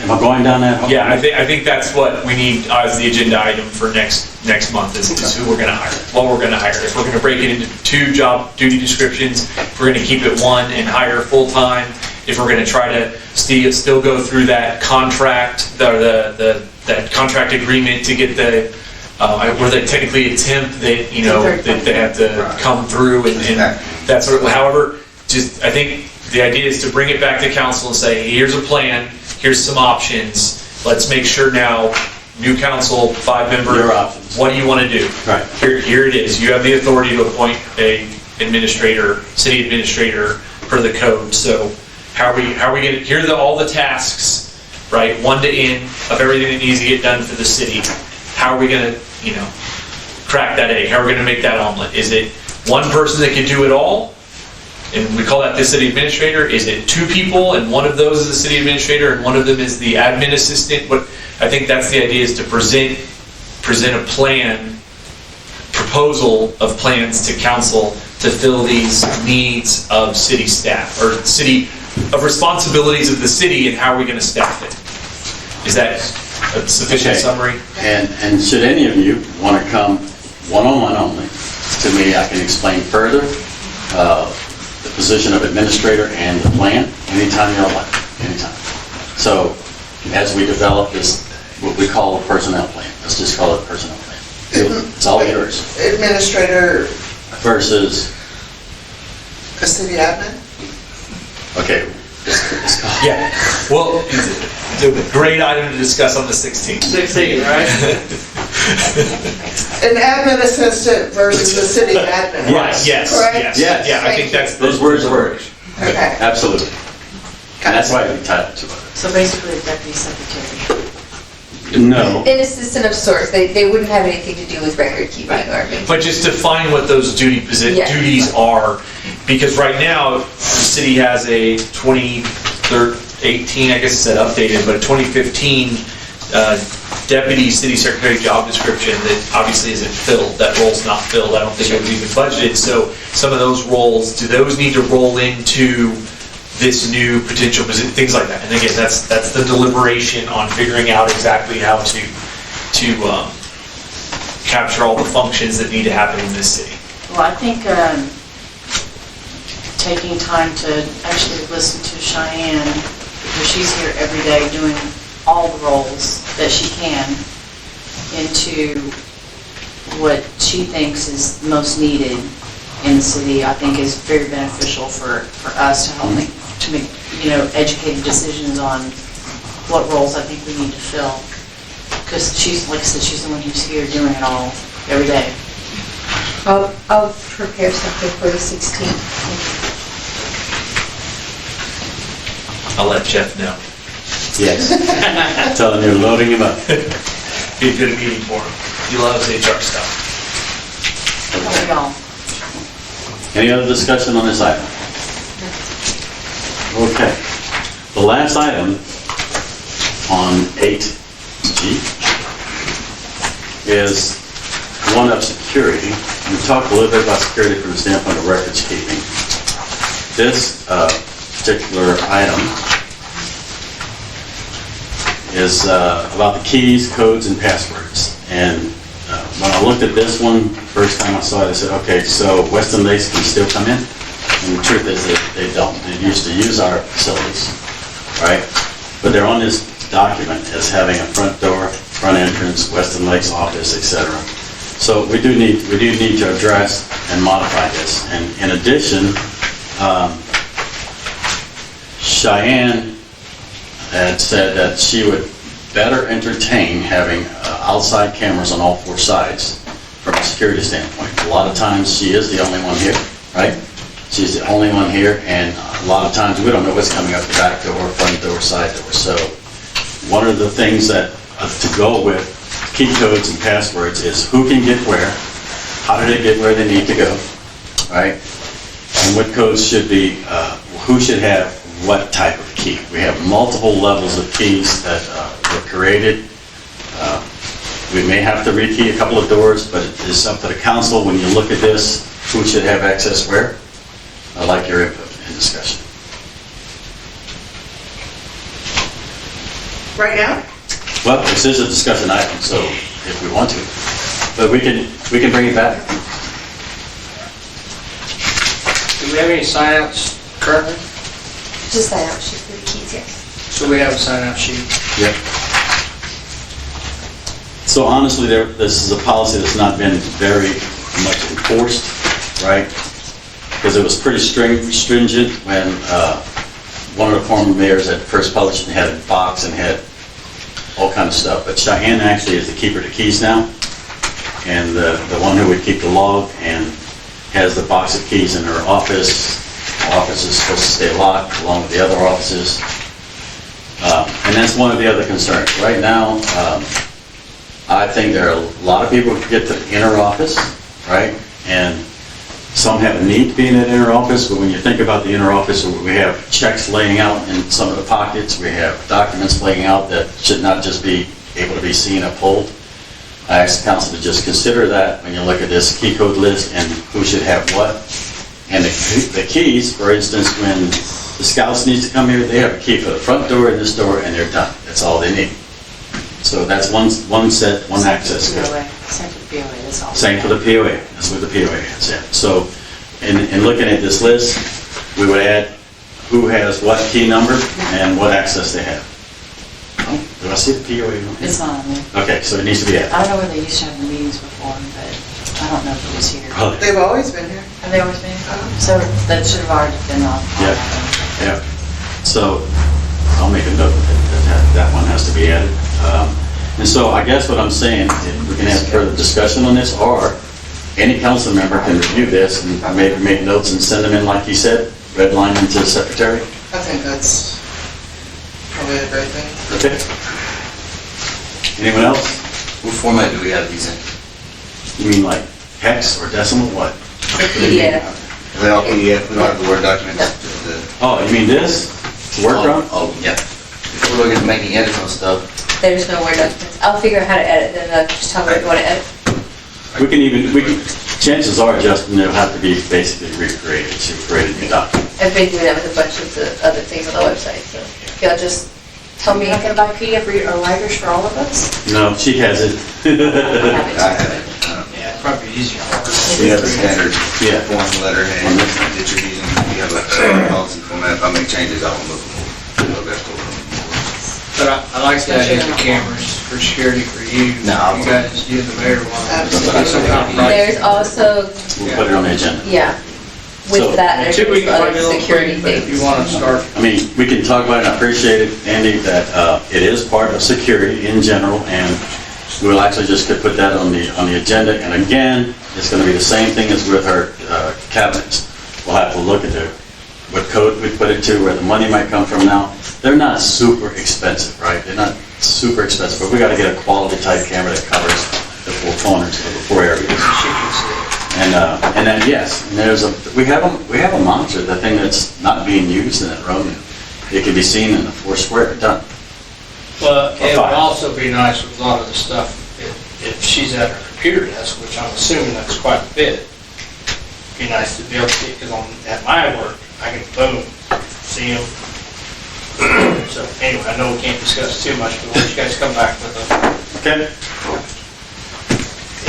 am I going down that? Yeah, I think that's what we need as the agenda item for next month is who we're gonna hire, what we're gonna hire. If we're gonna break it into 2 job duty descriptions, if we're gonna keep it 1 and hire full-time, if we're gonna try to still go through that contract, that contract agreement to get the, where they technically a temp, that they have to come through and that sort of, however, just, I think the idea is to bring it back to council and say, here's a plan, here's some options, let's make sure now, new council, 5 members. Your options. What do you want to do? Right. Here it is, you have the authority to appoint a administrator, city administrator per the code, so how are we gonna, here are all the tasks, right, 1 to N of everything that needs to get done for the city. How are we gonna, crack that egg? How are we gonna make that omelet? Is it 1 person that can do it all? And we call that the city administrator? Is it 2 people and one of those is the city administrator and one of them is the admin assistant? But I think that's the idea, is to present a proposal of plans to council to fill these needs of city staff, or of responsibilities of the city, and how are we going to staff it? Is that a sufficient Okay. summary? And should any of you want to come one-on-one only to me, I can explain further the position of administrator and the plan anytime you're like, anytime. So as we develop this, what we call a personnel plan, let's just call it a personnel plan. It's all yours. Administrator, Versus, a city admin? okay, it's called. Yeah. Well, it's a great item to discuss on the 16th. 16, right? An admin assistant versus a city admin. Yes, yes, Correct? yes. Yes. Yeah, I think that's. Those words work. Okay. Absolutely. And that's why we tied it to it. So basically a deputy secretary. No. An assistant of sorts, they wouldn't have anything to do with record keeping or anything. But just define what those Yeah. duties are, because right now, the city has a 2018, I guess it's updated, but a 2015 deputy city secretary job description that obviously isn't filled. That role's not filled. I don't think it was even budgeted. So some of those roles, do those need to roll into this new potential position, things like that? And again, that's the deliberation on figuring out exactly how to capture all the functions that need to happen in this city. Well, I think taking time to actually listen to Cheyenne, because she's here every day doing all the roles that she can, into what she thinks is most needed in the city, I think is very beneficial for us to help make educated decisions on what roles I think we need to fill. Because she's, like I said, she's the one who's here doing it all every day. I'll prepare something for the 16th. I'll let Jeff know. Yes. Tell them you're loading him up. Be a good meeting for him. He loves HR stuff. Love y'all. Any other discussion on this item? Okay. The last item on 8G is one of security. We talked a little bit about security from the standpoint of records keeping. This particular item is about the keys, codes, and passwords. And when I looked at this one, first time I saw it, I said, okay, so Weston Lakes can still come in? And the truth is that they don't. They used to use our facilities, right? But they're on this document as having a front door, front entrance, Weston Lakes office, etc. So we do need to address and modify this. And in addition, Cheyenne had said that she would better entertain having outside cameras on all four sides from a security standpoint. A lot of times she is the only one here, right? She's the only one here, and a lot of times we don't know what's coming up the back door, front door, side door. So one of the things that to go with key codes and passwords is who can get where, how do they get where they need to go, right? And what codes should be, who should have what type of key. We have multiple levels of keys that were created. We may have to rekey a couple of doors, but it is up to the council when you look at this, who should have access where. I'd like your input and discussion. Right now? Well, this is a discussion item, so if we want to, but we can bring it back. Do we have any sign-outs currently? Just sign out sheet for the keys, yes. So we have a sign-out sheet. Yep. So honestly, this is a policy that's not been very much enforced, right? Because it was pretty stringent when one of the former mayors at first published and had a box and had all kind of stuff. But Cheyenne actually is the keeper of the keys now, and the one who would keep the log and has the box of keys in her office. The office is supposed to stay locked along with the other offices. And that's one of the other concerns. Right now, I think there are a lot of people who get to the inner office, right? And some have a need to be in that inner office, but when you think about the inner office, we have checks laying out in some of the pockets, we have documents laying out that should not just be able to be seen or pulled. I ask the council to just consider that when you look at this key code list and who should have what. And the keys, for instance, when the scouts need to come here, they have a key for the front door and this door, and they're done. That's all they need. So that's one set, one access code. Same for the POA, that's all. Same for the POA, that's what the POA is, yeah. So, in looking at this list, we would add who has what key number and what access they have. Oh, do I see the POA? It's not on there. Okay, so it needs to be added. I don't know where they used to have the meetings before, but I don't know if it was here. Probably. They've always been here. Have they always been here? So that should have already been on. Yeah. So, I'll make a note that one has to be added. And so I guess what I'm saying, if we can have further discussion on this, or any council member can review this and maybe make notes and send them in, like you said, red line into the secretary. I think that's probably a great thing. Okay. Anyone else? What format do we have these in? You mean like hex or decimal, what? PDF. We don't PDF, we don't have the Word documents. Oh, you mean this? To work from? Oh, yeah. If we're looking at making edits on stuff, There's no Word documents. I'll figure out how to edit them, just tell me what you want to edit. Chances are, Justin, it'll have to be basically recreated, to create a new document. I've been doing that with a bunch of the other things on the website, so if y'all just tell me. You're not gonna buy PDF or writers for all of us? No, she has it. I have it. Yeah, it's probably easier. We have a standard Yeah. form letterhead that you're using. We have a standard policy format. If I make changes, I'll move them. But I like the idea of the cameras for security for you. No. You guys, you and the mayor want. Absolutely. There's also, We'll put it on the agenda. yeah, So- with that, there's Two, we can other find a little security quick, but if you things. want to start. I mean, we can talk about it, and I appreciate it, Andy, that it is part of security in general, and we'll actually just could put that on the agenda, and again, it's gonna be the same thing as with our cabinets. We'll have to look at what code we put it to, where the money might come from now. They're not super expensive, right? They're not super expensive, but we gotta get a quality type camera that covers the four corners, or the four areas. And then, yes, and we have a monitor, the thing that's not being used in that room, it can be seen in the 4 square, done. Well, it would Fine. also be nice with a lot of the stuff, if she's at her computer desk, which I'm assuming that's quite a bit, be nice to be able to see, because at my work, I can boom, see them. So anyway, I know we can't discuss too much, but once you guys come back with them, Okay.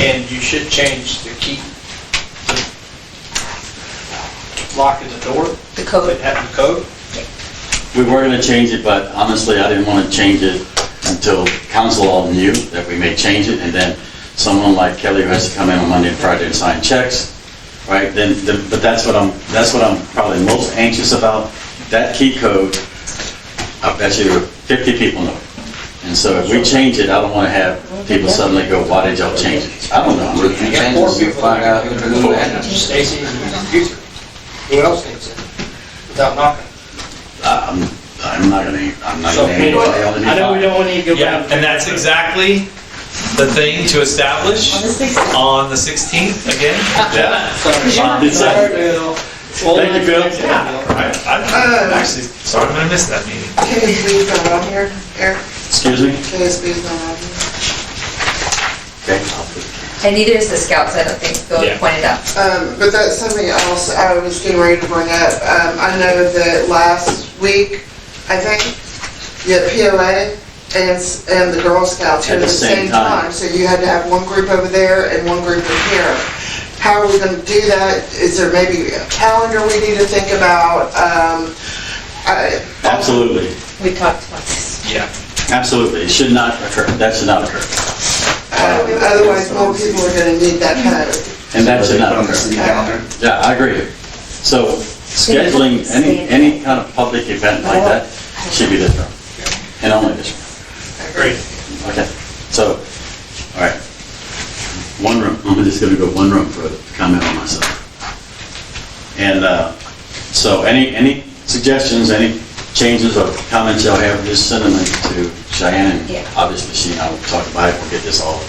and you should change the key, the lock of the door, The code. have the code. We were gonna change it, but honestly, I didn't wanna change it until council all knew that we may change it, and then someone like Kelly who has to come in on Monday and Friday and sign checks, right? But that's what I'm probably most anxious about. That key code, I bet you 50 people know it. And so if we change it, I don't wanna have people suddenly go, why did y'all change it? I don't know. If you change it, you find out who had it. Stacy, computer. Who else needs it? Without knocking. I'm not gonna So anybody anyway, else. I know we don't want to go Yeah, back. and that's exactly the thing to establish on the 16th again. Yeah. Sorry, Bill. Thank you, Bill. I'm actually, sorry, I'm gonna miss that meeting. KSB's not on here, Eric, Excuse me? KSB's not on here. Okay. I'll put it. And neither is the scouts, I don't think, Bill Yeah. pointed out. But that's something else I was getting ready to bring up. I know that last week, I think, you had POA and the Girl Scouts here at the same time. So you had to have one group over there and one group in here. How are we gonna do that? Is there maybe a calendar we need to think about? Absolutely, We talked about this. Yeah. absolutely. It should not occur. That should not occur. Otherwise, more people are gonna need that code. And that should not Put on the occur. city calendar. Yeah, I agree. So scheduling any kind of public event like that should be this room, and only this room. Great. Okay, so, all right. One room, I'm just gonna go one room for a comment on myself. And so any suggestions, any changes or comments y'all have, just send them to Cheyenne, Yeah. and obviously she and I will talk about it, we'll get this all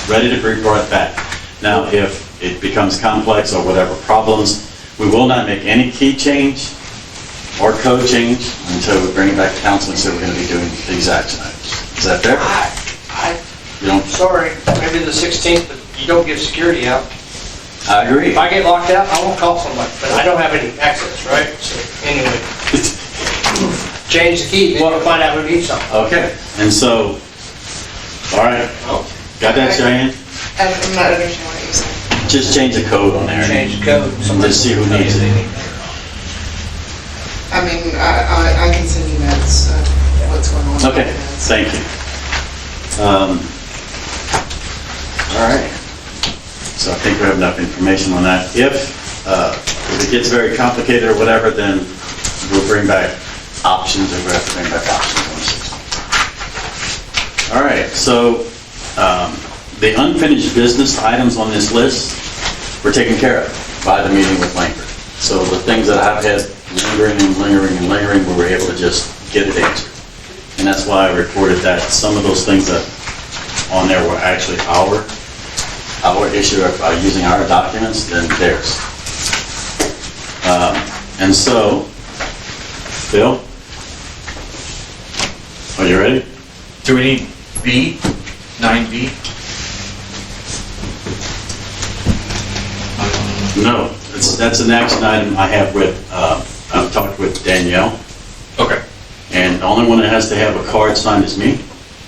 ready to be brought back. Now, if it becomes complex or whatever problems, we will not make any key change or code change until we bring it back to council and say we're gonna be doing these action items. Is that fair? You don't, Sorry, maybe the 16th, but you don't give security out. I agree. If I get locked out, I won't call somebody, but I don't have any access, right? So anyway, change the key, then we'll find out who needs something. Okay, and so, all right, got that, Cheyenne? I'm not understanding what you said. Just change the code on there. Change the code. Just see who needs it. I mean, I can send you notes of what's going on. Okay, thank you. All right, so I think we have enough information on that. If it gets very complicated or whatever, then we'll bring back options, if we have to bring back options on the 16th. All right, so the unfinished business items on this list were taken care of by the meeting with Langford. So the things that I've had lingering, we were able to just get it answered. And that's why I reported that some of those things that on there were actually our issue of using our documents than theirs. And so, Bill, are you ready? Do we need B, 9B? No, that's an action item I have with, I've talked with Danielle, Okay, and the only one that has to have a card signed is me.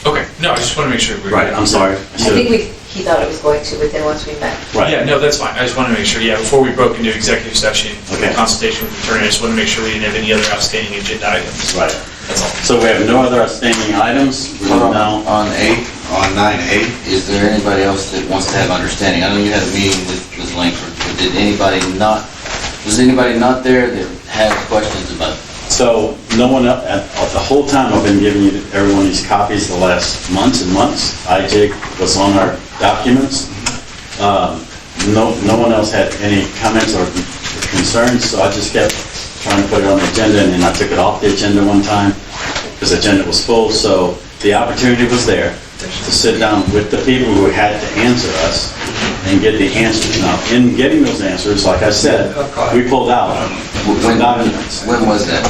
okay, no, I just want to make sure we're. Right, I'm sorry. I think he thought it was going to, but then once we met. Right. Yeah, no, that's fine, I just want to make sure, yeah, before we broke into executive session, Okay. consultation with the attorney, I just want to make sure we didn't have any other outstanding agenda items. Right. That's all. So we have no other outstanding items. We will now, On 9A, is there anybody else that wants to have understanding? I know you had a meeting with Langford, but was anybody not there that had questions about it? so no one, the whole time I've been giving you, everyone these copies the last months and months. IJIG was on our documents. No one else had any comments or concerns, so I just kept trying to put it on the agenda, and then I took it off the agenda one time because the agenda was full. So the opportunity was there to sit down with the people who had to answer us and get the answers. Now, in getting those answers, like I said, we pulled out documents. When was that?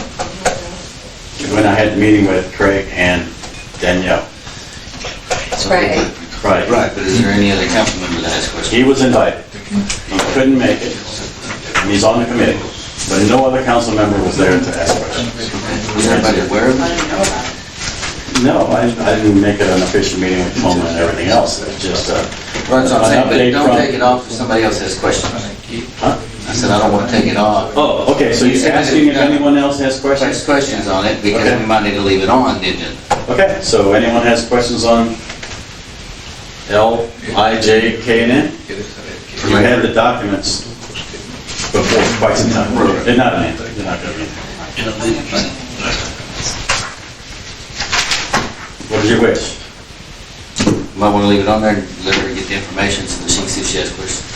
when I had the meeting with Craig and Danielle. Right. Right. Right, but is there any other council member that has questions? He was invited. He couldn't make it, and he's on the committee, but no other council member was there to ask questions. Was everybody aware of I it? didn't know about it. No, I didn't make it an official meeting with Toma and everything else. It was just Right, so I'm saying, but update don't from- take it off if somebody else has questions. Huh? I said, I don't want to take it off. Oh, okay, so you're asking if anyone else has There's questions? questions on it, because Okay. we might need to leave it on, didn't you? Okay, so anyone has questions on L, I, J, K, and N? You had the documents before quite some time. They're not in it. They're not going to be in it. What is your wish? Might want to leave it on there and let her get the information so that she can see if she has questions.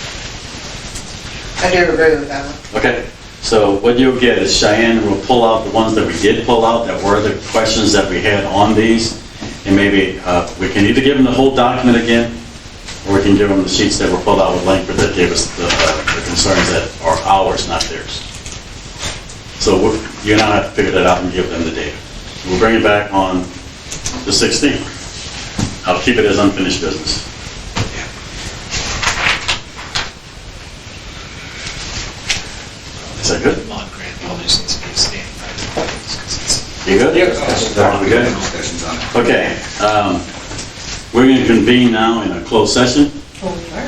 I do agree with that one. Okay, so what you'll get is Cheyenne will pull out the ones that we did pull out that were the questions that we had on these. And maybe we can either give them the whole document again, or we can give them the sheets that were pulled out with Langford that gave us the concerns that are ours, not theirs. So you and I have to figure that out and give them the data. We'll bring it back on the 16th. I'll keep it as unfinished business. Is that good? You good? Yeah. We good? Discussions on it. Okay, we're going to convene now in a closed session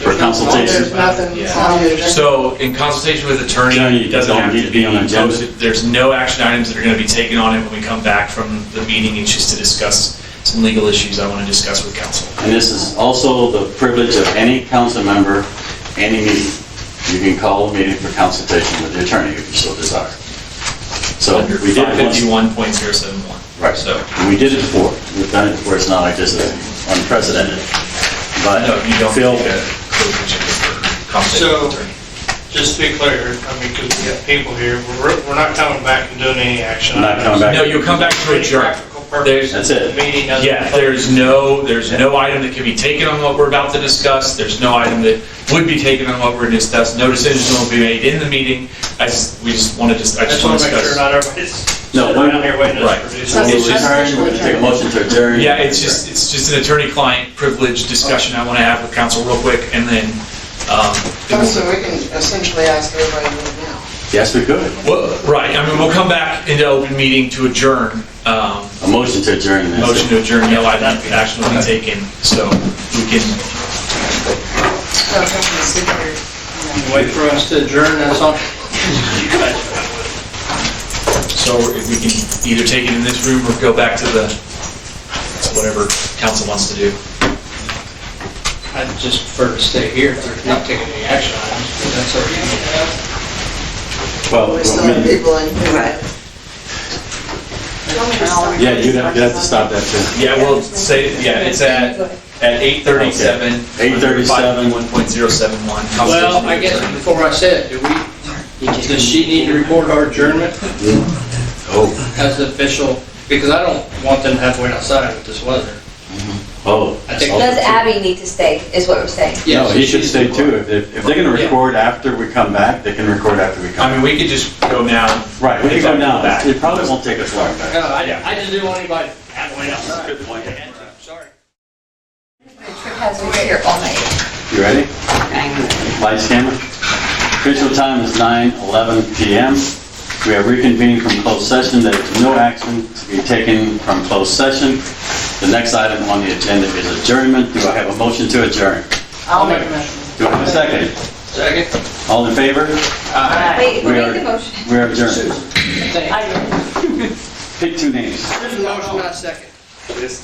for consultation. There's nothing on the agenda. So in consultation with attorney, Attorney, it doesn't don't have need to to be on the agenda. posted. There's no action items that are going to be taken on it when we come back from the meeting. It's just to discuss some legal issues I want to discuss with council. And this is also the privilege of any council member, any meeting. You can call a meeting for consultation with the attorney if you so desire. So Under we did it once. 551.071. Right, So, and we did it before. We've done it before. It's not like this is unprecedented. But no, you don't Phil, take a closed agenda for consultation So- with attorney. Just to be clear, I mean, because we got people here, we're not coming back and doing any action. We're not coming back. No, you'll come back to adjourn. Practical purpose. That's it. The meeting doesn't. Yeah, there's no item that can be taken on what we're about to discuss. There's no item that would be taken on what we're discussing. No decision will be made in the meeting. I just want to I just want to make sure discuss. not everybody's No, sitting around here waiting right. to produce. we'll It's just- adjourn. We're going to take a motion to adjourn. Yeah, it's just an attorney-client privilege discussion I want to have with council real quick, and then, So we can essentially ask everybody to leave now. Yes, we could. well, right, I mean, we'll come back into open meeting to adjourn. A motion to adjourn. that's it. Motion to adjourn, no action will be taken, so we can, So if I can sit here, you know, Wait for us to adjourn, that's all. so if we can either take it in this room or go back to whatever council wants to do. I'd just prefer to stay here if they're not taking any action items, but that's okay. Well, We still have people in here. yeah, you'd have to stop that too. Yeah, we'll say, yeah, it's at 8:37. 8:37. 1.071. Well, I guess before I said, does she need to record our adjournment Oh, as the official? Because I don't want them to have to wait outside with this weather. oh. I think- Does Abby need to stay, is what we're saying? No, he should she's stay too. recording. If they're going to record after we come back, they can record after we I come mean, back. we could just go now. Right, we can go now. Back. It probably won't take us long back. No, I just didn't want anybody to have to wait outside. Good point. Sorry. Trip has me here all night. You ready? Lights, camera. Official time is 9:11 p.m. We are reconvening from closed session. There is no action to be taken from closed session. The next item on the agenda is adjournment. Do I have a motion to adjourn? I'll make a motion. Do I have a second? Second? All in favor? Wait, who We made are- the motion? We are adjourned. Thank you. Pick two names. Motion, not second. This-